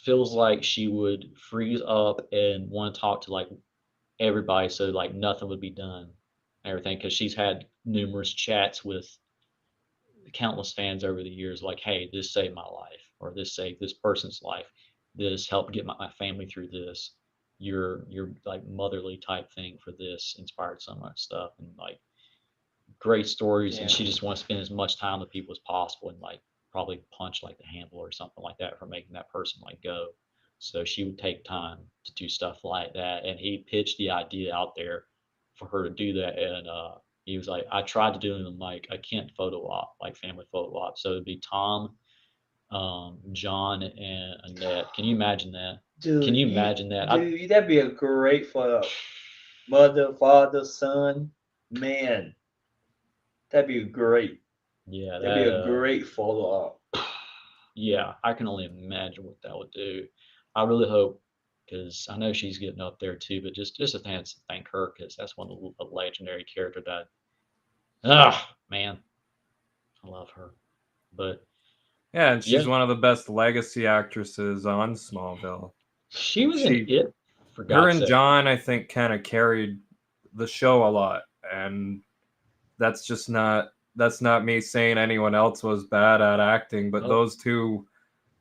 feels like she would freeze up and want to talk to like everybody, so like nothing would be done, and everything, because she's had numerous chats with countless fans over the years, like, hey, this saved my life, or this saved this person's life, this helped get my family through this, your like motherly type thing for this inspired so much stuff, and like great stories. And she just wants to spend as much time with people as possible, and like probably punch like the handle or something like that for making that person like go. So she would take time to do stuff like that, and he pitched the idea out there for her to do that. And he was like, I tried to do it in like a Kent photo op, like family photo op. So it'd be Tom, John, and Annette. Can you imagine that? Dude, Can you imagine that? Dude, that'd be a great photo. Mother, father, son, man. That'd be great. Yeah, That'd be a great photo op. Yeah, I can only imagine what that would do. I really hope, because I know she's getting up there too, but just a chance to thank her, because that's one of the legendary character that, man, I love her. But yeah, and she's one of the best legacy actresses on Smallville. She was in it. For God's her and sake. John, I think, kind of carried the show a lot, and that's not me saying anyone else was bad at acting, but those two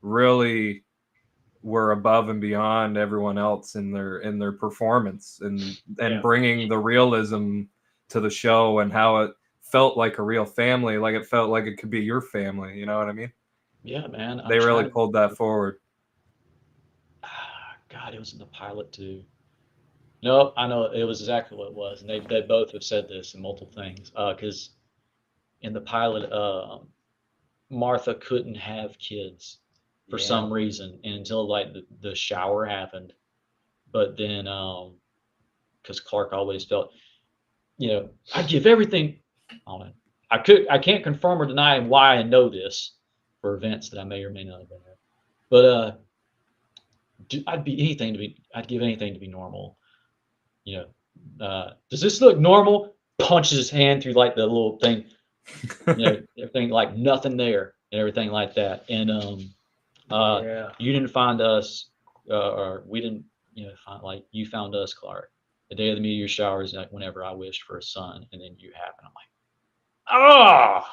really were above and beyond everyone else in their performance, and bringing the realism to the show, and how it felt like a real family, like it felt like it could be your family. You know what I mean? Yeah, man. They really pulled that forward. God, it was in the pilot too. No, I know it was exactly what it was, and they both have said this in multiple things. Because in the pilot, Martha couldn't have kids for some reason, and until like the shower happened. But then, because Clark always felt, I give everything on it. I can't confirm or deny why I know this for events that I may or may not have been at. But I'd give anything to be normal. Does this look normal? Punches his hand through like the little thing, everything like nothing there and everything like that. And you didn't find us, or we didn't, find, like, you found us, Clark. The day of the meteor showers, like whenever I wished for a son, and then you happen. I'm like,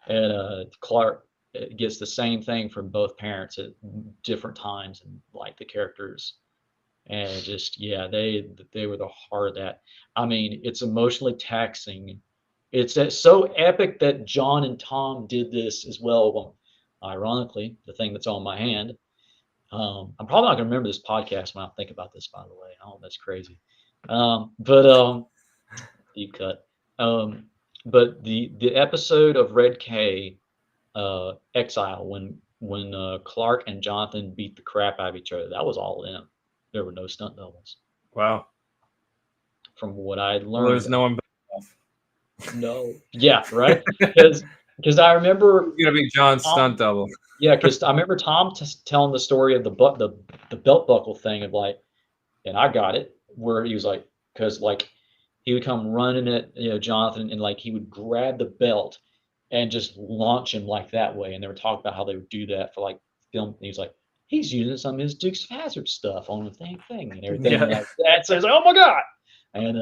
and Clark gets the same thing from both parents at different times, and like the characters. And just, they were the heart of that. I mean, it's emotionally taxing. It's so epic that John and Tom did this as well. Well, ironically, the thing that's on my hand. I'm probably not going to remember this podcast when I think about this, by the way. Oh, that's crazy. But deep cut. But the episode of Red K, Exile, when when Clark and Jonathan beat the crap out of each other, that was all them. There were no stunt doubles, Wow. from what I Well, learned. there's no one No. Yeah, right. Because I remember It's gonna be John's Tom, stunt double. yeah, because I remember Tom telling the story of the belt buckle thing of like, and I got it where he was like, because like he would come running at Jonathan, and like he would grab the belt and just launch him like that way, and they were talking about how they would do that for like film. And he was like, he's using some of his Dukes of Hazzard stuff on the same thing and everything Yeah. like that. So it's like, oh my god, and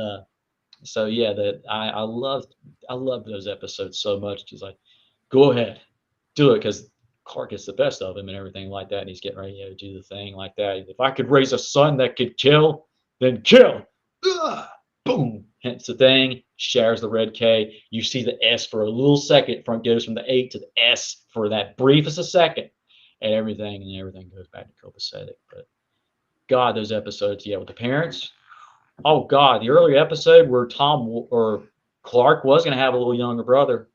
so yeah, that I loved those episodes so much. He's like, go ahead, do it, because Clark gets the best of him and everything like that, and he's getting ready to do the thing like that. If I could raise a son that could kill, then kill. Ugh, boom, hits the thing, shatters the red K. You see the S for a little second, from goes from the 8 to the S for that briefest a second, and everything goes back to copacetic. But God, those episodes, yeah, with the parents. Oh God, the earlier episode where Tom or Clark was going to have a little younger brother.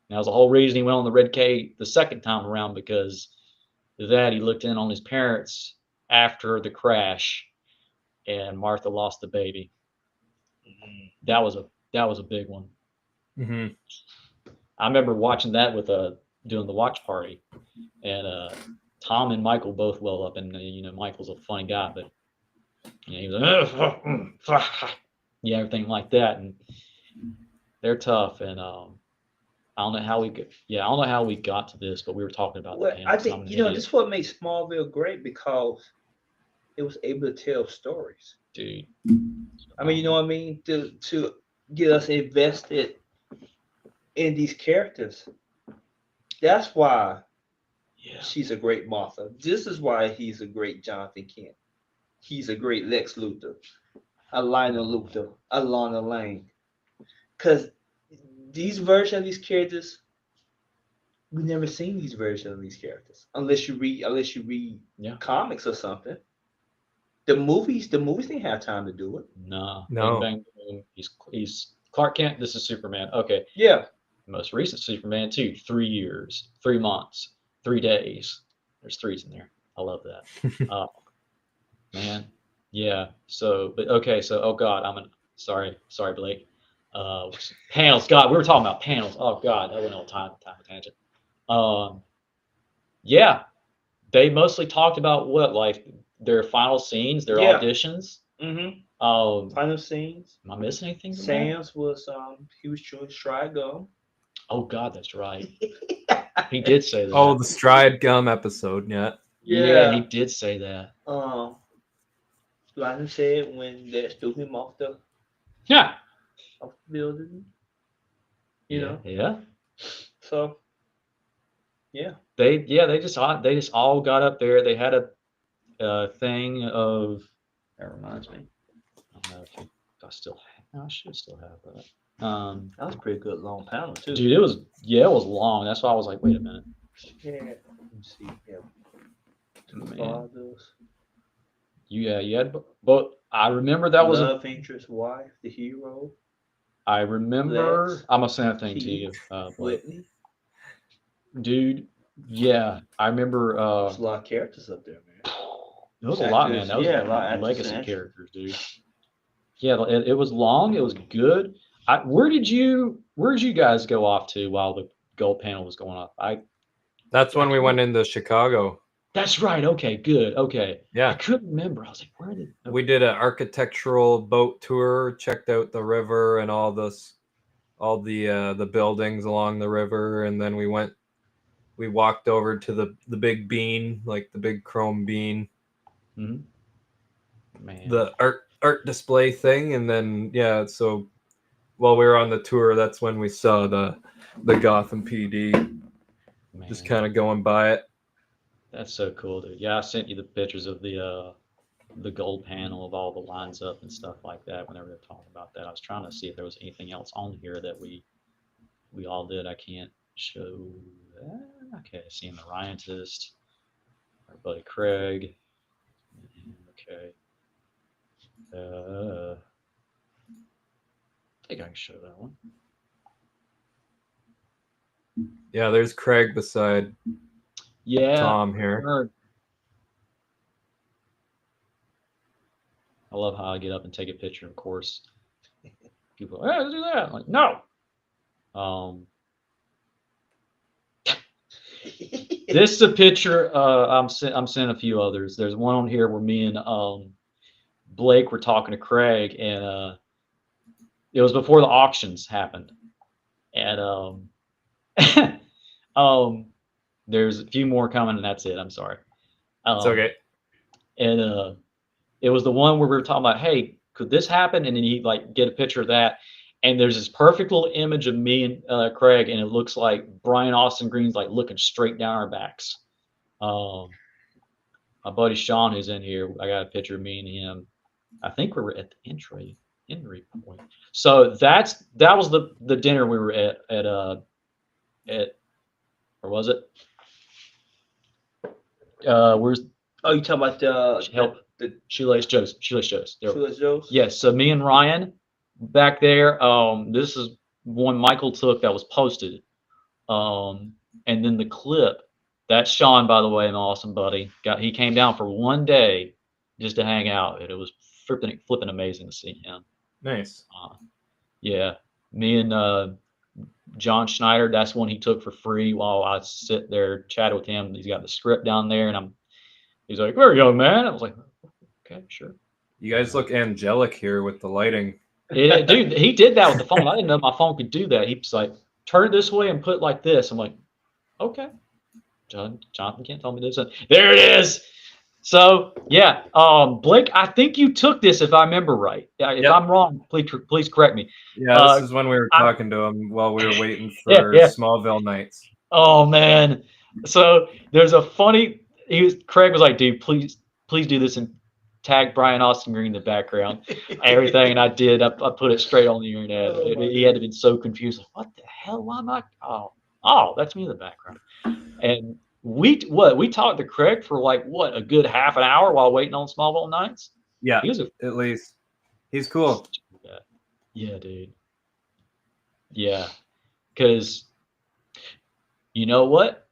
That was the whole reason he went on the red K the second time around, because of that he looked in on his parents after the crash, and Martha lost the baby. That was a big one. Mm-hmm. I remember watching that with doing the watch party, and Tom and Michael both well up, and Michael's a funny guy, but he was like, yeah, everything like that, and they're tough, and I don't know how we got to this, but we were talking about Well, the I panels. think this is what makes Smallville great, because it was able to tell stories. Dude. I mean, you know what I mean? To get us invested in these characters. That's why Yeah. she's a great Martha. This is why he's a great Jonathan Kent. He's a great Lex Luthor, a Lionel Luthor, a Lana Lang. Because these versions of these characters, we've never seen these versions of these characters unless you read Yeah. comics or something. The movies didn't have time to do it. No. No. Bang, bang, boom. He's Clark Kent. This is Superman. Okay. Yeah. Most recent Superman too. 3 years, 3 months, 3 days. There's threes in there. I love that. Man. Yeah. So, but okay. So, oh God, sorry, Blake. Panels. God, we were talking about panels. Oh God, that went on time tangent. Yeah, they mostly talked about what, like their final scenes, their Yeah. auditions. Mm-hmm. Am Final scenes. I missing anything? From that? Sam's was he was chewing stride gum. Oh God, that's right. He did say that. Oh, the Stride Gum episode. Yeah. Yeah, he did say that. Like I said, when they threw him off the Yeah. building. You know. Yeah. So. Yeah. They just all got up there. They had a thing of. That reminds me. I don't know if I should still have that. That was a pretty good long panel too. Dude, it was long. That's why I was like, wait a minute. Yeah. Let me see. Yeah. Two Man. fathers. You had, but I remember that was love interest, wife, the hero. I remember. Lex, I'm gonna send a thing to Keith, you, Whitney. dude. Yeah, I remember. There's a lot of characters up there, man. It was a lot, man. That was a lot of legacy actors. characters, dude. Yeah, it was long. It was good. Where did you guys go off to while the gold panel was going off? That's when we went into Chicago. That's right. Okay, good. Okay. Yeah. I couldn't remember. I was like, where did We did an architectural boat tour, checked out the river and all the buildings along the river, and then we walked over to the big bean, like the big chrome bean. Mm-hmm. Man. The art display thing, and then so while we were on the tour, that's when we saw the Gotham PD. Man. Just kind of going by it. That's so cool, dude. Yeah, I sent you the pictures of the gold panel of all the lines up and stuff like that whenever they're talking about that. I was trying to see if there was anything else on here that we all did. I can't show that. Okay, seeing the Ryanist, our buddy Craig. Okay. I think I can show that one. Yeah, there's Craig beside Yeah. Tom here. Sure. I love how I get up and take a picture. Of course, people are, hey, do that. I'm like, no. This is a picture. I'm sending a few others. There's one on here where me and Blake were talking to Craig, and it was before the auctions happened, and there's a few more coming, and that's it. I'm sorry. It's okay. And it was the one where we were talking about, hey, could this happen? And then you like get a picture of that, and there's this perfect little image of me and Craig, and it looks like Brian Austin Green's like looking straight down our backs. My buddy Sean is in here. I got a picture of me and him. I think we were at the entry point. So that was the dinner we were at or was it? Where's Oh, you talking about the help the Shoelace Joe's? Shoelace Joe's. There. Shoeless Joe's? Yes. So me and Ryan back there. This is one Michael took that was posted. And then the clip. That's Sean, by the way, my awesome buddy. He came down for one day just to hang out. And it was flipping amazing to see him. Nice. Yeah. Me and John Schneider, that's one he took for free while I sit there chatting with him. He's got the script down there, and he's like, "Very young man." I was like, "Okay, sure." You guys look angelic here with the lighting. Yeah, dude, he did that with the phone. I didn't know my phone could do that. He was like, "Turn it this way and put it like this." I'm like, "Okay." Jonathan can't tell me this. There it is. So yeah, Blake, I think you took this if I remember right. If I'm wrong, please correct me. Yeah, this is when we were talking to him while we were waiting for Yeah. Smallville nights. Oh man. So there's a funny Craig was like, dude, please do this and tag Brian Austin Green in the background. Everything, and I did. I put it straight on the internet. He had to have been so confused. Like, what the hell? Why am I? Oh, that's me in the background. And we talked to Craig for like a good half an hour while waiting on Smallville nights. Yeah, at least he's cool. Yeah, dude. Yeah, because you know what?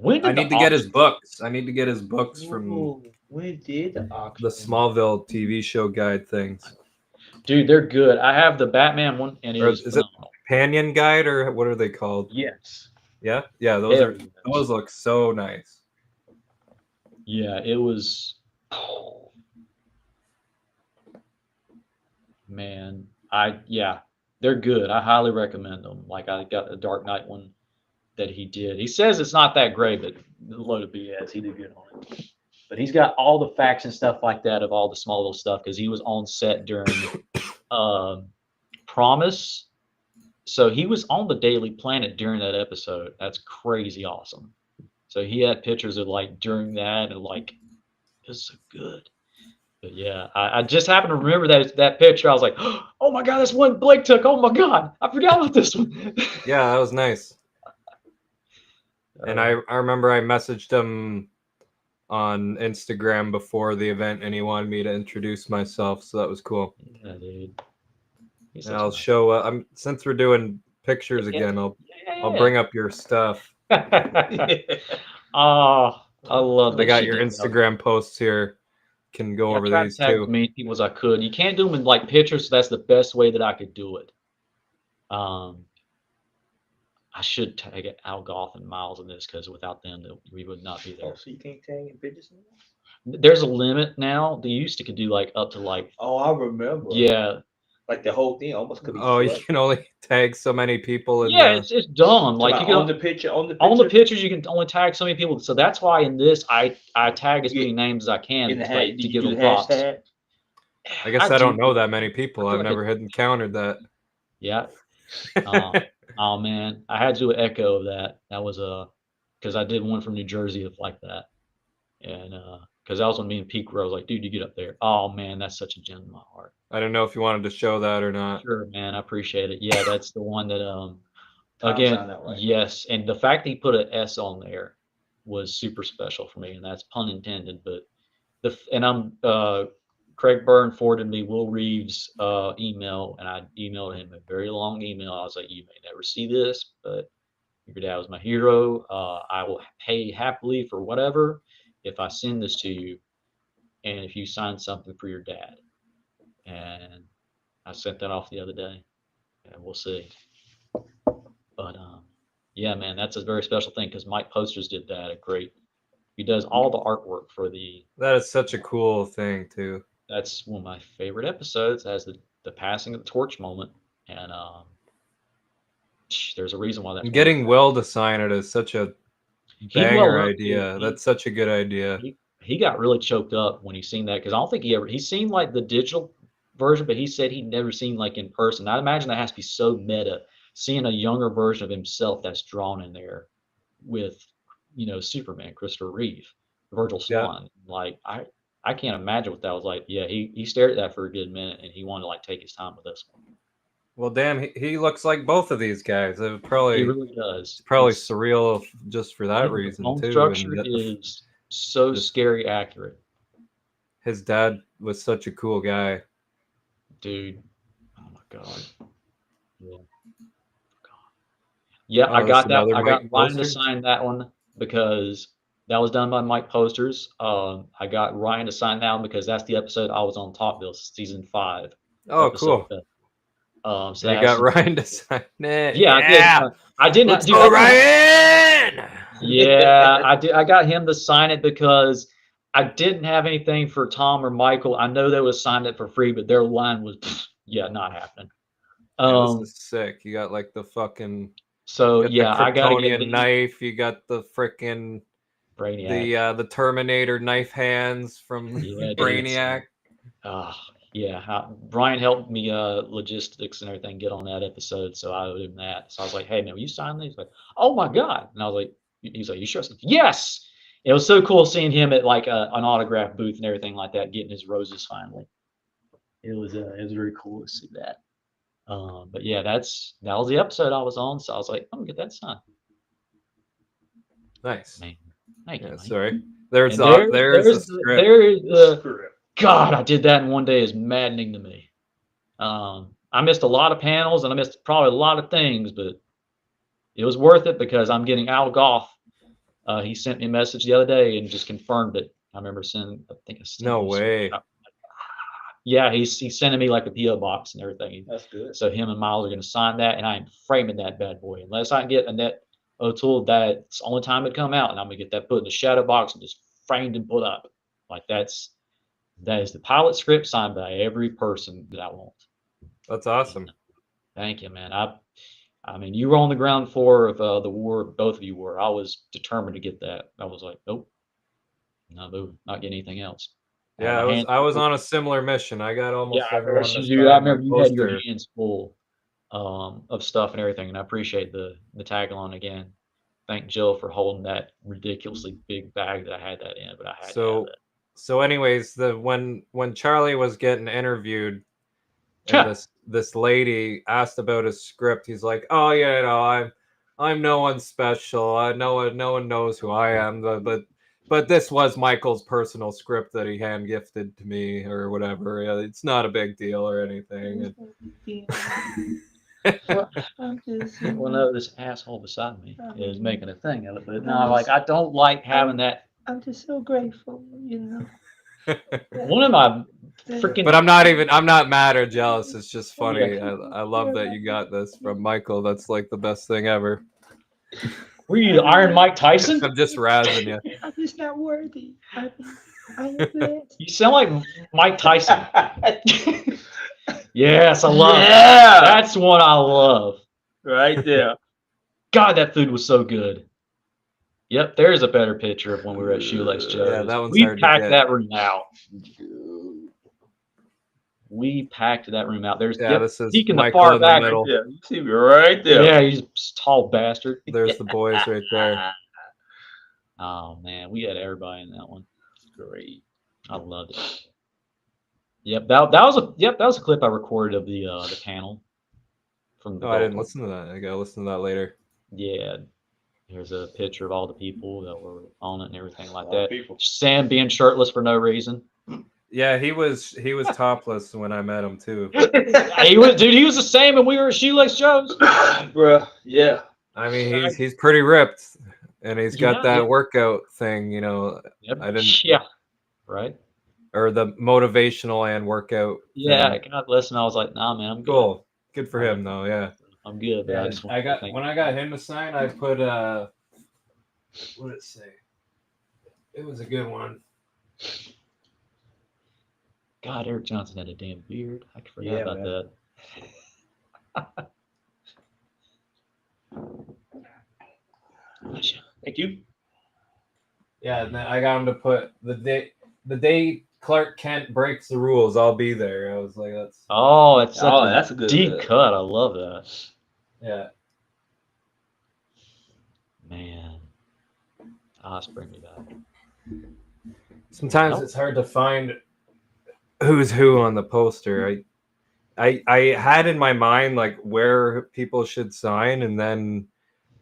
I need to get his books. I need to get his books from when did the auction? the Smallville TV show guide things. Dude, they're good. I have the Batman one, and Is it companion guide or what are they called? Yes. Yeah, those look so nice. Yeah, it was. Man, they're good. I highly recommend them. Like I got the Dark Knight one that he did. He says it's not that great, but a load of BS. He did good on it. But he's got all the facts and stuff like that of all the Smallville stuff because he was on set during Promise. So he was on the Daily Planet during that episode. That's crazy awesome. So he had pictures of like during that and like it's so good. But yeah, I just happened to remember that picture. I was like, oh my God, that's one Blake took. Oh my God, I forgot about this one. Yeah, that was nice. And I remember I messaged him on Instagram before the event and he wanted me to introduce myself. So that was cool. Yeah, dude. And I'll show, since we're doing pictures again, I'll bring up your stuff. Oh, I love that. I got your Instagram posts here. Can go over these tag too. as many people as I could. You can't do them in like pictures, so that's the best way that I could do it. I should tag Al Goth and Miles in this because without them, we would not be there. Oh, so you can't tag in pictures anymore? There's a limit now. They used to could do like up to like. Oh, I remember. Yeah. Like the whole thing almost could be. Oh, you can only tag so many people. It's dumb. Like you can on the picture. On the pictures, you can only tag so many people. So that's why in this, I tag as many names as I can to give them props. I guess I don't know that many people. I've never encountered that. Yeah. Oh man, I had to do an echo of that. That was because I did one from New Jersey like that, and because that was when me and Pete were. I was like, dude, you get up there. Oh man, that's such a gem in my heart. I don't know if you wanted to show that or not. Sure, man, I appreciate it. Yeah, that's the one that again, yes, and the fact that he put an S on there was super special for me, and that's pun intended. But Craig Byrne forwarded me Will Reeves' email, and I emailed him a very long email. I was like, you may never see this, but Your dad was my hero. I will pay happily for whatever if I send this to you, and if you sign something for your dad. And I sent that off the other day, and we'll see. But yeah, man, that's a very special thing because Mike Posters did that. He does all the artwork for That is such a cool thing too. That's one of my favorite episodes, as the passing of the torch moment, and there's a reason why that's Getting Will to sign it is such a banger idea. He, That's such a good idea. he got really choked up when he seen that because I don't think he seen like the digital version, but he said he'd never seen like in person. I imagine that has to be so meta, seeing a younger version of himself that's drawn in there with, Superman, Christopher Reeve, Virgil Swan. Like I can't imagine what that was like. Yeah, he stared at that for a good minute, and he wanted to like take his time with this one. Well, damn, he looks like both of these guys. It He probably really does. it's probably surreal just for that reason The bone too. structure And is so just- scary accurate, his dad was such a cool guy. dude. Oh my god. Yeah. Yeah, Oh, I got that's that. another I got Mike Ryan to Posters? sign that one because that was done by Mike Posters. I got Ryan to sign that one because that's the episode I was on Talkville, season 5. Oh, episode cool. 7. So You that got has- Ryan to sign it. Yeah, I did. I didn't. Let's dude, go, I didn't- Ryan! Yeah, I did. I got him to sign it because I didn't have anything for Tom or Michael. I know they would sign it for free, but their line was, not happening. Yeah, this is sick. You got like the fucking So got yeah, the I gotta Kryptonian get knife. You got the frickin' Brainiac. the Terminator knife hands from Yeah, dude, Brainiac. Brian helped me logistics and everything get on that episode, so I owed him that. So I was like, "Hey man, will you sign these?" Like, "Oh my god!" And I was like, "He's like, you sure?" I said, "Yes." It was so cool seeing him at like an autograph booth and everything like that, getting his roses finally. It was very cool to see that. But yeah, that was the episode I was on, so I was like, "I'm gonna get that signed." Nice. Man, thank you. Yeah, Mike. sorry. There's And there's the script. there's the God, I did that in one day is maddening to me. I missed a lot of panels and I missed probably a lot of things, but it was worth it because I'm getting Al Goff. He sent me a message the other day and just confirmed it. I remember sending, I think I sent No him a way. screenshot. Yeah, he's sending me like a PO box and everything. That's good. So him and Miles are going to sign that, and I am framing that bad boy. Unless I can get Annette O'Toole, that's the only time it come out, and I'm going to get that put in the shadow box and just framed and put up. Like that is the pilot script signed by every person that I want. That's awesome. Thank you, man. I mean, you were on the ground floor of the war. Both of you were. I was determined to get that. I was like, nope, not moving, not getting anything else. Yeah, I was on a similar mission. I got almost I everyone remember to you. sign I my remember you had your poster. hands full of stuff and everything, and I appreciate the tag along again. Thank Jill for holding that ridiculously big bag that I had that in, but I had to have that. So anyways, when Charlie was getting interviewed and this lady asked about his script, he's like, "Oh yeah, no, I'm no one special. No one knows who I am, but this was Michael's personal script that he hand gifted to me or whatever. Yeah, it's not a big deal or anything." Well, no, this asshole beside me is making a thing of it, but no, like I don't like having that. I'm just so grateful, you know. One of my freaking. But I'm not mad or jealous. It's just funny. I love that you got this from Michael. That's like the best thing ever. Were you Iron Mike Tyson? I'm just razzing you. I'm just not worthy. I am blessed. You sound like Mike Tyson. Yes, I love it. Yeah, That's one I love. right there. God, that food was so good. Yep, there's a better picture of when we were at Shoelace Joe's. Yeah, that one's We hard to packed get. that room out. We packed that room out. There's Yeah, this is Zeke in the Michael far in the back. middle. Yeah, you see me right there. Yeah, he's a tall bastard. There's the boys right there. Oh man, we had everybody in that one. Great. I loved it. Yep, that was a clip I recorded of the panel from the Oh, I didn't listen to that. I gotta listen to that later. Yeah. There's a picture of all the people that were on it and everything like A lot of that. people. Sam being shirtless for no reason. Yeah, he was topless when I met him too. He was the same when we were at Shoelace Joe's. Bruh, yeah. I mean, he's pretty ripped, and he's got Yeah, that workout thing. You know, Yep. I didn't, Yeah. Right. or the motivational and workout. Yeah. thing. God bless him. I was like, nah, man, I'm good. Cool. Good for him, though. Yeah. I'm good. But Yeah, I and just I want to got thank when I got him to sign, I put what did it say? It was a good one. God, Eric Johnson had a damn beard. I forgot Yeah, about man. that. Thank you. Yeah, and then I got him to put the day Clark Kent breaks the rules, I'll be there. I was like, that's Oh, it's such a that's a good deep cut. I love that. yeah. Man. Bring me back. Sometimes Nope. it's hard to find who's who on the poster. I had in my mind like where people should sign, and then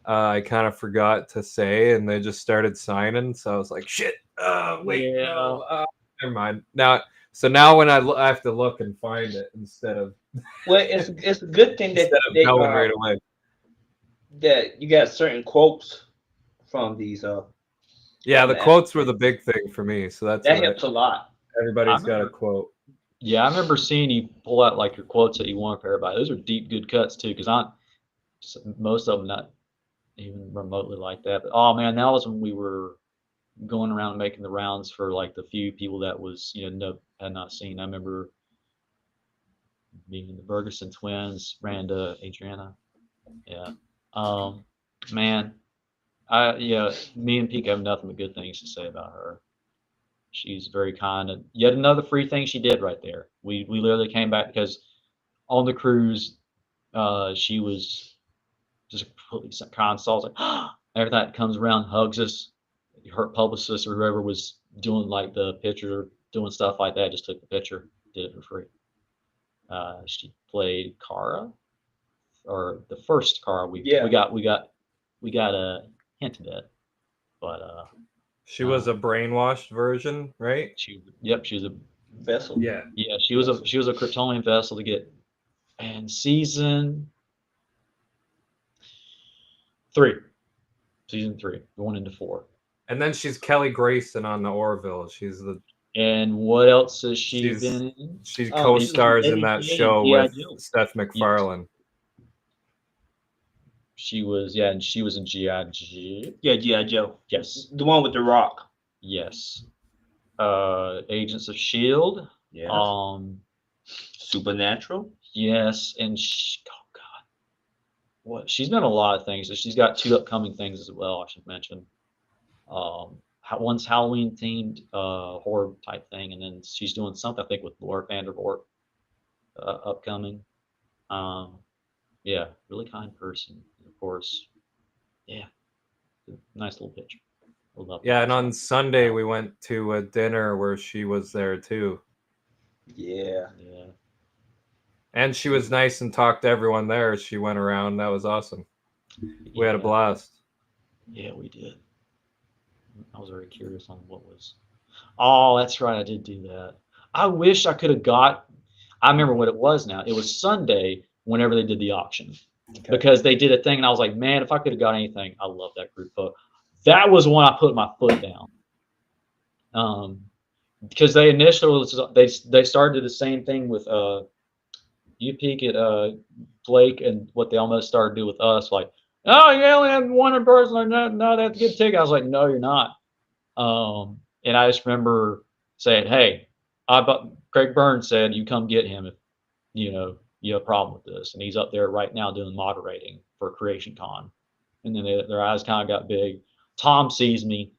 I kind of forgot to say, and they just started signing. So I was like, shit. Wait, Yeah. no. Never mind. Now when I have to look and find it instead of Well, it's a good thing that instead of knowing right away. that you got certain quotes from these Yeah, from the the quotes were the big thing for me. So that's that what helps a lot. everybody's I got a remember- quote. Yeah, I remember seeing you pull out like your quotes that you want for everybody. Those are deep, good cuts too, because most of them not even remotely like that. But oh man, that was when we were going around and making the rounds for like the few people that was had not seen. I remember being the Bergerson twins, Randa, Adriana. Yeah. Man, me and Pete have nothing but good things to say about her. She's very kind, and yet another free thing she did right there. We literally came back because on the cruise, she was just completely kind. So I was like, everything that comes around hugs us. Her publicist or whoever was doing like the picture, doing stuff like that, just took the picture, did it for free. She played Kara, or the first Kara we got a hint at, but She was a brainwashed version, right? she was a Vessel. Yeah. she was a Kryptonian vessel to get, and season 3, going into 4. And then she's Kelly Grayson on the Orville. She's And what else has she She's- been in? she Oh, co-stars in Eddie that Jane, show G.I. with Joe. Seth MacFarlane. She was and she was in G.I. Yeah, G.I. Joe. Yes, The one with the rock. yes. Agents of Shield. Yeah. Supernatural. Yes, and oh God, what she's done a lot of things. So she's got 2 upcoming things as well. I should mention. One's Halloween themed horror type thing, and then she's doing something I think with Laura Vandervoort upcoming. Yeah, really kind person. And of course, yeah, nice little picture. I love Yeah, that. and on Sunday we went to a dinner where she was there too. Yeah. Yeah. And she was nice and talked to everyone there as she went around. That was awesome. We had a blast. Yeah, we did. I was very curious on what was. Oh, that's right. I did do that. I wish I could have I remember what it was now. It was Sunday whenever they did the auction. Okay. Because they did a thing and I was like, man, if I could have got anything, I love that group photo. That was when I put my foot down. Because they initially they started the same thing with you peek at Blake and what they almost started to do with us, like, oh, you only have one in person, like, no, that's a good ticket. I was like, no, you're not. And I just remember saying, hey, Craig Burns said you come get him if you have a problem with this, and he's up there right now doing moderating for Creation Con. And then their eyes kind of got big. Tom sees me,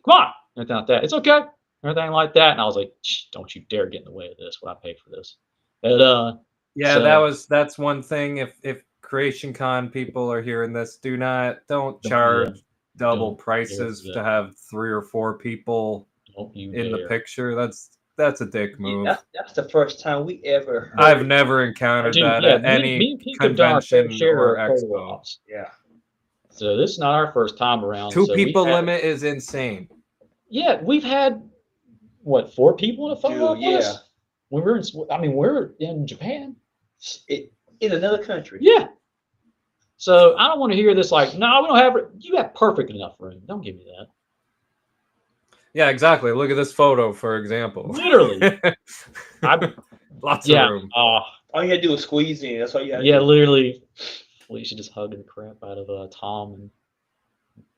come on, everything like that. It's okay, everything like that. And I was like, don't you dare get in the way of this. What I paid for this. And, Yeah, so, that's one thing. If Creation Con people are hearing this, don't charge double don't prices dare do to that. have 3 or 4 people Don't you in the dare. picture. That's a dick move. That's the first time we ever heard. I've never encountered Dude, that yeah, at any me and Pete have done our fair convention share or of photo expo. ops. Yeah. So this is not our first time around. 2 so we've people had- limit is insane. Yeah, we've had what 4 people in a photo op Dude, with us? When we're in Japan. In another country. Yeah. So I don't want to hear this like, no, we don't have. You have perfect enough room. Don't give me that. Yeah, exactly. Look at this photo, for example. Literally, Lots yeah. of room. All you had to do was squeeze in. That's all you had to Yeah, do. literally. Felicia just hugging the crap out of Tom and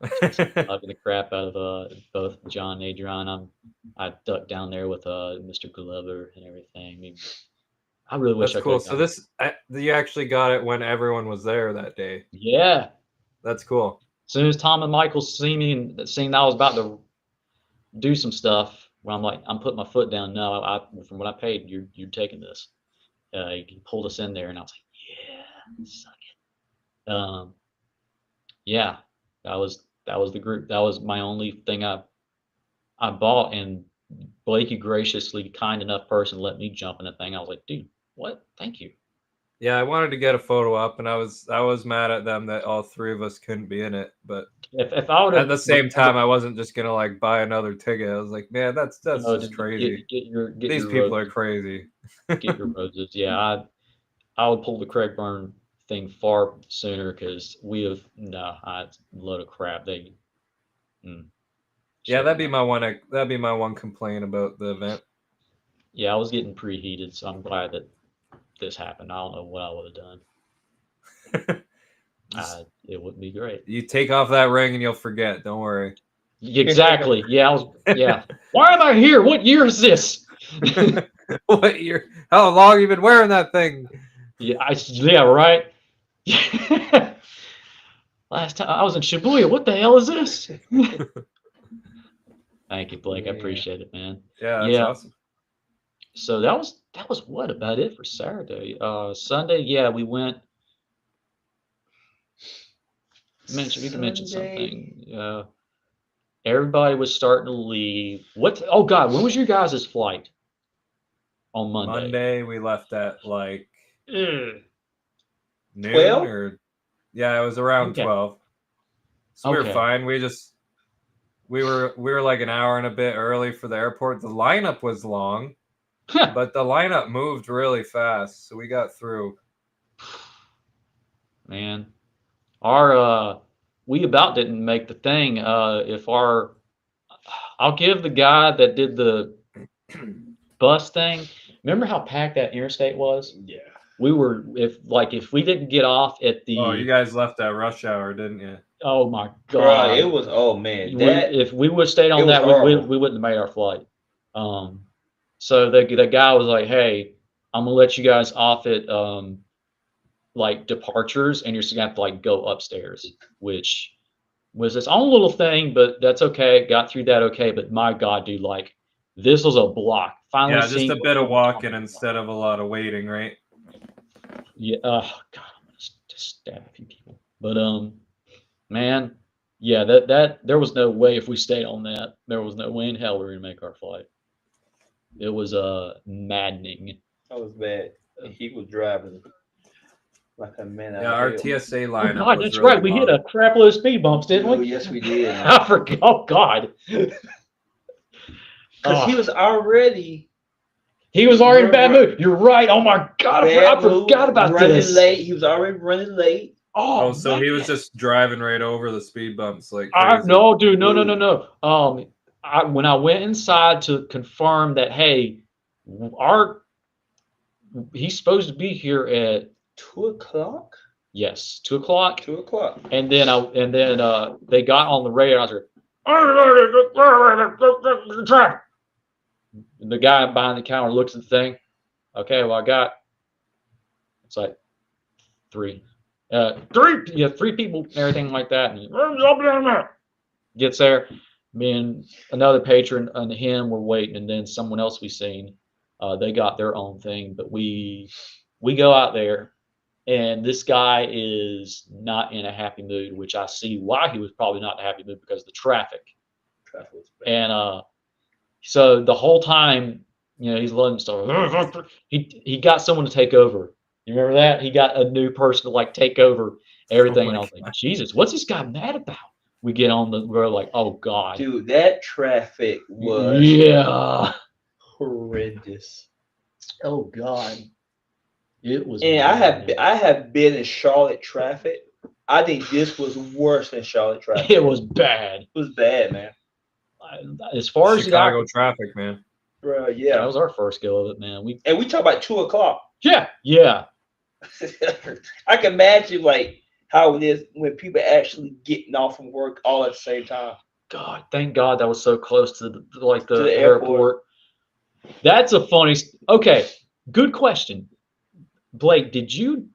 hugging the crap out of both John and Adrian. I ducked down there with Mr. Glover and everything. I mean, I really wish That's I cool. could. So you actually got it when everyone was there that day. Yeah. That's cool. As soon as Tom and Michael see me and seeing that I was about to do some stuff, when I'm like, I'm putting my foot down. No, from what I paid, you're taking this. He pulled us in there, and I was like, yeah, suck it. Yeah, that was the group. That was my only thing I bought, and Blakey, graciously kind enough person, let me jump in the thing. I was like, dude, what? Thank you. Yeah, I wanted to get a photo up, and I was mad at them that all three of us couldn't be in it. But if I would have at the same time, I wasn't just gonna like buy another ticket. I was like, man, that's just crazy. Get These your people are roses. crazy. Get your roses. Yeah, I would pull the Craig Byrne thing far sooner because it's a load of crap. Yeah, that'd be my one complaint about the event. Yeah, I was getting preheated, so I'm glad that this happened. I don't know what I would have done. It wouldn't be great. You take off that ring and you'll forget. Don't worry. Exactly. Yeah, yeah. Why am I here? What year is this? What year? How long have you been wearing that thing? Yeah, right. Last time I was in Shibuya. What the hell is this? Thank you, Blake. I appreciate it, man. Yeah, that's awesome. So that was what about it for Saturday. Sunday, yeah, we went. We can mention something. Everybody was starting to leave. Oh God, when was your guys' flight? On Monday. Monday we left at like noon 12? or yeah, it was around 12. So we were fine. We were like an hour and a bit early for the airport. The lineup was long, but the lineup moved really fast, so we got through. Man, we about didn't make the thing. I'll give the guy that did the bus thing. Remember how packed that interstate was? Yeah. We were if we didn't get off at the. Oh, you guys left at rush hour, didn't you? Oh my God! Bro, it was man. If we would have stayed on that, we wouldn't have made our flight. So the guy was like, "Hey, I'm gonna let you guys off at like departures, and you're just gonna have to like go upstairs," which was its own little thing, but that's okay. Got through that okay. But my God, dude, like this was a block. Finally, just a bit of walking instead of a lot of waiting, right? Yeah. God, I'm gonna just stab a few people. But man, yeah, that there was no way if we stayed on that, there was no way in hell we were gonna make our flight. It was maddening. That was bad. He was driving like a man. Yeah, our TSA lineup. Oh God, was that's really right. We long. hit a crap load of speed bumps, didn't we? Oh, yes, we did. I forgot. Oh God. Because he was already in a bad mood. You're right. Oh my God, I forgot about this. Late. He was already running late. Oh, so man. he was just driving right over the speed bumps like No, dude, no. When I went inside to confirm that, hey, he's supposed to be here at 2:00. Yes, 2:00. 2:00. And then they got on the radar. I was like, the guy behind the counter looks at the thing. Okay, well, it's like three people, and everything like that. And gets there. Me and another patron and him were waiting, and then someone else we seen. They got their own thing, but we go out there, and this guy is not in a happy mood, which I see why he was probably not in a happy mood because of the traffic. And so the whole time, he's letting stuff. He got someone to take over. You remember that? He got a new person to like take over everything. And I was like, Jesus, what's this guy mad about? We get on we're like, oh God. Dude, that traffic was horrendous. Oh God. It was. And I have been in Charlotte traffic, I think this was worse than Charlotte traffic. It was bad. It was bad, man. As far as Chicago traffic, man. Bro, that yeah. was our first go of it, man. And we talk about 2:00. Yeah. I can imagine like how it is when people actually getting off from work all at the same time. God, thank God that was so close to the To the airport. That's a funny. Okay, good question, Blake. Did you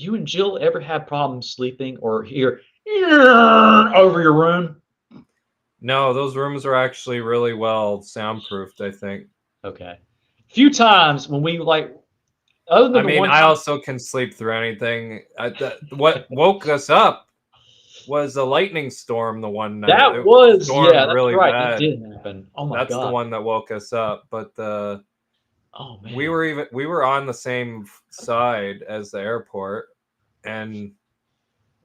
and Jill ever have problems sleeping or hear over your room? No, those rooms are actually really well soundproofed, I think. Okay, a few times when we like, other than I the mean, one I time, also can sleep through anything. What woke us up was a lightning storm the one night. that It was stormed yeah, that's really right. bad. It did happen. Oh my That's God. the one that woke us up. But Oh man. we were on the same side as the airport, and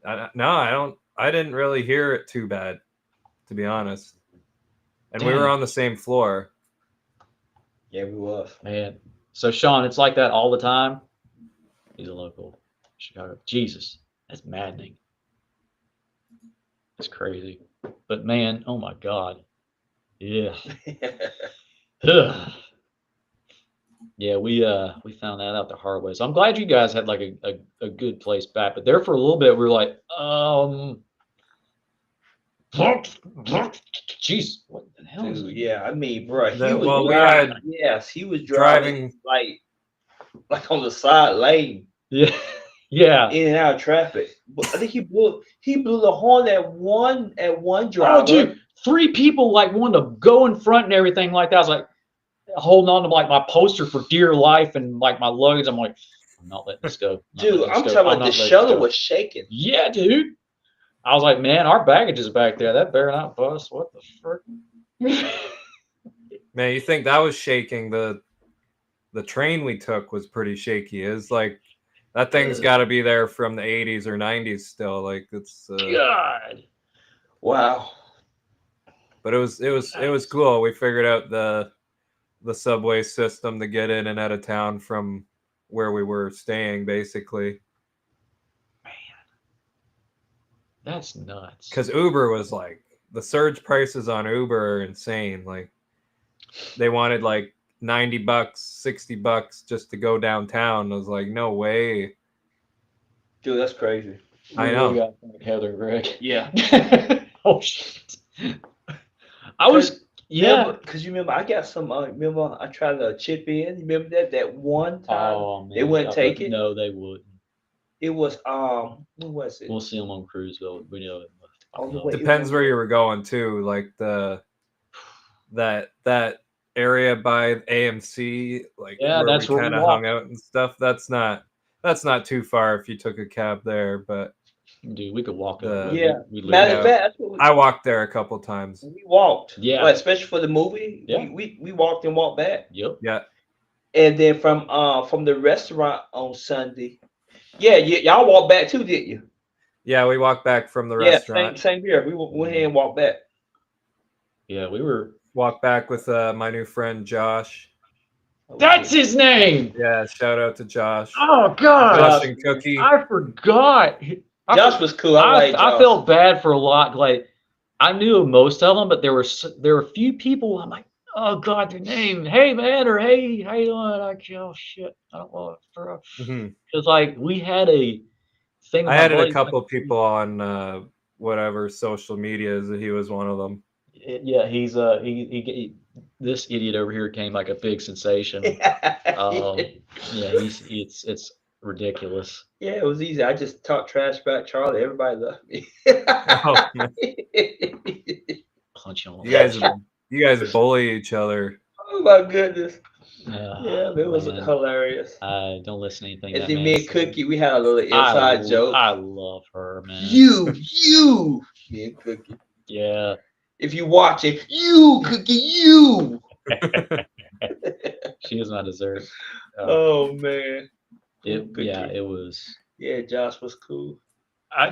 I didn't really hear it too bad, to be honest. And we were Dang. on the same floor. Yeah, we was. Man. So Sean, it's like that all the time. He's a local Chicago. Jesus, that's maddening. It's crazy. But man, oh my God. Yeah. Ugh. Yeah, we found that out the hard way. So I'm glad you guys had like a good place back. But there for a little bit, we were like, jeez, what the hell is Dude, yeah, I mean, bro, he That- was well, we driving. had Yes, he was driving like on the side lane, Yeah. Yeah. in and out of traffic. But I think he blew the horn at one driver. Oh, dude, 3 people like wanted to go in front and everything like that. I was like holding on to like my poster for dear life and like my luggage. I'm like, I'm not letting this go. Dude, I'm talking about the shuttle was shaking. Yeah, dude. I was like, man, our baggage is back there. That better not bust. What the frick? Man, you think that was shaking? The train we took was pretty shaky. It's like that thing's got to be there from the 80s or 90s still. Like it's God. Wow. but it was cool. We figured out the subway system to get in and out of town from where we were staying, basically. That's nuts. Because Uber was like, the surge prices on Uber are insane. Like they wanted like $90, $60 just to go downtown. I was like, no way. Dude, that's crazy. I know. We got Heather and Greg. Yeah. Oh shit. I was Because you remember I got some. Remember I tried to chip in. Remember that one time Oh man. they wouldn't take it. No, they wouldn't. It was what was it? We'll see them on Cruiseville. We know it. On the way- Depends where you were going too. Like that area by AMC, like Yeah, where that's we where we kind of walked. hung out and stuff. That's not too far if you took a cab there, but Dude, we could walk The- up. Yeah. We Matter Yeah. of fact, that's what we, I walked there a couple times. we walked. Yeah. Well, especially for the movie. Yeah. We walked and walked back. Yep. Yeah. And then from the restaurant on Sunday. Yeah, y'all walked back too, didn't you? Yeah, we walked back from the Yeah, restaurant. same here. We went ahead and walked back. Yeah, we were. Walked back with my new friend Josh. That's his name. Yeah, shout out to Josh. Oh God. Josh and Cookie. I forgot. Josh was cool. I I felt bad for a lot. Like I knew most of them, but there were a few people. I'm like, oh God, their name. Hey man, or hey, how you doing? Like, oh shit, I don't know. Mhm. Because like we had a thing. with I my added a buddies, couple like, people on whatever social medias. He was one of them. Yeah, he's he this idiot over here became like a big sensation. Yeah, it's ridiculous. Yeah, it was easy. I just talked trash about Charlie. Everybody loved me. Oh, man. Punch on. You guys bully each other. Oh my goodness. Yeah, Yeah, it was man. hilarious. I don't listen to anything. And that then man me and says. Cookie, we had a little inside joke. I love her, man. You, me and Cookie. Yeah. If you watch it, you, Cookie, you. She is my dessert. Oh man. It was. Yeah, Josh was cool.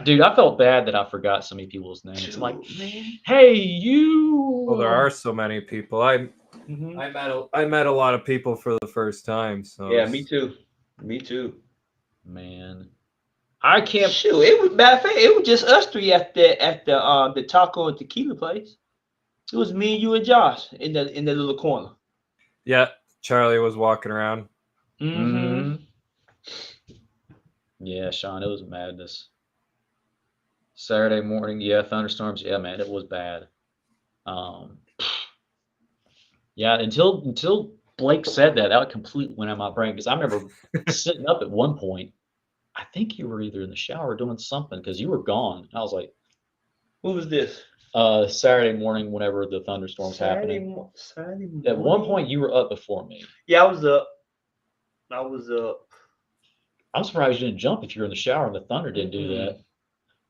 Dude, I felt bad that I forgot so many people's names. I'm like, man. hey, you. Well, there are so many people. Mhm. I met a lot of people for the first time. So Yeah, me too. Me too. Man, I can't. Shoot, it was matter of fact, it was just us three at the taco and tequila place. It was me, you, and Josh in the little corner. Yeah, Charlie was walking around. Mhm. Yeah, Sean, it was madness. Saturday morning, yeah, thunderstorms. Yeah, man, it was bad. Um, yeah, until Blake said that, that completely went out of my brain because I remember sitting up at one point. I think you were either in the shower doing something because you were gone. I was like, Who was this? Saturday morning, whenever the thunderstorms happening. Saturday morning. At one point, you were up before me. Yeah, I was up. I was up. I'm surprised you didn't jump if you were in the shower and the thunder didn't do that.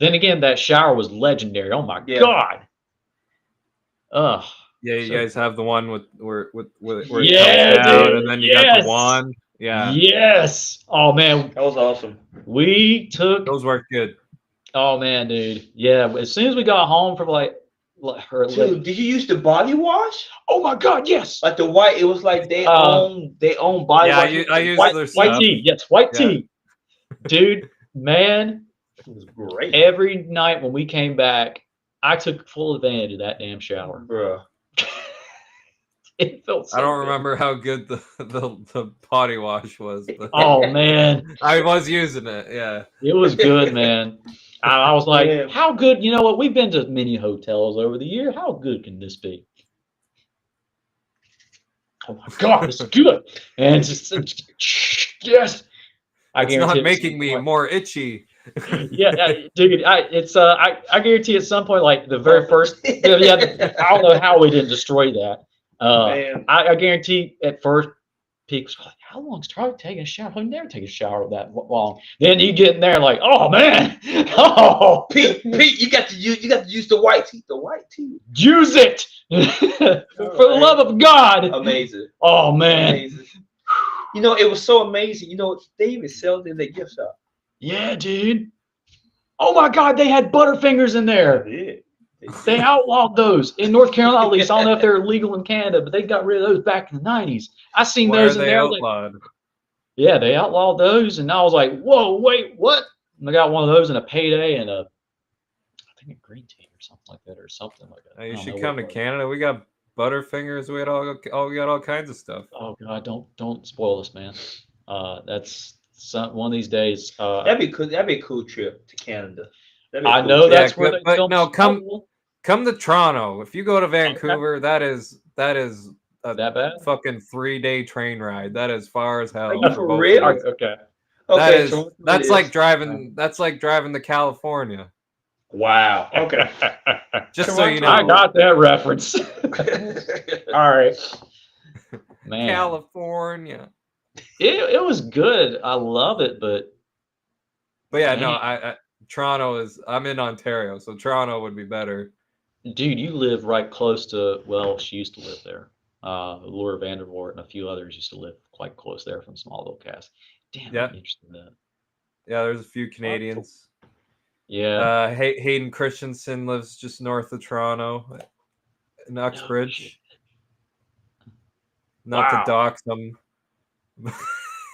Then again, that shower was legendary. Oh my God. Ugh. Yeah, you guys have the one with where it Yeah, comes down, dude, and then you got the wand. Yeah, Yes. Oh man, That was awesome. we took. those work good. Oh man, dude. Yeah. As soon as we got home from Dude, did you use the body wash? oh my God, yes. Like the white, it was like they own body Yeah, wash. I use White their white stuff. tea. Yes, white Yeah. tea. Dude, man, It was great. every night when we came back, I took full advantage of that damn shower. Bruh. It felt so I don't good. remember how good the potty wash was, but Oh man, I was using it. Yeah, it was good, man. I was like, Yeah. how good? You know what? We've been to many hotels over the year. How good can this be? Oh my God, this is good. And just yes, I it's guarantee not at making some me point- more itchy. Yeah, dude, I guarantee at some point, like the very first, I don't know how we didn't destroy that. Man. I guarantee at first, peaks. How long's Charlie taking a shower? I've never taken a shower that long. Then you get in there like, oh man, oh, Pete, you got to use the white tea. The white tea. use it for the love of God. Amazing. Oh man, Amazing. You know, it was so amazing. You know, they even sell it in their gift shop. yeah, dude. Oh my God, they had Butterfingers in there. Yeah. They outlawed those in North Carolina. At least I don't know if they're legal in Canada, but they got rid of those back in the '90s. I seen Why those are in they there. Like, outlawed? yeah, they outlawed those, and I was like, "Whoa, wait, what?" And I got one of those in a Payday and I think a green tea or something like that, or something like that. You I don't should know come what to it was. Canada. We got Butterfingers. We got all kinds of stuff. Oh God, don't spoil us, man. That's one of these days. That'd be cool. That'd be a cool trip to Canada. That'd be a I cool know trip. that's Yeah, where good, they but filmed no, come- Smallville. Come to Toronto. If you go to Vancouver, that is a That bad? fucking 3-day train ride. That is far as hell. Are you for both of real? us. Okay. That is Toronto it that's is. like driving. That's like driving to California. Wow. Okay. Just so you know, I got that reference. All right. Man, California. it was good. I love it, but But yeah, no, Man. I Toronto is. I'm in Ontario, so Toronto would be better. dude, you live right close to. Well, she used to live there. Laura Vandervoort and a few others used to live quite close there from Smallville cast. Damn, Yeah. I'm interested in that. Yeah, there's a few Canadians. Yeah. Hayden Christensen lives just north of Toronto, in Uxbridge. Not Wow. to dox them.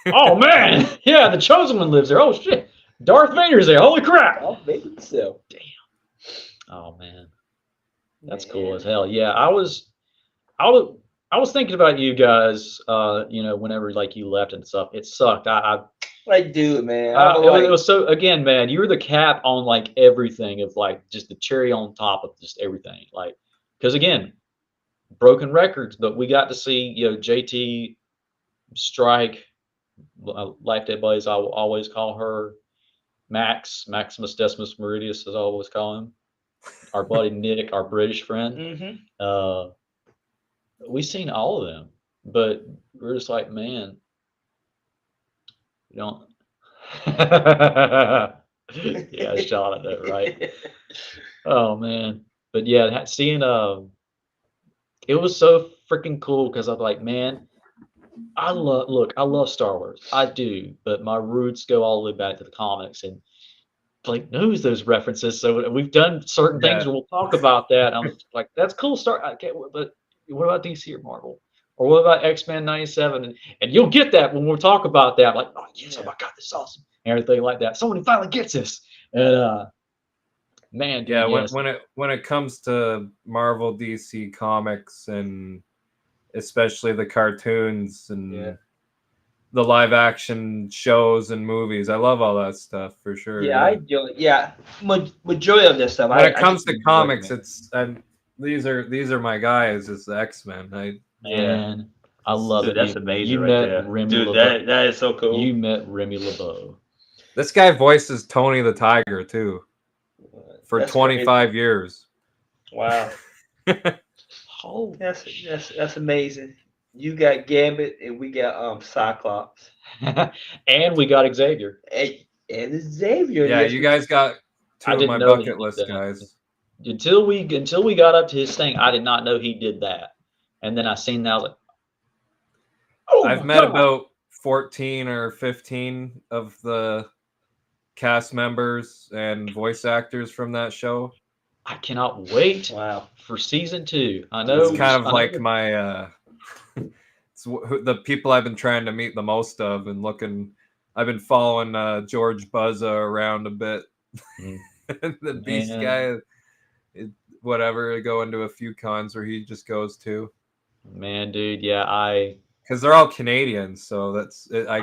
Oh man, yeah, the Chosen One lives there. Oh shit, Darth Vader's there. Holy crap! Oh, maybe so. Oh man, that's cool as hell. Yeah, I was thinking about you guys. Whenever like you left and stuff, it sucked. Like, dude, man. It was so again, man. You were the cap on like everything of like just the cherry on top of just everything. Like, because again, broken records, but we got to see JT strike. Life Day Buddies, I will always call her Maximus Decimus Meridius, as I always call him. Our buddy Nick, our British friend. Mm-hmm. We've seen all of them, but we're just like, man, you don't. Yeah, I shot at that, right? Oh man, but yeah, seeing it was so freaking cool because I'm like, man, I love Star Wars, I do, but my roots go all the way back to the comics, and Blake knows those references. So we've done certain things, and we'll talk about that. I'm like, that's cool. But what about DC or Marvel? Or what about X-Men 97? And you'll get that when we'll talk about that. Like, oh yes, oh my God, this is awesome. And everything like that. Somebody finally gets this. And man, dude, Yeah, yes. when it comes to Marvel, DC comics, and especially the cartoons and the live action shows and movies, I love all that stuff for sure. Yeah, I enjoy. Yeah, majority of this stuff. When it comes I to enjoy, comics, man. it's these are my guys. It's the X-Men. Man, I love Dude, it. that's amazing You right met there. Remy Dude, LeBeau. that is so cool. You met Remy LeBeau. This guy voices Tony the Tiger too for That's 25 years. Wow, Oh, that's amazing. You got Gambit and we got Cyclops and we got Xavier. and Xavier. Yeah, Yes, you guys got two I of didn't my know he bucket did list that. guys. Until we got up to his thing, I did not know he did that. And then I seen that, I was like, oh I've my met God. about 14 or 15 of the cast members and voice actors from that show. I cannot wait Wow. for season 2. I know It's kind of I know like that- my it's the people I've been trying to meet the most of and looking. I've been following George Buzza around a bit. Mm. The Beast Man. guy, whatever. Go into a few cons where he just goes to. Man, dude, yeah, Because they're all Canadians, so that's it. I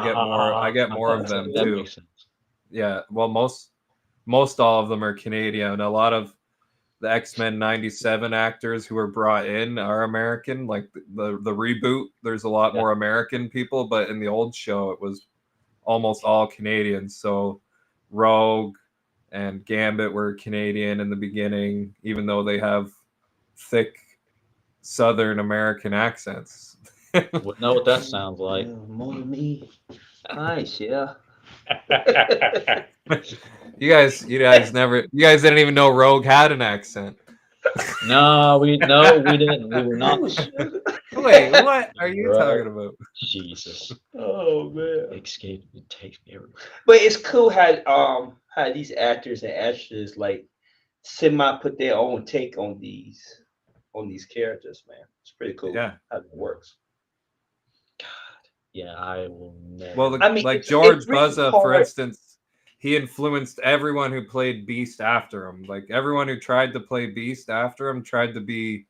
get more of them that too. makes sense. Yeah, well, most all of them are Canadian. A lot of the X-Men 97 actors who were brought in are American. Like the reboot, there's a lot more American people, but in the old show, it was almost all Canadians. So Rogue and Gambit were Canadian in the beginning, even though they have thick Southern American accents. Wouldn't know what that sounds like. More than me. Nice, yeah. You guys didn't even know Rogue had an accent. No, we didn't. We were not. Wait, what are you Right. talking about? Jesus. Oh man. Escape. It takes me everywhere. But it's cool how these actors and actresses like semi put their own take on these characters, man. It's pretty cool. Yeah. How it works. Yeah, I will never. Well, I mean, like it's George really Buzza, for hard. instance, he influenced everyone who played Beast after him. Like everyone who tried to play Beast after him tried to be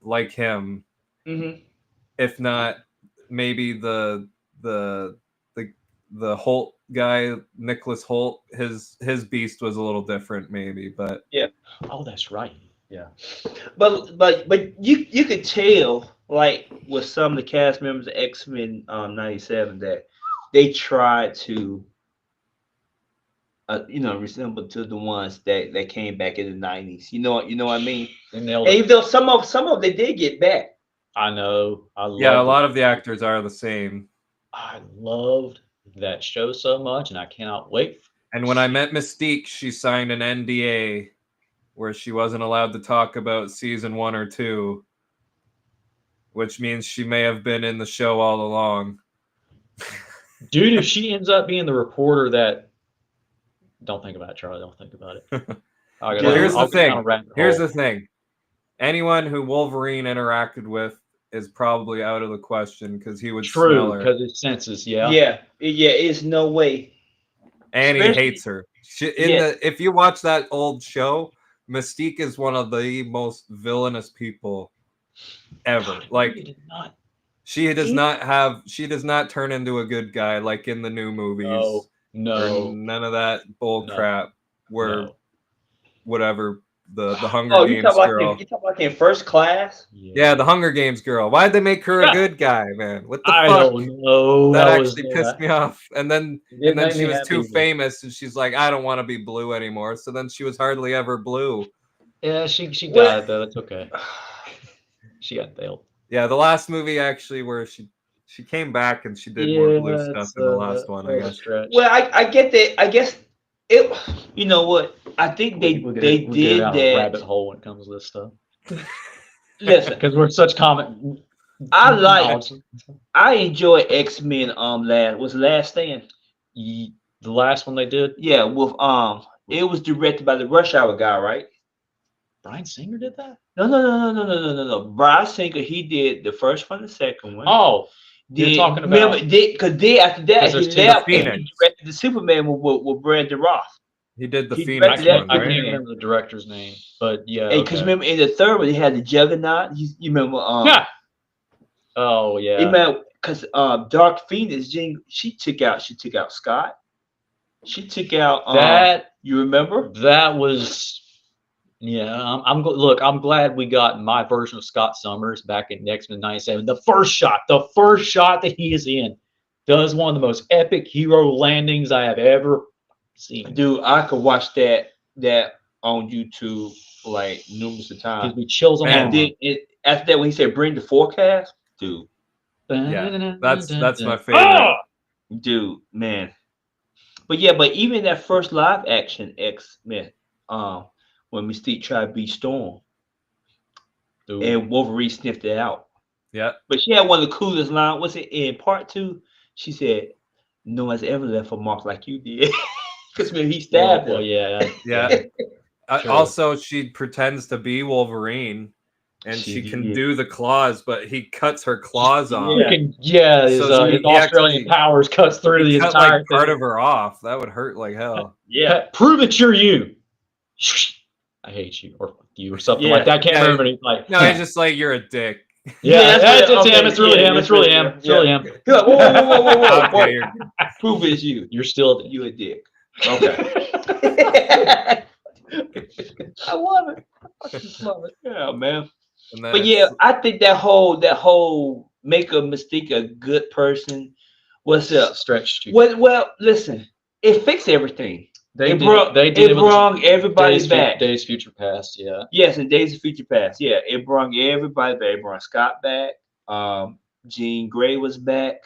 like him. Mm-hmm. If not, maybe the Holt guy, Nicholas Holt, his Beast was a little different, maybe, but Oh, that's right. Yeah. But you could tell like with some of the cast members of X-Men 97 that they tried to resemble to the ones that came back in the 90s. You know what I mean? They nailed And it. even though some of they did get back. I know. I loved yeah, a it. lot of the actors are the same. I loved that show so much, and I cannot wait. And when I met Mystique, she signed an NDA where she wasn't allowed to talk about season 1 or 2, which means she may have been in the show all along. Dude, if she ends up being the reporter that. Don't think about it, Charlie. Don't think about it. Well, here's the I'll go thing. down a rabbit Here's hole. the thing. Anyone who Wolverine interacted with is probably out of the question because he would smell True, her. because it senses, yeah. Yeah. It's no way. And he Especially- hates her. Yeah. If you watch that old show, Mystique is one of the most villainous people ever. God, Like you did not. she does not turn into a good guy like in the new movies. No. Or none of that bull No. crap where No. whatever the Hunger Oh, you Games talking girl. like you talking like in First Class? Yeah, the Hunger Games girl. Why'd they make her a Yeah. good guy, man? What the I fuck? don't know. That was actually pissed me off. And then It made she me was happy, too but- famous, and she's like, I don't want to be blue anymore. So then she was hardly ever blue. Yeah, she Well- got it though. That's okay. She got nailed. Yeah, the last movie actually where she came back and she did more blue stuff in the last one, I guess. Well, I get that. I guess it. You know what? I think they We did down a rabbit that. hole when it comes to this stuff Listen, because we're such common. I enjoy X-Men. Last Stand. The last one they did. Yeah, with it was directed by the Rush Hour guy, right? Bryan Singer did that? No. Brian Singer, he did the first one, the second one. Oh, you're Then talking remember, about because then after that 'cause he there's two left and he Phoenix. directed the Superman with Brandon Roth. He did the He Phoenix directed that one, I right? can't remember the director's name, but yeah. And because Okay. remember in the third one he had the Juggernaut. You remember? Yeah. Oh It yeah. meant because Dark Phoenix, she took out Scott. She took out That you remember? that was yeah. Look. I'm glad we got my version of Scott Summers back in X-Men '97. The first shot that he is in, does one of the most epic hero landings I have ever seen. Dude, I could watch that on YouTube like numerous of Gives times. me chills on Man. And my then after that, when he said bring the forecast, dude, Yeah, that's my favorite. Ah! dude, man. But yeah, but even that first live action X-Men, when Mystique tried to beat Storm Dude. and Wolverine sniffed it out. Yeah, But she had one of the coolest lines. Was it in part 2? She said, "No one's ever left a mark like you did." Because he stabbed Well, her. yeah. yeah. Sure. Also, she pretends to be Wolverine, and she can did. do the claws, but he cuts her claws off. Yeah. Freaking yeah, his, So his he Australian actually- powers cuts through He the cut entire like part thing. of her off. That would hurt like hell. Yeah. Prove it, you're you. I hate you, or fuck you, or something Yeah. like that. I can't Yeah. remember. And he's like, No, he's just like, you're a dick. yeah, that's it's okay, him. It's really yeah, him. that's It's really really him. him. It's really him. He's like, whoa. Okay, you're- Prove it's you. You're still. You a dick. Okay. I love it. I just love it. Yeah, man. and then But yeah, it's- I think that whole make a Mystique a good person was Stretched you. well, listen, it fixed everything. They it did. brought They did it it with brought everybody Days, back. Days Future Past. Yeah. Yes, in Days of Future Past. Yeah, it brought everybody back. It brought Scott back. Jean Grey was back.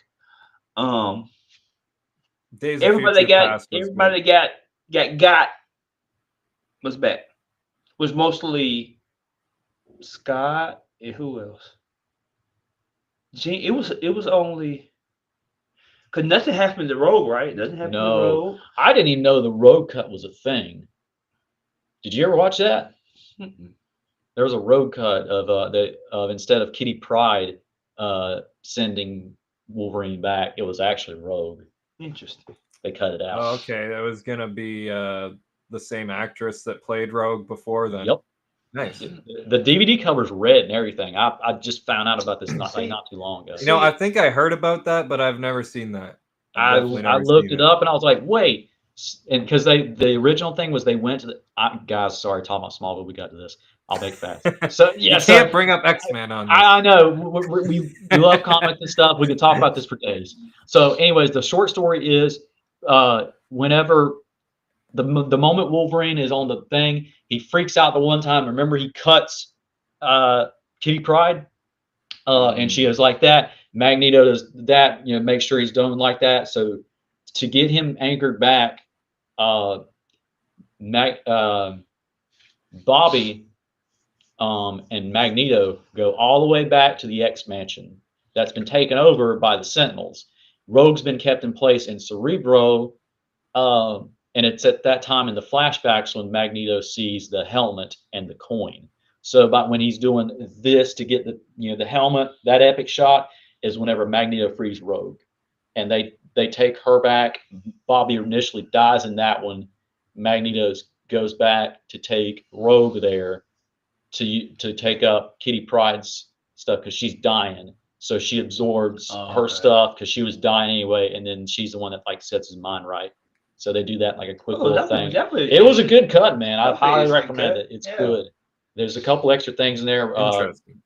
Days of Everybody Future Past was got was back. Was mostly Scott and who else? Jean. It was only because nothing happened to Rogue, right? Nothing happened No. to Rogue. I didn't even know the road cut was a thing. Did you ever watch that? Mm-mm. There was a road cut of instead of Kitty Pryde sending Wolverine back, it was actually Rogue. Interesting. They cut it out. Oh, okay, that was gonna be the same actress that played Rogue before then. Yep. Nice. The DVD cover's red and everything. I just found out about this not too long ago. You know, I think I heard about that, but I've never seen that. I've I definitely never looked seen it up and I was like, wait, and because the original thing was they went to the guys. Sorry, talking about Smallville, we got to this. I'll make it fast. So yeah, You so can't bring up X-Men on this. I know we love comics and stuff. We can talk about this for days. So, anyways, the short story is whenever the moment Wolverine is on the thing, he freaks out the one time. Remember, he cuts Kitty Pryde, and she is like that. Magneto does that, make sure he's done like that. So, to get him anchored back, Bobby and Magneto go all the way back to the X-Mansion that's been taken over by the Sentinels. Rogue's been kept in place in Cerebro, and it's at that time in the flashbacks when Magneto sees the helmet and the coin. So about when he's doing this to get the helmet, that epic shot is whenever Magneto frees Rogue, and they take her back. Bobby initially dies in that one. Magneto goes back to take Rogue there to take up Kitty Pryde's stuff because she's dying. So she absorbs her stuff because she was dying anyway, and then she's the one that sets his mind right. So they do that like a quick little thing. It was a good cut, man. I highly recommend it. It's good. There's a couple extra things in there. Interesting.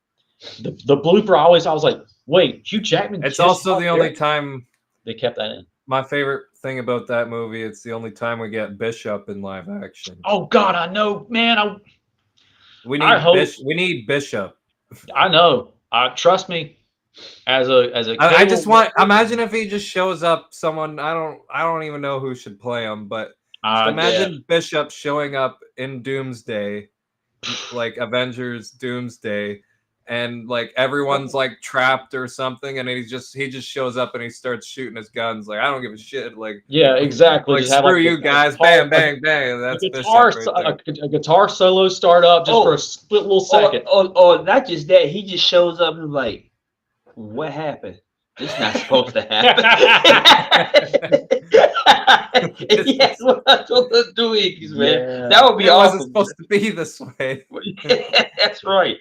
The blooper, I was like, wait, Hugh Jackman. It's just also up the only there? time. They kept that in. My favorite thing about that movie, it's the only time we get Bishop in live action. Oh God, I know, man. We I hope- need Bishop. I know. Trust me. As a I just want imagine if he just shows up someone I don't even know who should play him, but imagine Bishop showing up in Doomsday, like Avengers Doomsday, and like everyone's like trapped or something, and he just shows up and he starts shooting his guns. Like, I don't give a shit. Like, Yeah, exactly. like Just have, screw like, you a guys, guitar- bang, bang, bang. That's a guitar, Bishop right there. a guitar solo start up just for a split little second. Or not just that, he just shows up and like, what happened? This not supposed to happen. Yeah, what I told us do Iggy's, man. Yeah. That would be It wasn't awesome. supposed to be this way. That's right.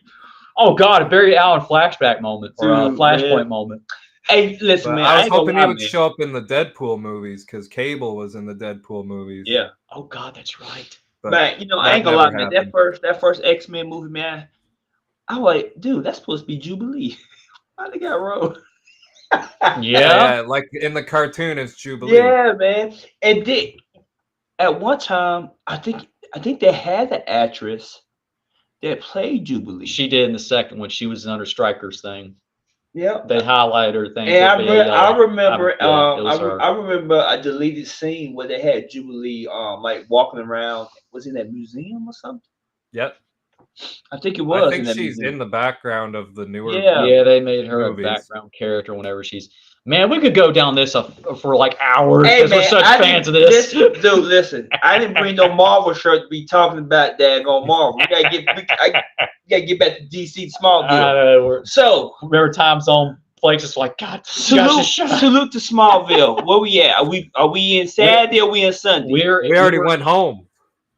Oh God, a Barry Allen flashback moment or a Dude, flashpoint man. moment. Hey, listen, But man. I was ain't gonna hoping lie, he would man. show up in the Deadpool movies because Cable was in the Deadpool movies. Yeah, Oh God, that's right. But man. You know, I that ain't gonna lie, never man. happened. That first X-Men movie, man. I'm like, dude, that's supposed to be Jubilee. Why they got rolled? Yeah. Like in the cartoon, it's Jubilee. Yeah, man. And at one time, I think they had the actress that played Jubilee. She did in the second one. She was under Stryker's thing. Yep. They highlighted her thing. And I remember, yeah, it was her. I remember a deleted scene where they had Jubilee, like walking around. Was it in that museum or something? Yep. I think it was. I think in that she's museum. in the background of the newer. Yeah. Yeah, they made her movies. a background character whenever she's. Man, we could go down this for like hours Hey, because we're man, such fans of this. Dude, listen. I didn't bring no Marvel shirt to be talking about daggone Marvel. We gotta get back to DC Smallville. So Remember Time Zone Flakes is like, God, you guys just shut up. salute to Smallville. Where we at? Are we in Saturday or we in Sunday? We already went home.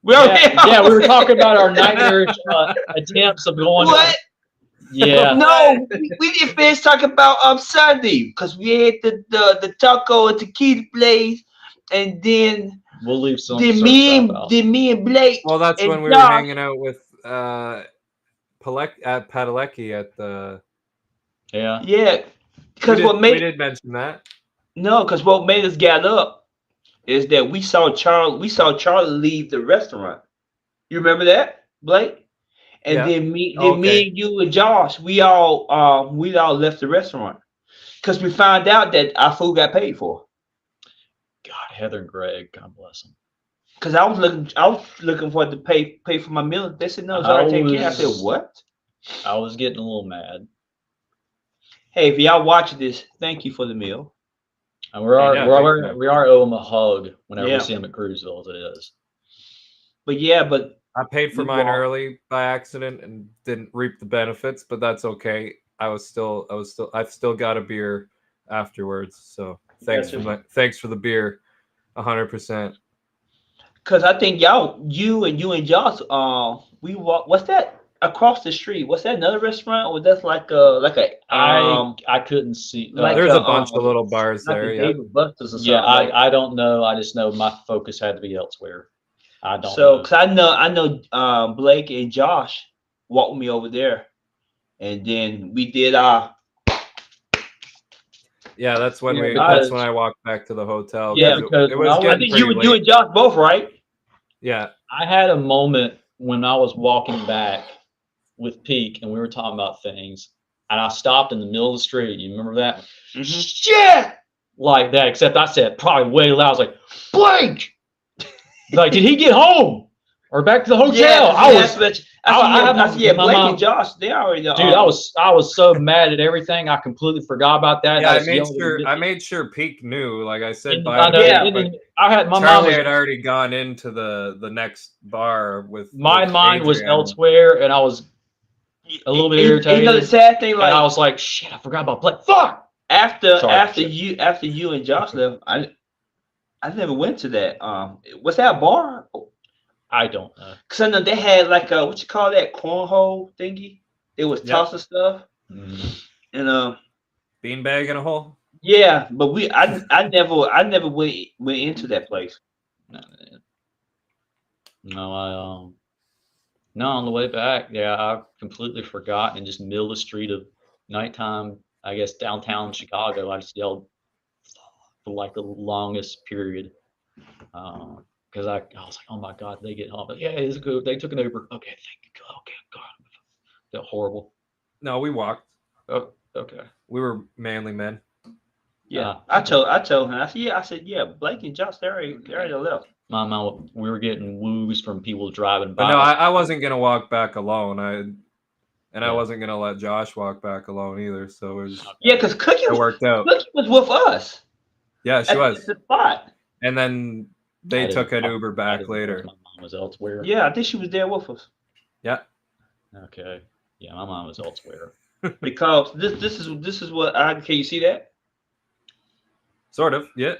We already yeah, we were talking about our nightmarish attempts of going. What? Yeah. No, we didn't finish talking about Sunday because we had the taco and tequila place, and then We'll leave some. me and Blake. Well, that's and when we were Josh- hanging out with Padalecki at the. Yeah. Yeah, because we what made did mention that. no, because what made us get up is that we saw Charlie leave the restaurant. You remember that, Blake? And Yeah. then me Okay. and you and Josh, we all left the restaurant because we found out that our food got paid for. God, Heather and Greg, God bless them. Because I was looking for it to pay for my meal. They said no, it's already taken care. I said what? I was getting a little mad. Hey, if y'all watching this, thank you for the meal. And Yeah, thank you. we are owe them a hug whenever Yeah. we see them at Cruiseville as it is. But I paid for You mine walk- early by accident and didn't reap the benefits, but that's okay. I've still got a beer afterwards. So thanks for the beer, 100%. because I think you and Josh, we walk. What's that across the street? What's that, another restaurant, or that's like a I couldn't see. like There's a a, bunch of little bars like there. a Yeah. Dave and Buster's or something. yeah, like I don't know. I just know my focus had to be elsewhere. I don't So, know. cause I know Blake and Josh walked me over there, and then we did Yeah, that's when Yeah, that's because- when I walked back to the hotel. Yeah, because it when was I was- I getting think you pretty and late. Josh both, right? Yeah. I had a moment when I was walking back with Peak and we were talking about things, and I stopped in the middle of the street. You remember that? Shit! Like that, except I said probably way loud. I was like, Blake! Like, did he get home? Or back to the hotel? Yeah, my Blake mom- and Josh, they already know. Dude, I was so mad at everything. I completely forgot about that. Yeah, I I was made yelling sure at I made sure Peak knew. Like I said, and bye. I know, to Yeah, Peak, and but I had my mind Charlie was had already gone into the next bar with. my with mind was Adrian. elsewhere, and I was a little bit irritated. You know the sad thing, and I like was like, shit, I forgot about Blake. Fuck! after Sorry. you and Josh left, I never went to that. Was that a bar? I don't know. Cause I know they had like a what you call that cornhole thingy. It was Yep. tossing stuff, Mm. and Beanbag in a hole. yeah, but I never went into that place. No, no, on the way back, yeah, I completely forgot and just middle of the street of nighttime, I guess downtown Chicago. I just yelled for like the longest period. Because I was like, oh my God, they get home. But yeah, it's good. They took an Uber. Okay, thank you. Okay, God. Felt horrible. No, we walked. Oh, okay. We were manly men. Yeah, I told him. I said, yeah, Blake and Josh, they already left. My mom, we were getting woos from people driving But by. no, I wasn't gonna walk back alone. And I wasn't gonna let Josh walk back alone either, so it was Yeah, because Cookie it worked out. was with us Yeah, she at was. the spot. And then they took an Uber I back didn't know later. my mom was elsewhere. Yeah, I think she was there with us Yeah. Okay. Yeah, my mom was elsewhere. because this is what I can you see that? Sort of. Yeah.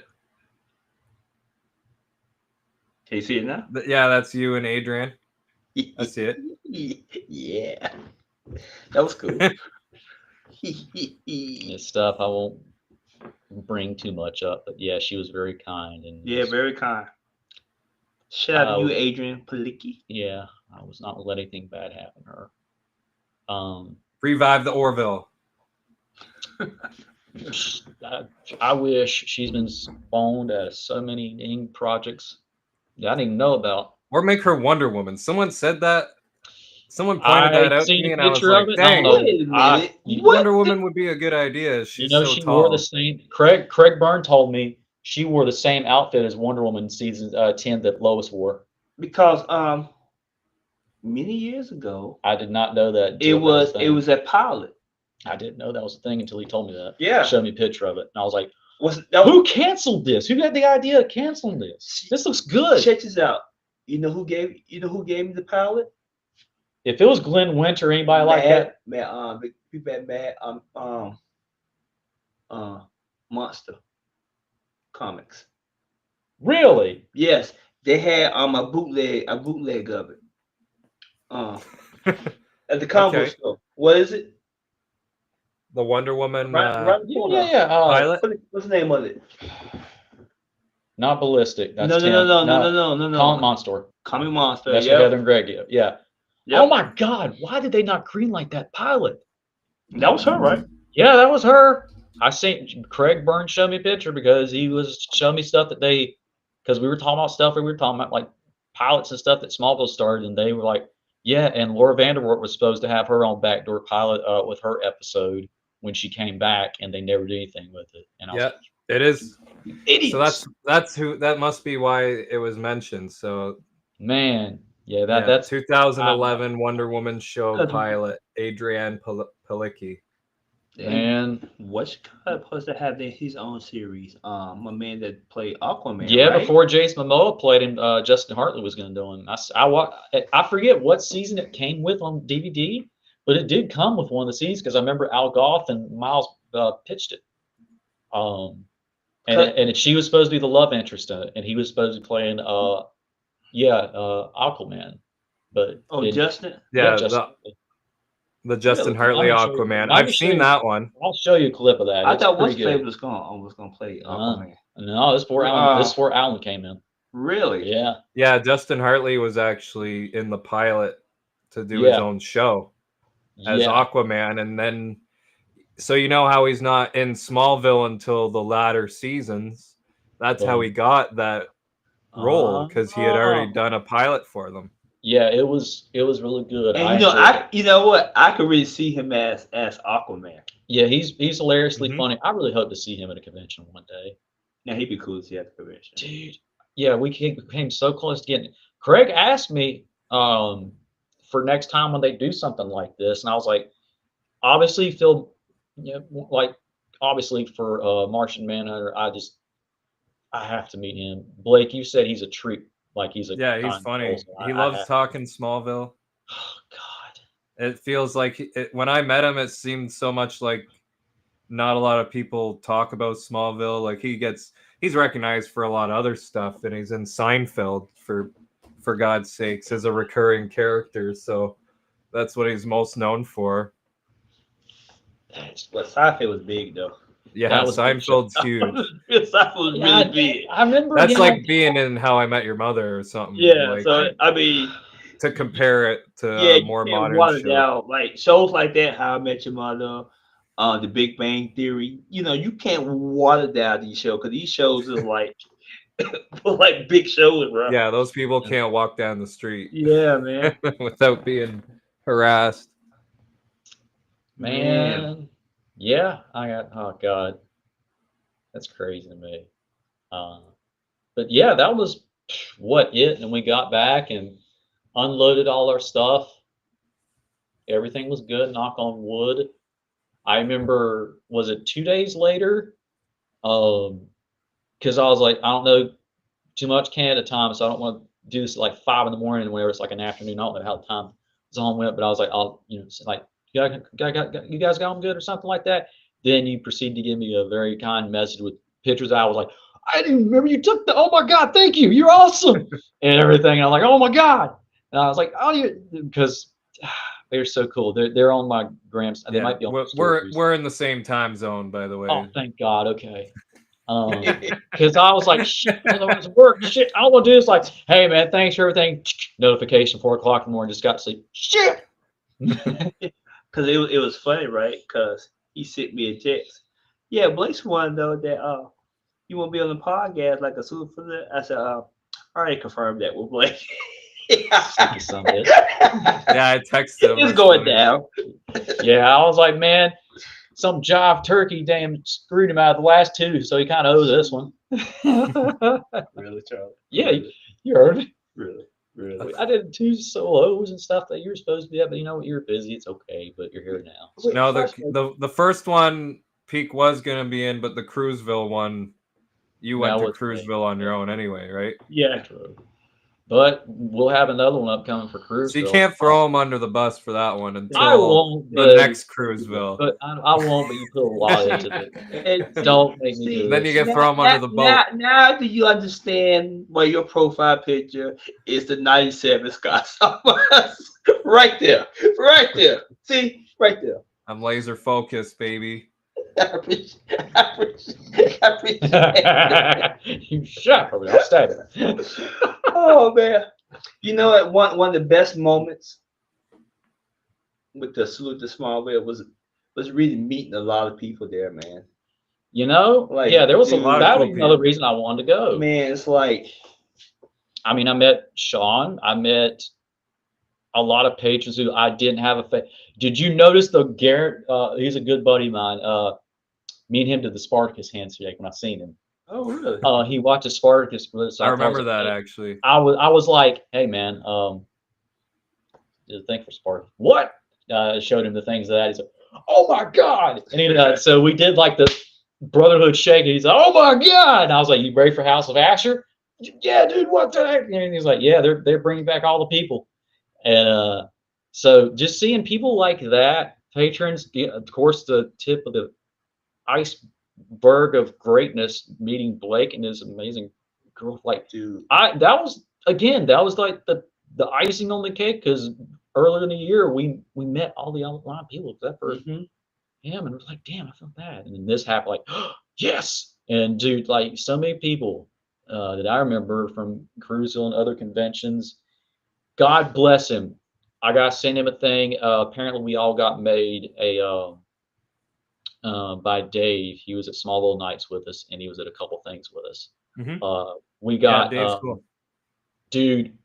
Can you see it now? Yeah, that's you and Adrian. I see it. Yeah, that was cool. It's stuff I won't bring too much up, but yeah, she was very kind and Yeah, very kind. Shout out to you, Adrian Palicki. yeah, I was not gonna let anything bad happen to her. Revive the Orville. I wish she's been spawned at so many dang projects that I didn't even know about. Or make her Wonder Woman. Someone said that. Someone pointed that out to seen me, a and I was picture like, of it. and I dang, don't know. Wait a minute. What Wonder the- Woman would be a good idea. She's so she tall. wore the same. Craig Byrne told me she wore the same outfit as Wonder Woman season 10 that Lois wore. Because many years ago I did not know that. it until that was a it thing. was a pilot. I didn't know that was a thing until he told me that. Yeah. Showed me a picture of it, and I was like, That "Who canceled this? Who had the idea of canceling this? This looks good." Check this out. You know who gave me the pilot? If it was Glenn Winter, or anybody like that, Monster Comics. really? Yes, they had a bootleg of it. At the combo Okay. store. What is it? The Wonder Woman Right the corner. Yeah. pilot. What's the name of it? Not Ballistic. That's No. Comic Monster. Comic Monster. That's what Heather and Greg did. Yeah. Yep. Oh my God! Why did they not greenlight that pilot? That was her, right? Yeah, that was her. I seen Craig Burns show me a picture because he was showing me stuff that because we were talking about stuff we were talking about like pilots and stuff that Smallville started, and they were like, yeah, and Laura Vandervoort was supposed to have her own backdoor pilot with her episode when she came back, and they never did anything with it. And I was like, It is. Idiots. So that must be why it was mentioned. So man, yeah, that's 2011 Wonder Woman show pilot Adrian Palicki. man. What's supposed to have his own series? My man that played Aquaman. Yeah, right? before Jason Momoa played him, Justin Hartley was going to do him. I forget what season it came with on DVD, but it did come with one of the seasons because I remember Al Goth and Miles pitched it. And she was supposed to be the love interest in it, and he was supposed to be playing Aquaman. But Justin. Yeah, Justin. the Justin Yeah, Hartley I'll show you- Aquaman. I'll I've show seen you- that one. I'll show you a clip of that. I It's thought pretty what's good. was gonna play Aquaman. No, this poor Alan. This poor Alan came in. Really? Yeah. Yeah, Justin Hartley was actually in the pilot to do his own show as Aquaman, and then so you know how he's not in Smallville until the latter seasons. That's how he got that role because he had already done a pilot for them. Yeah, it was really good. And you know what? I could really see him as Aquaman. Yeah, he's hilariously funny. I really hope to see him at a convention one day. Yeah, he'd be cool to see at the convention. Dude, yeah, we came so close to getting it. Craig asked me for next time when they do something like this, and I was like, obviously, Phil, obviously for Martian Manhunter, I have to meet him. Blake, you said he's a treat. Like he's he's funny. He loves talking Smallville. Oh God. It feels like when I met him, it seemed so much like not a lot of people talk about Smallville. Like he's recognized for a lot of other stuff, and he's in Seinfeld for God's sakes as a recurring character. So that's what he's most known for. But Seinfeld was big though. Yeah, Seinfeld's huge. Seinfeld was really big. I remember that's like being in How I Met Your Mother or something. Yeah, like, so I mean, to compare it to more modern shows. Down. Like shows like that, How I Met Your Mother, The Big Bang Theory. You know, you can't water down these shows because these shows is like like big shows, bro. Yeah, those people can't walk down the street. Yeah, man. Without being harassed. Man. Yeah, oh God, that's crazy to me. But yeah, that was and we got back and unloaded all our stuff. Everything was good. Knock on wood. I remember, was it 2 days later? Because I was like, I don't know too much Canada time, so I don't want to do this at like 5 in the morning, whenever it's like an afternoon. I don't know how the time zone went, but I was like, I'll, like, you guys got them good or something like that. Then you proceed to give me a very kind message with pictures. I was like, I didn't remember you took the. Oh my God, thank you. You're awesome, and everything. And I'm like, oh my God. And I was like, oh, you, because they're so cool. They're on my grams. They might be on. We're in the same time zone, by the way. Oh, thank God. Okay. Because I was like, shit, I don't want to work. Shit, I don't want to do this. Like, hey man, thanks for everything. Notification, 4 o'clock in the morning. Just got to sleep. Shit. Because it was funny, right? Because he sent me a text. Yeah, Blake's one though that you won't be on the podcast like a super for that. I said, I already confirmed that with Blake. Yeah, I texted him. It's going down. Yeah, I was like, man, some jive turkey damn screwed him out of the last 2, so he kind of owes this one. Really, Charlie? Yeah, you heard it. Really. I did 2 solos and stuff that you were supposed to be at, but you know what? You're busy. It's okay, but you're here now. So. No, the first one Peak was gonna be in, but the Cruiseville one, you went to Cruiseville on your own anyway, right? Yeah, true. But we'll have another one upcoming for Cruiseville. So you can't throw them under the bus for that one until I won't, the next Cruiseville. But I won't. But you put a lot into it. Don't make me do Then this. you get thrown under the boat. Now do you understand why your profile picture is the 97 Scott Summers? Right there. See, right there. I'm laser focused, baby. I appreciate You shut up. I'll stay there. Oh man. You know what? One of the best moments with the salute to Smallville was really meeting a lot of people there, man. You know, Like, yeah, there was dude, a lot. That was another reason I wanted to go. Man, it's like, I mean, I met Sean. I met a lot of patrons who I didn't have a face. Did you notice the Garrett? He's a good buddy of mine. Me and him did the Spartacus handshake when I seen him. oh really? He watched the Spartacus. So I remember was that like, actually. I was like, hey man, the thing for Spartacus. What? Showed him the things of that. He's like, oh my God. And he, so we did like the brotherhood shake. And he's like, oh my God. And I was like, you ready for House of Asher? Yeah, dude, what the heck? And he's like, yeah, they're bringing back all the people. And so just seeing people like that, patrons, of course, the tip of the iceberg of greatness, meeting Blake and his amazing girl. Like, Dude, that was like the icing on the cake, because earlier in the year we met all the other line people except for him, and it was like, damn, I felt bad. And then this happened, like, oh, yes. And dude, like, so many people that I remember from Cruiseville and other conventions. God bless him. I got to send him a thing. Apparently, we all got made a by Dave. He was at Smallville Nights with us, and he was at a couple things with us. We got Dave's cool. Dude.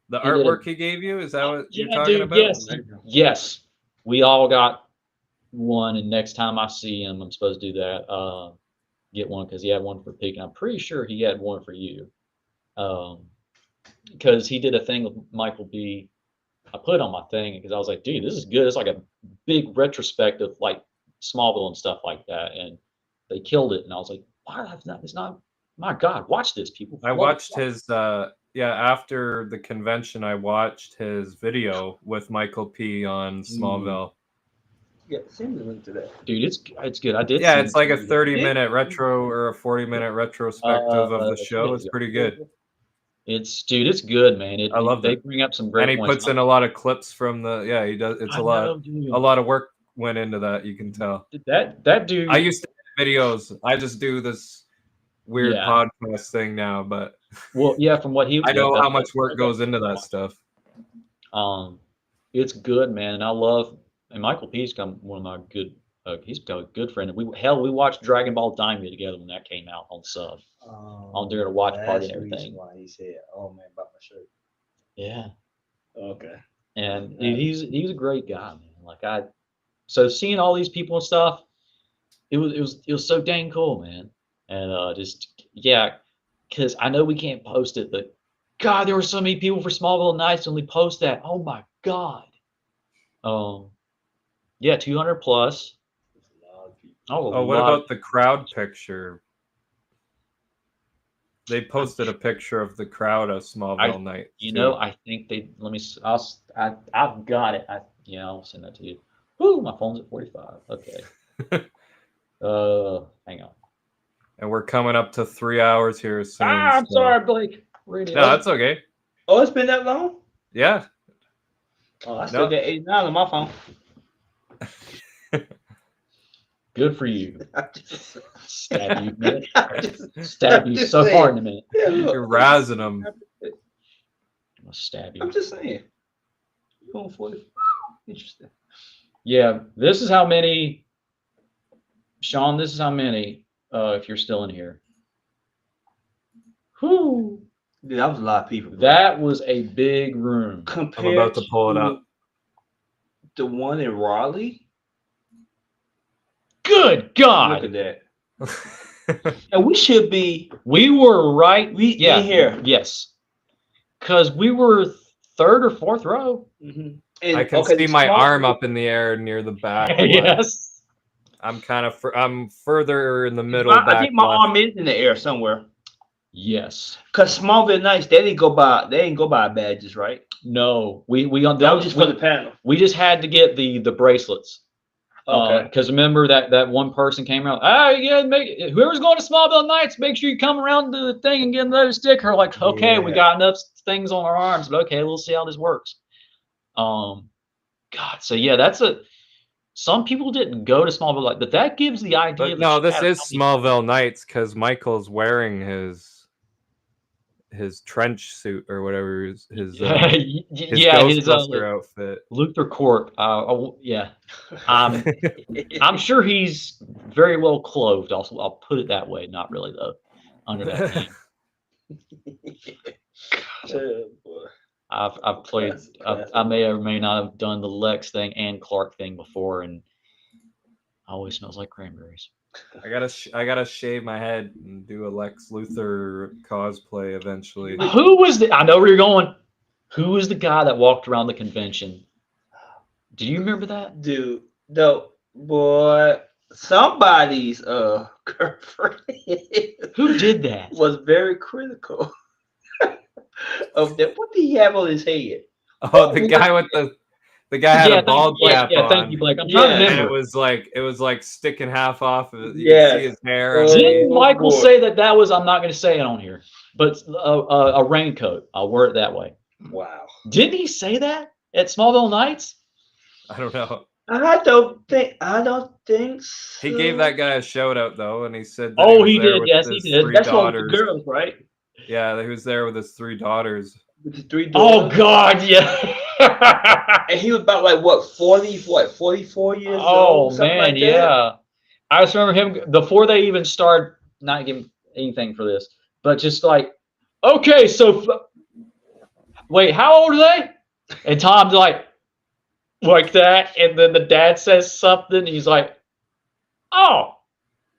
The artwork he gave you, is that what you're talking about? Yes. We all got one, and next time I see him, I'm supposed to do that. Get one, because he had one for Peak, and I'm pretty sure he had one for you. Because he did a thing with Michael B. I put on my thing because I was like, dude, this is good. It's like a big retrospective, like Smallville and stuff like that, and they killed it. And I was like, why? It's not. My God, watch this, people. I watched his. After the convention, I watched his video with Michael P. on Smallville. yeah, send the link to that. Dude, it's good. I did. Yeah, send it's it like to a you. 30-minute retro or a 40-minute retrospective of the show. It's pretty good. It's good, man. I love They it. bring up some great And he points. puts in a lot of clips from the. Yeah, he does. It's a lot of work went into that. You can tell. That dude. I used to make videos. I just do this weird podcast thing now, but well, yeah, from what he. I know how much work goes into that stuff. It's good, man, and I love. And Michael P's become one of my good. He's become a good friend. We watched Dragon Ball Daimyo together when that came out on sub. On there to watch party and everything. Why he said, "Oh man, about my shirt." Yeah. Okay. And he's a great guy, man. So seeing all these people and stuff, it was so dang cool, man. And because I know we can't post it, but God, there were so many people for Smallville Nights when we post that. Oh my God. Yeah, 200 plus. Oh, Oh, what about the crowd picture? They posted a picture of the crowd of Smallville Nights. You too. know, I think they. Let me. I've got it. I'll send that to you. Whoo, my phone's at 45. Okay. Hang on. And we're coming up to 3 hours here soon. I'm so- sorry, Blake. Read it. No, that's okay. Oh, it's been that long? Yeah. Oh, I still No. got 89 on my phone. Good for you. I'm just, Stab you, man. I'm just, Stab I'm you just so saying. hard in a minute. Yeah, look, You're razzing them. I'm gonna stab you. I'm just saying. You're going 40. Interesting. Yeah, this is how many. Sean, this is how many. If you're still in here. Whoo! Dude, that was a lot of people. bro. That was a big room. Compared I'm about to pull it up. The one in Raleigh. Good Look God! at that. And we should be. We were right. We Yeah. in here. Yes. Because we were third or fourth row. Mm-hmm. And, I can see my arm up in the air near the back. one. Yes. I'm kind of I'm further in the middle. I back think my left. arm is in the air somewhere. Yes. Cause Smallville Nights, they didn't go by badges, right? No. We That was just for the panel. we just had to get the bracelets. Okay. Because remember that one person came around. Ah, yeah, whoever's going to Smallville Nights, make sure you come around to the thing and get another sticker. Like, okay, we Yeah. got enough things on our arms, but okay, we'll see how this works. God, so yeah, some people didn't go to Smallville, but that gives the idea. But of no, the this shadow is Smallville Nights because Michael's wearing his trench suit or whatever his yeah, Ghostbuster outfit. Luther Corp. Yeah, I'm sure he's very well clothed. Also, I'll put it that way. Not really though, under that name. Oh, boy. I've played. That's I classic. may or may not have done the Lex thing and Clark thing before, and always smells like cranberries. I gotta shave my head and do a Lex Luthor cosplay eventually. Who was the? I know where you're going. Who was the guy that walked around the convention? Do you remember that? Dude, no, boy, somebody's girlfriend Who did that? was very critical of that. What did he have on his head? Oh, the guy with the guy had a bald cap yeah, on. thank you, Blake. I'm trying to Yeah. And remember. it was like sticking half off of it. You Yes. could see his hair. Oh, Didn't Michael boy. say that was? I'm not going to say it on here, but a raincoat. I'll word it that way. Wow. Didn't he say that at Smallville Nights? I don't know. I don't think so. He gave that guy a shout out though, and he said that Oh, was he there did. with Yes, he his did. three That's one with the daughters. girls, right? Yeah, he was there with his 3 daughters. With the 3 Oh daughters. God, yeah. And he was about like what 44 years Oh old, something man, like that. yeah. I just remember him before they even started. Not giving anything for this, but just like, okay, so wait, how old are they? And Tom's like that, and then the dad says something. And he's like, oh,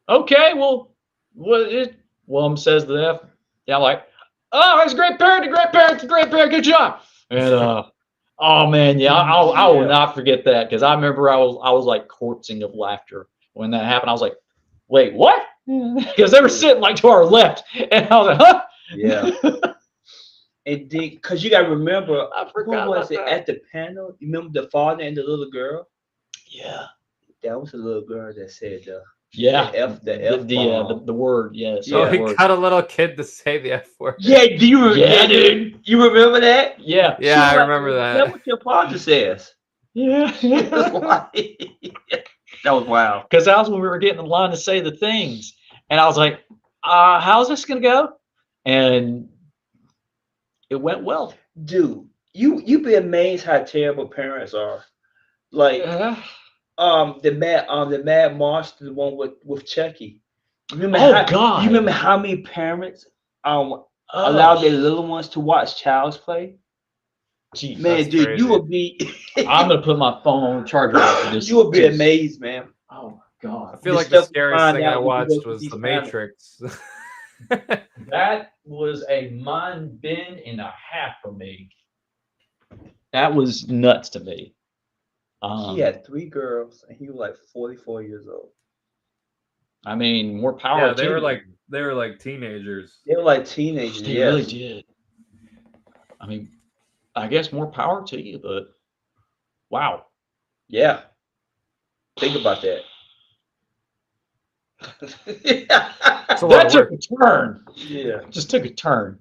okay, well, Willem says the F. Yeah, I'm like, oh, it's a great parent, good job. And oh man, yeah, I will not forget that because I remember I was like corpsing of laughter when that happened. I was like, wait, what? Because they were sitting like to our left, and I was like, huh? Yeah. And because you gotta remember, I who forgot was about it that. at the panel? You remember the father and the little girl? Yeah, That was the little girl that said yeah. the F bomb. The word, yes. Oh, the he word. got a little kid to say the F word. Yeah, do you remember? Yeah, dude. You remember that? Yeah, Yeah, She was I like, remember That's that. what your father says. yeah. That's why. That was wild. Because that was when we were getting in line to say the things, and I was like, how's this gonna go? And it went well. Dude, you be amazed how terrible parents are. Like the Mad Monster, the one with Chucky. Remember God. You remember how many parents allow their little ones to watch Child's Play? Jeez, Man, that's dude, crazy. you would be I'm gonna put my phone on charger after this. you would be amazed, man. Oh my I God, feel The like the stuff you scariest find thing out I when you watched go to was these The planets. Matrix. that was a mind bend and a half for me. That was nuts to me. Um, He had 3 girls, and he was like 44 years old. I mean, more power. Yeah, to you. they were like teenagers. They were like teenagers. They yes. really did. I mean, I guess more power to you, but wow. Yeah. Think about that. It's a lot That of took work. a turn. Yeah. Just took a turn.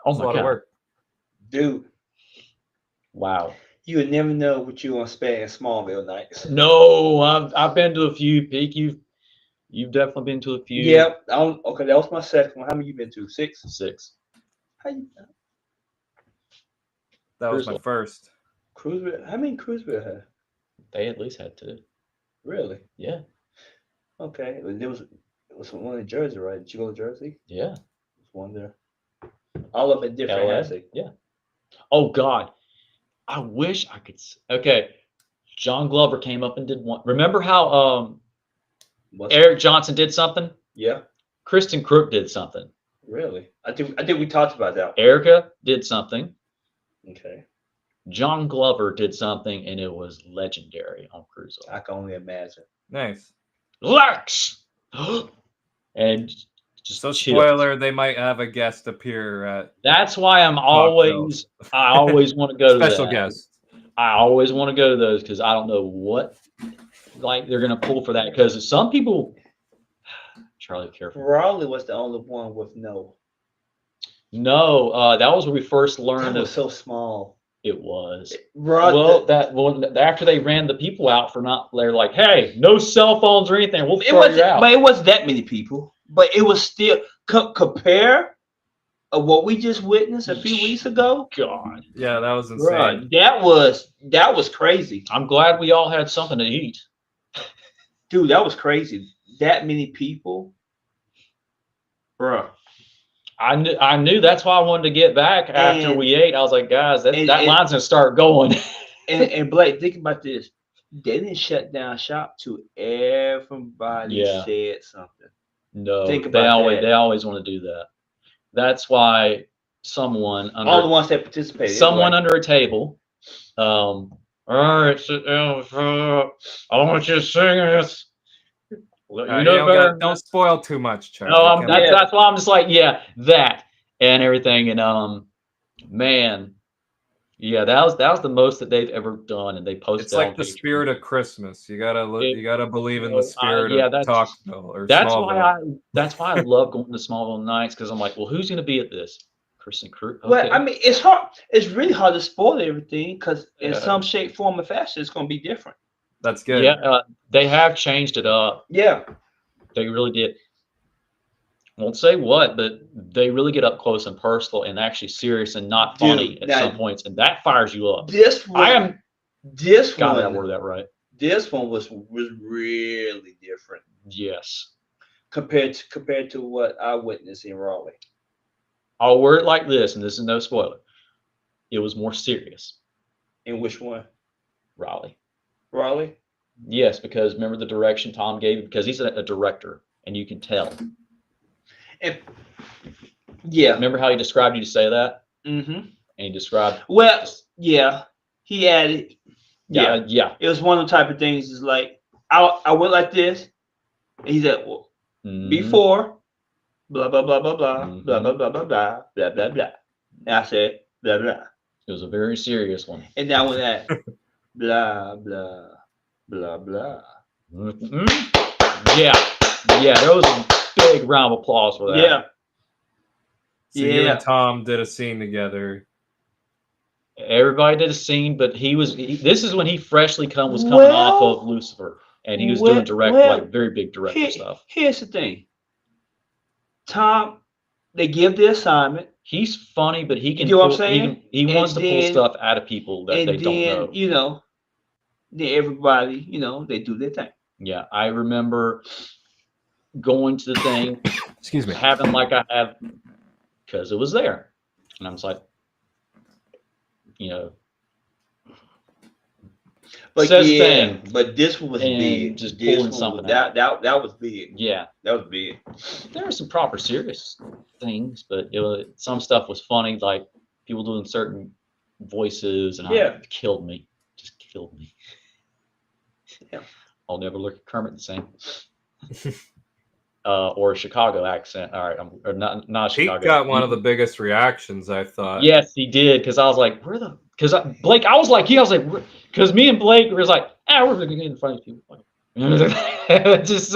Oh It's a my lot god. of work. Dude, Wow. you would never know what you're gonna spend in Smallville nights. No, I've been to a few. Peak, you've definitely been to a few. Yep. Okay, that was my second one. How many you been to? 6? 6. How you That was my Cruiseville. first. Cruiseville? How many Cruiseville had? They at least had 2. Really? Yeah. Okay. It was one in Jersey, right? Did you go to Jersey? Yeah. There's one there. All of them different, Kal-el? has they? Yeah. Oh God, I wish I could. Okay, John Glover came up and did one. Remember how What's Eric Johnson did something? Yeah. Kristen Crook did something. Really? I think we talked about that. Erica did something. Okay. John Glover did something, and it was legendary on Cruiser. I can only imagine. Nice. Lex, and just So chills. spoiler, they might have a guest appear at That's why I always want to go to special that. guest. I always want to go to those because I don't know what like they're gonna pull for that because some people. Charlie, careful. Raleigh was the only one with no. No, that was when we first That learned was of so small. it was. Raleigh, After they ran the people out for not, they're like, hey, no cell phones or anything. We'll it throw wasn't, you out. but it wasn't that many people. But it was still compare of what we just witnessed a few weeks ago. God, Yeah, that was insane. Bruh, that was crazy, I'm glad we all had something to eat. dude. That was crazy. That many people, bruh. I knew that's why I wanted to get back after And- we ate. I was like, guys, that and- line's gonna start going. And Blake, think about this. They didn't shut down shop till everybody Yeah. said something. No, Think they about always that. want to do that. That's why someone All the ones that participated. someone like, under a table. All right, sit down. I want you to sing this. You know better. don't spoil too much, Charlie. No, Come on. that's why I'm just like, yeah, that and everything. And man, yeah, that was the most that they've ever done, and they posted. It's like the spirit of Christmas. You gotta believe in you the know, spirit yeah, of Talkville or That's Smallville. that's why I love going to Smallville nights because I'm like, well, who's gonna be at this? Kristen Crook. Okay. Well, I mean, it's hard. It's really hard to spoil everything because in Yeah. some shape, form, or fashion, it's going to be different. That's good. Yeah, they have changed it up. Yeah. They really did. Won't say what, but they really get up close and personal and actually serious and not funny Dude, at now- some points, and that fires you up. This one. I am. This God, I one. worded that right. This one was really different Yes. compared to what I witnessed in Raleigh. I'll word it like this, and this is no spoiler. It was more serious, In which one? Raleigh. Raleigh. Yes, because remember the direction Tom gave you because he's a director, and you can tell. And yeah. Remember how he described you to say that, Mm-hmm. and he described. Well, yeah. He added. Yeah. Yeah. It was one of the type of things. Is like I went like this. And he said, well, Mhm. before, blah blah blah blah blah Mhm. blah blah blah blah blah blah blah blah. And I said blah blah. It was a very serious one. And then I went at blah blah blah blah. Mhm. Yeah. There was a big round of applause for that. Yeah. So you Yeah. and Tom did a scene together. Everybody did a scene, but this is when he freshly was coming off Well- of Lucifer, and he was doing direct, well, like very big director stuff. Here's the thing. Tom, they give the assignment, He's funny, but he can. You know what I'm pull- saying? He And wants to pull then- stuff out of people that and they then don't know. then everybody, they do their thing. Yeah, I remember going to the thing, Excuse me. having like I have, because it was there, and I was like, But Says yeah, thing. but this one was And big. just This pulling one something was, that was big. yeah. That was big. There were some proper serious things, but some stuff was funny, like people doing certain voices, and Yeah. it killed me. Just killed me. Yeah. I'll never look at Kermit the same. Or a Chicago accent. All right, or not Pete Chicago. got one of the biggest reactions, I thought. Yes, he did. Because I was like, where the? Because Blake, I was like, because me and Blake was like, we're gonna get in front of people. Just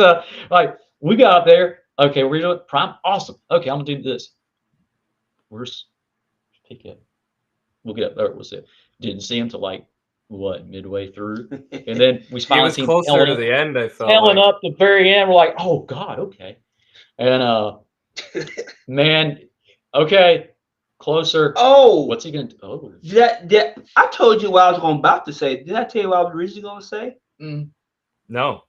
like we got up there. Okay, we're doing prime. Awesome. Okay, I'm gonna do this. Where's pick it? We'll get up there. We'll see. Didn't see him till like what midway through, and then we He finally was see him closer to the end, I felt telling like. up the very end. We're like, oh God, okay. And man, okay, closer. Oh, What's he gonna do? Oh, that I told you what I was about to say. Did I tell you what I was originally going to say? No.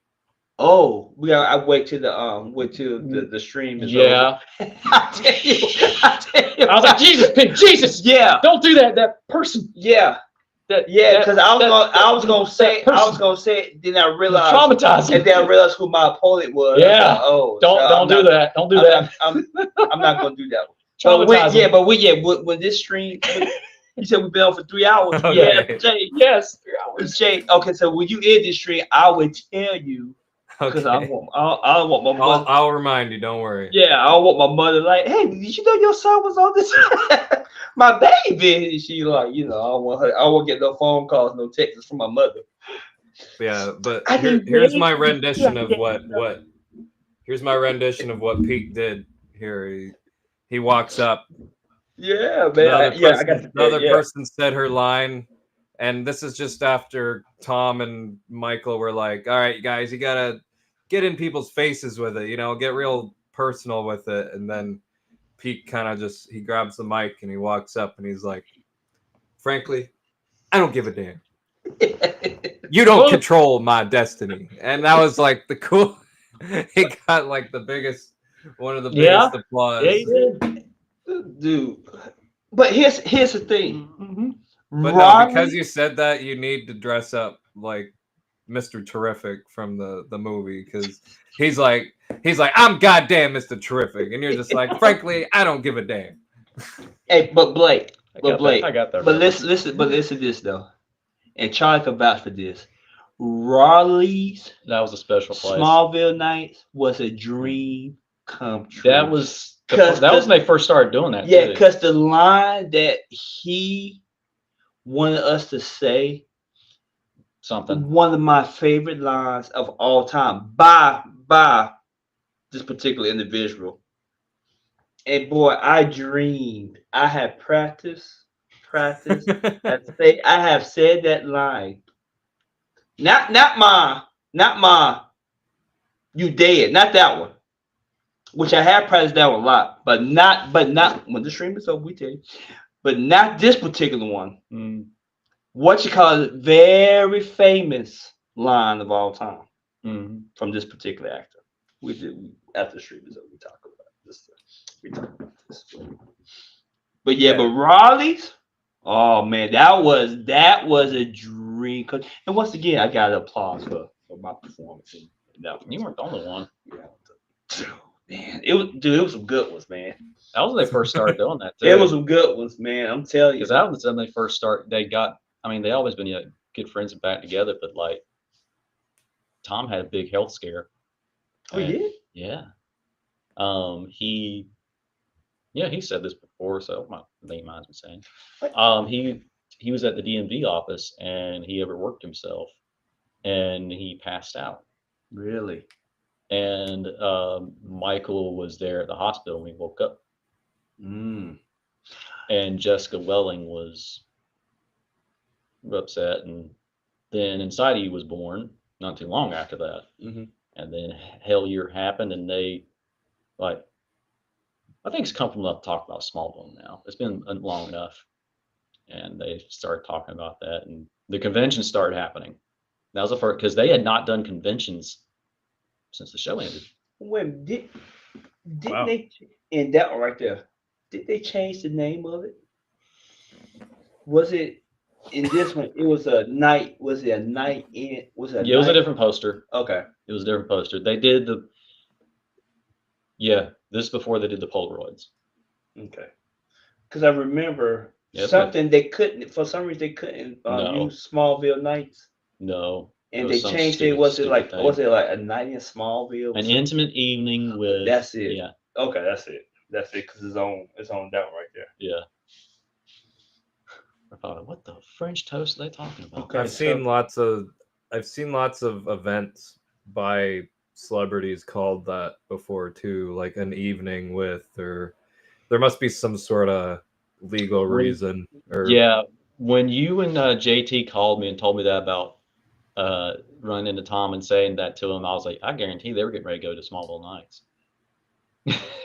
Oh, I wait to the stream is yeah. over. I tell you. I was like, Jesus, Pete, Jesus, Yeah, don't do that. That person. yeah, That because I was gonna say it. Then I realized, traumatized him. and then I realized who my opponent was. Yeah. I was like, oh, Don't do that. Don't do that. I'm not gonna do that. Traumatized him. When this stream, you said we've been on for 3 hours. Okay. Yeah, Jay. Yes, 3 hours. Jay. Okay, so when you end this stream, I will tell you because I Okay. want my mother. I'll remind you. Don't worry. Yeah, I want my mother like, hey, did you know your son was on this? My baby. And she like, I don't want her. I won't get no phone calls, no texts from my mother. Yeah, but I didn't here's wait my to rendition get of what. Here's my rendition of what Pete did here. He walks up. Yeah, The man. other I got the other person said her line, and this is just after Tom and Michael were like, "All right, you guys, you gotta get in people's faces with it, get real personal with it." And then Pete kind of he grabs the mic and he walks up and he's like, "Frankly, I don't give a damn. You don't control my destiny." And that was like the cool. He got like one of the biggest applause. Yeah, he did. Dude. But here's the thing. Mm-hmm. But no, because you said that, you need to dress up like Mr. Terrific from the movie, because he's like, I'm goddamn Mr. Terrific, and you're just like, frankly, I don't give a damn. Hey, but Blake, I got that. but listen to this though, and Charlie can vouch for this. Raleigh's That was a special place. Smallville nights was a dream come true. That was when they first started doing that. Yeah, too. because the line that he wanted us to say, Something. one of my favorite lines of all time by this particular individual. And boy, I dreamed. I had practiced. I have said that line. Not my you dead. Not that one. Which I have practiced that one a lot, but not when the stream is over, we tell you. But not this particular one. What you call it, very famous line of all time from this particular actor. After the stream is over, we talk about this. But yeah, but Raleigh's, oh man, that was a dream. And once again, I got applause for my performance. You weren't the only one. Yeah. Man, it was some good ones, man. That was when they first started doing that too. It was some good ones, man. I'm telling you. Because that was when they first started. They always been good friends and back together, but like Tom had a big health scare. Oh, he did? Yeah. He said this before, so I think he minds me saying. He was at the DMV office and he overworked himself and he passed out. Really? And Michael was there at the hospital when he woke up. And Jessica Welling was upset, and then Inside was born not too long after that. And then Hell Year happened, and they I think it's comfortable enough to talk about Smallville now. It's been long enough, and they started talking about that, and the convention started happening. That was the first, because they had not done conventions since the show ended. Wait, didn't they in that one right there? Did they change the name of it? Was it in this one? It was a night. Was it a night in? It was a different poster. Okay. It was a different poster. They did this is before they did the Polaroids. Okay. Because I remember something they couldn't, for some reason they couldn't use Smallville Nights. No, And was they some changed stupid- it. Was it stupid like thing. was it like a night in Smallville? An intimate evening with. That's it. Yeah, Okay, that's it. That's it. Because it's on that right there. yeah. I thought, what the French toast are they talking about? Okay. I've seen lots of events by celebrities called that before too, like an evening with, or there must be some sort of legal reason. Or Yeah, when you and JT called me and told me that about running into Tom and saying that to him, I was like, I guarantee they were getting ready to go to Smallville Nights.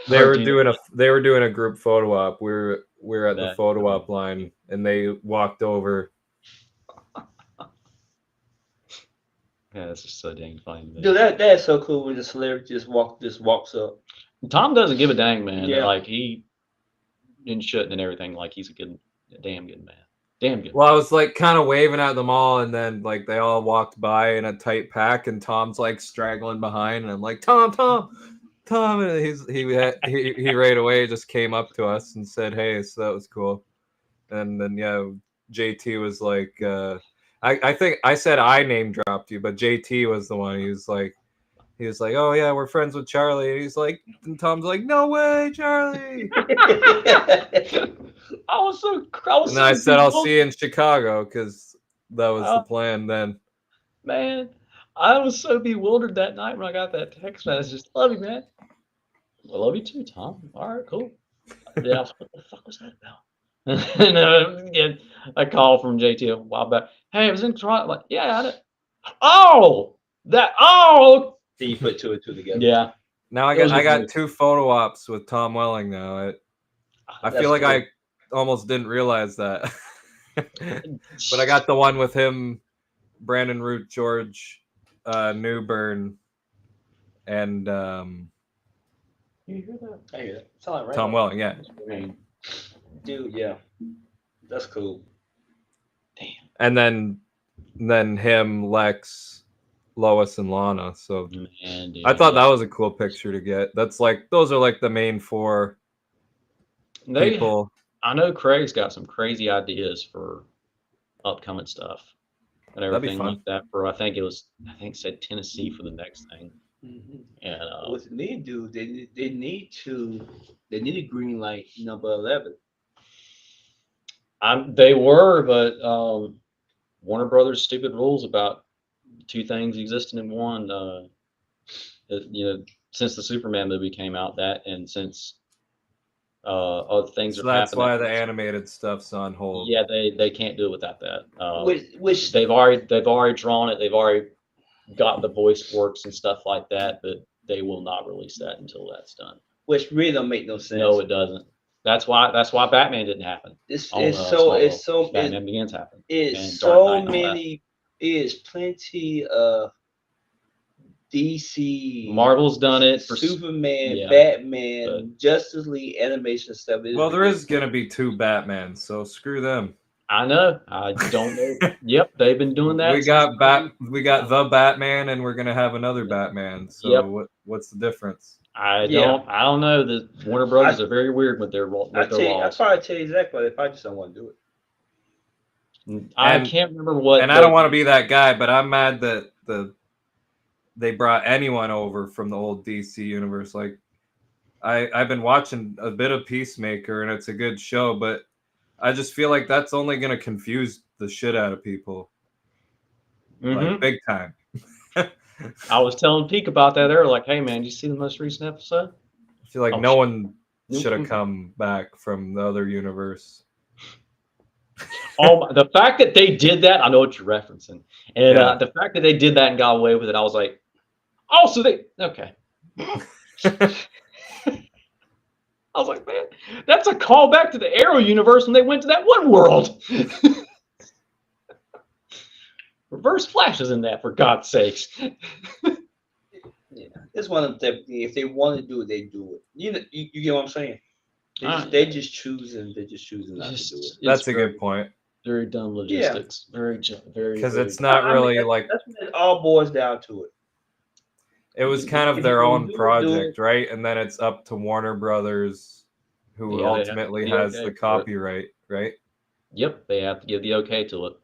they Or were do- doing a group photo op. We're at the That- photo op line, and they walked over. Yeah, that's just so dang funny. to me. Dude, that's so cool when the celebrity just walks up. Tom doesn't give a dang, man. Yeah. Like he and shouldn't and everything. Like he's a damn good man. Damn good. Well, I was like kind of waving at them all, and then like they all walked by in a tight pack, and Tom's like straggling behind, and I'm like, Tom, and he right away just came up to us and said, hey, so that was cool. And then yeah, JT was like, I think I said I name dropped you, but JT was the one. He was like, oh yeah, we're friends with Charlie, and he's like, and Tom's like, no way, Charlie. I was And then I said, I'll bewildered. see you in Chicago, because that was the plan then. Man, I was so bewildered that night when I got that text message. Just love you, man. I love you too, Tom. All right, cool. Yeah, I was like, what the fuck was that about? And again, a call from JT a while back. Hey, I was in Toronto. I'm like, yeah, I did. Oh, Then you put two and two together. yeah. Now I Those got are great. 2 photo ops with Tom Welling now. I That's feel like cool. I almost didn't realize that. But I got the one with him, Brandon Root, George Newbern, and You hear that? I hear that. Sound like right Tom now. Welling. Yeah, Dude, yeah. That's cool. and then him, Lex, Lois, and Lana. So Man, dude, I thought that was a cool picture to get. Those are like the main 4 people. I know Craig's got some crazy ideas for upcoming stuff and That'd be everything fun. like that. For I think it said Tennessee for the next thing. And What they need to do, they need to green light number 11. they were, but Warner Brothers' stupid rules about 2 things existing in one. Since the Superman movie came out, that and since other things So are that's happening. why the animated stuff's on hold. Yeah, they can't do it without that. Which They've already drawn it. They've already got the voice works and stuff like that, but they will not release that until that's done. really don't make no sense. No, it doesn't. That's why Batman didn't happen. It's Smallville. so Batman Begins happened. it's and so Dark Knight and all that. many. It is plenty of DC, Marvel's done it for Superman, yeah, Batman, but- Justice League animation stuff. Well, there is gonna be 2 Batmans, so screw them. I know. I don't know. Yep, they've been doing that. We got the Batman, and we're gonna have another Batman. So Yep. what's the difference? I don't know. The Warner Brothers are very weird with their I laws. probably tell you exactly if I just don't want to do it. I And- can't remember what. And I don't want to be that guy, but I'm mad that they brought anyone over from the old DC universe. Like I've been watching a bit of Peacemaker, and it's a good show, but I just feel like that's only gonna confuse the shit out of people, like big time. I was telling Peek about that earlier. Like, hey man, did you see the most recent episode? I feel like Oh, no one Nope. should have come back from the other universe. The fact that they did that, I know what you're referencing, and Yeah. the fact that they did that and got away with it, I was like, oh, so they okay. I was like, man, that's a callback to the Arrow universe when they went to that one world. Reverse Flash is in that, for God's sakes. Yeah, it's one of them. If they want to do it, they do it. You get what I'm saying? Alright. They just choosing not to do it. That's a good point, Very dumb logistics. Very. because very- it's not I mean, really that's- like That's when it all boils down to it. it was kind if of their you own do it, project, right? And then it's up to Warner Brothers, who Yeah, they have to ultimately be has okay the for it. copyright, right? Yep, they have to give the okay to it.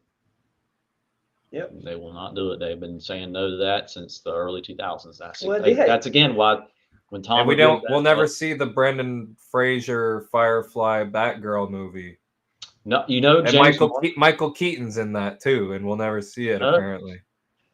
Yep. They will not do it. They've been saying no to that since the early 2000s. Well, they had- That's again why when Tom And we revealed don't. We'll that never stuff- see the Brendan Fraser Firefly Batgirl movie. No, you know, And James Michael Keaton's in that too, and we'll never see it apparently.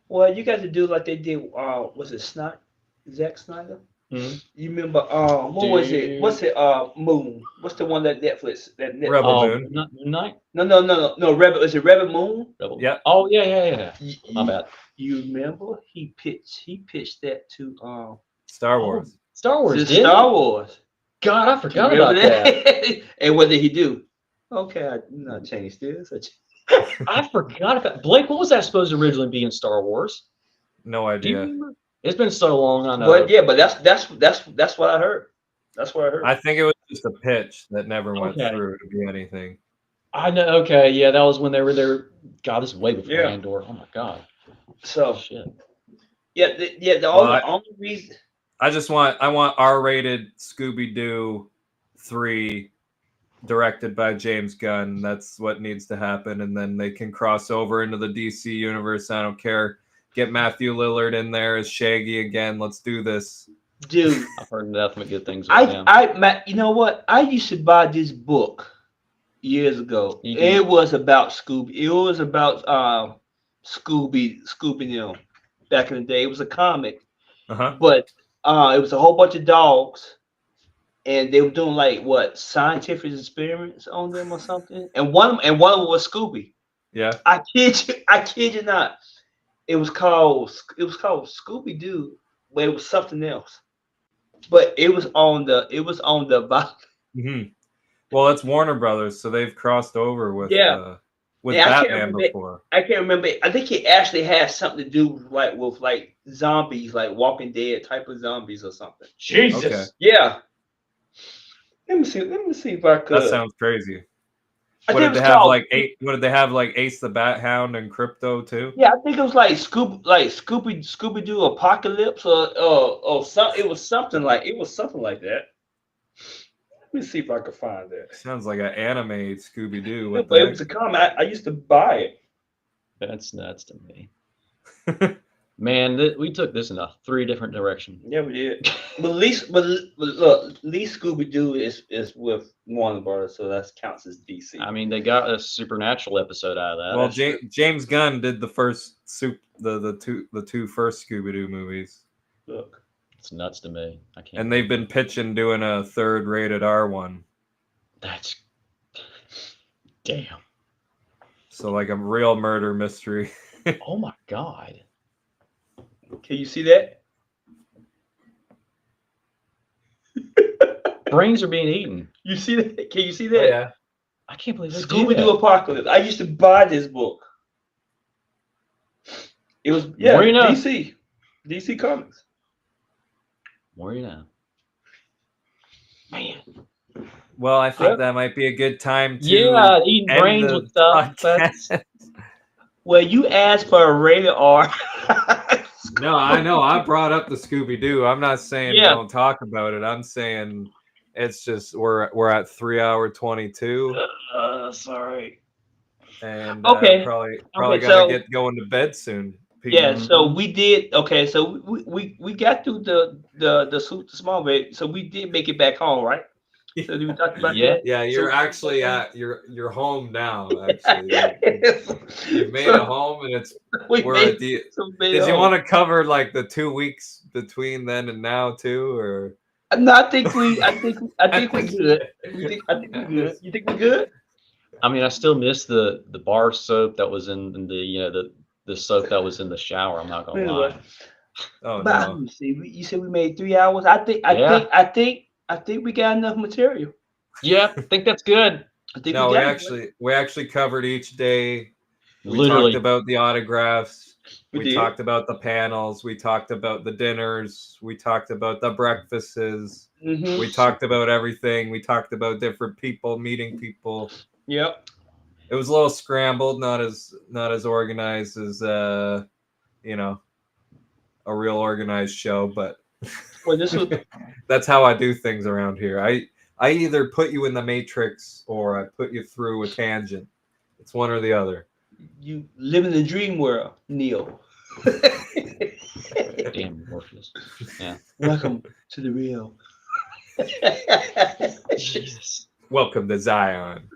Well, you got to do like they did. Was it Zack Snyder? Mhm. You remember? What was it? What's it? Moon. What's the one that Netflix? Rebel Moon. Moon Knight. No. Rebel. Is it Rebel Moon? Rebel. Yeah. Oh yeah. My bad. You remember? He pitched that to Star Wars. Star Wars. to Did Star Wars. God, I forgot Remember about that. And what did he do? Okay, I not changed this. I forgot about Blake. What was that supposed to originally be in Star Wars? No Do you idea. remember? It's been so long. I know. But yeah, but that's what I heard. That's what I heard. I think it was just a pitch that never went Okay. through to be anything. I know. Okay, yeah, that was when they were there. God, this is way before Yeah. Andor. Oh my God. So Shit. the Well, only reason. I want R-rated Scooby-Doo 3 directed by James Gunn. That's what needs to happen, and then they can cross over into the DC universe. I don't care. Get Matthew Lillard in there as Shaggy again. Let's do this. Dude, I've heard nothing but good things about him. you know what? I used to buy this book years ago. Mhm. It was about Scooby. It was about Scooby Doo back in the day. It was a comic, Uh-huh. but it was a whole bunch of dogs, and they were doing like what scientific experiments on them or something. And one of them was Scooby. Yeah. I kid you not. It was called Scooby Doo, but it was something else. But it was on the hmm Well, it's Warner Brothers, so they've crossed over with Yeah, I can't Batman remember before. I can't remember. I think it actually has something to do with zombies, like Walking Dead type of zombies or something. Jesus. Okay. Yeah. Let me see if I could. That sounds crazy. I What think did it they was have called- what did they have like Ace the Bat Hound and Crypto too? Yeah, I think it was like Scooby Doo Apocalypse or something. It was something like that. Let me see if I can find that. Sounds like an anime Scooby Doo. Yeah, What but it was a comic. I used to buy it. That's nuts to me. Man, we took this in 3 different directions. Yeah, we did. But at least Scooby Doo is with Warner Brothers, so that counts as DC. I mean, they got a supernatural episode out of that. Well, That's- James Gunn did the first the two first Scooby Doo movies, Look, it's nuts to me. I can't. and they've been pitching doing a third rated R one. That's damn. So like a real murder mystery. Oh my God. can you see that? Brains are being eaten. You see that? Can you see that? yeah. I can't believe they do Scooby Doo that. Apocalypse. I used to buy this book. It was More you know. DC Comics. More you know. Man, Well, I think Yep. that might be a good time to Yeah, eating end brains the with stuff. That's, podcast. well, you asked for a rated R. No, I know. I brought up the Scooby Doo. I'm not saying Yeah. don't talk about it. I'm saying it's just we're at 3 hour 22, Sorry. and Okay. probably Okay, gotta so- get going to bed soon. people. Yeah, so we did. Okay, so we got through the Smallville, so we did make it back home, right? So did we talk about Yeah. Yeah, you're So- actually at you're home now. Actually, that? you've made it home, and it's we're at the. Did you want to cover like the 2 weeks between then and now too, or? No, I think we're good. I think we're good. You think we're good? I mean, I still miss the bar soap that was in the the soap that was in the shower. I'm not gonna lie. Oh But no! let me see. You said we made 3 hours. I think we got enough material. Yeah, I think that's good. I think No, we got we actually covered each day. We Literally. talked about the autographs. We We did. talked about the panels. We talked about the dinners. We talked about the breakfasts. Mhm. We talked about everything. We talked about different people, meeting people. Yep. It was a little scrambled, not as organized as a real organized show, but Well, this was that's how I do things around here. I either put you in the matrix or I put you through a tangent. It's one or the other. You live in the dream world, Neo. Damn Morpheus. Yeah. Welcome to the real. Yes. Welcome to Zion.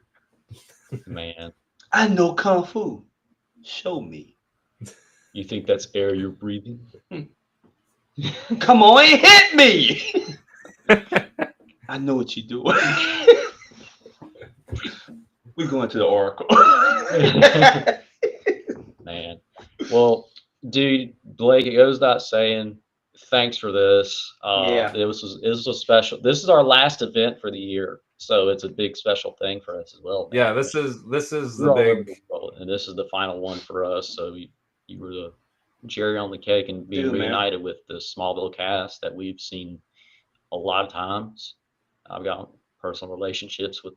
Man, I know Kung Fu. Show me. you think that's air you're breathing? Come on and hit me. I know what you're doing. We're going to the Oracle. Man. Well, dude, Blake, it goes without saying, thanks for this. Yeah. It was a special. This is our last event for the year, so it's a big special thing for us as well. Man. Yeah, this is We're the all over big. the world, and this is the final one for us. So you were the cherry on the cake and being Dude, man. reunited with the Smallville cast that we've seen a lot of times. I've got personal relationships with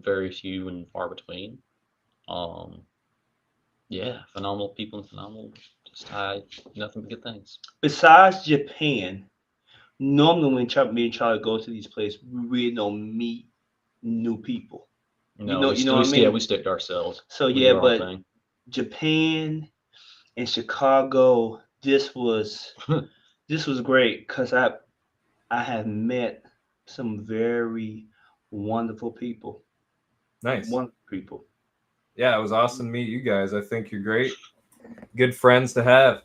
very few and far between. Yeah, phenomenal people and phenomenal. Just nothing but good things. Besides Japan, normally when me and Charlie go to these places, we really don't meet new people. No, you know what I mean? we stick to ourselves. So We yeah, do our own but thing. Japan and Chicago, this was great because I have met some very wonderful people. Nice. Wonderful people. Yeah, it was awesome to meet you guys. I think you're great. Good friends to have.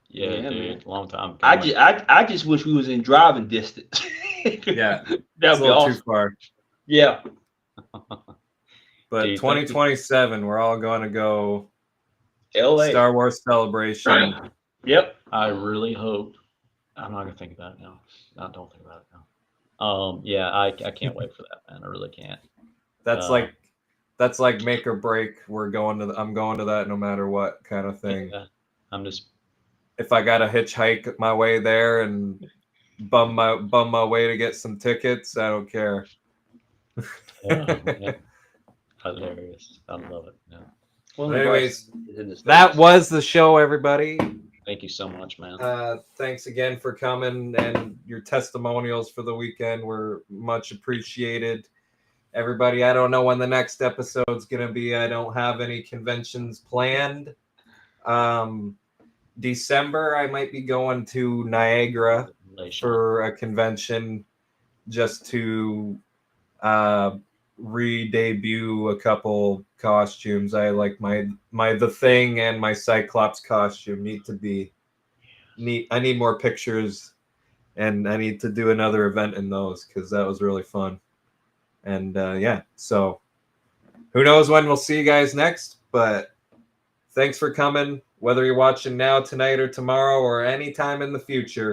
Yeah, Yeah, dude, man. long time I coming. just wish we was in driving distance. Yeah, That'd it's a be little awesome. too far. Yeah. But Dude, thank you. 2027, we're all going to go LA. Star Wars Celebration. Yep. I really hope. I'm not gonna think about it now. No, don't think about it now. Yeah, I can't wait for that, man. I really can't. That's like make or break. I'm going to that no matter what kind of thing. Yeah, I'm just If I gotta hitchhike my way there and bum my way to get some tickets, I don't care. yeah, hilarious. I love it. Yeah. Well, Anyways, is in the that States. was the show, everybody. Thank you so much, man. Thanks again for coming, and your testimonials for the weekend were much appreciated. Everybody, I don't know when the next episode's gonna be. I don't have any conventions planned. December, I might be going to Niagara for a convention just to re-debut a couple costumes. I like my The Thing and my Cyclops costume need to be neat. I need more pictures, and I need to do another event in those because that was really fun. And yeah, so who knows when we'll see you guys next, but thanks for coming, whether you're watching now, tonight, or tomorrow, or any time in the future.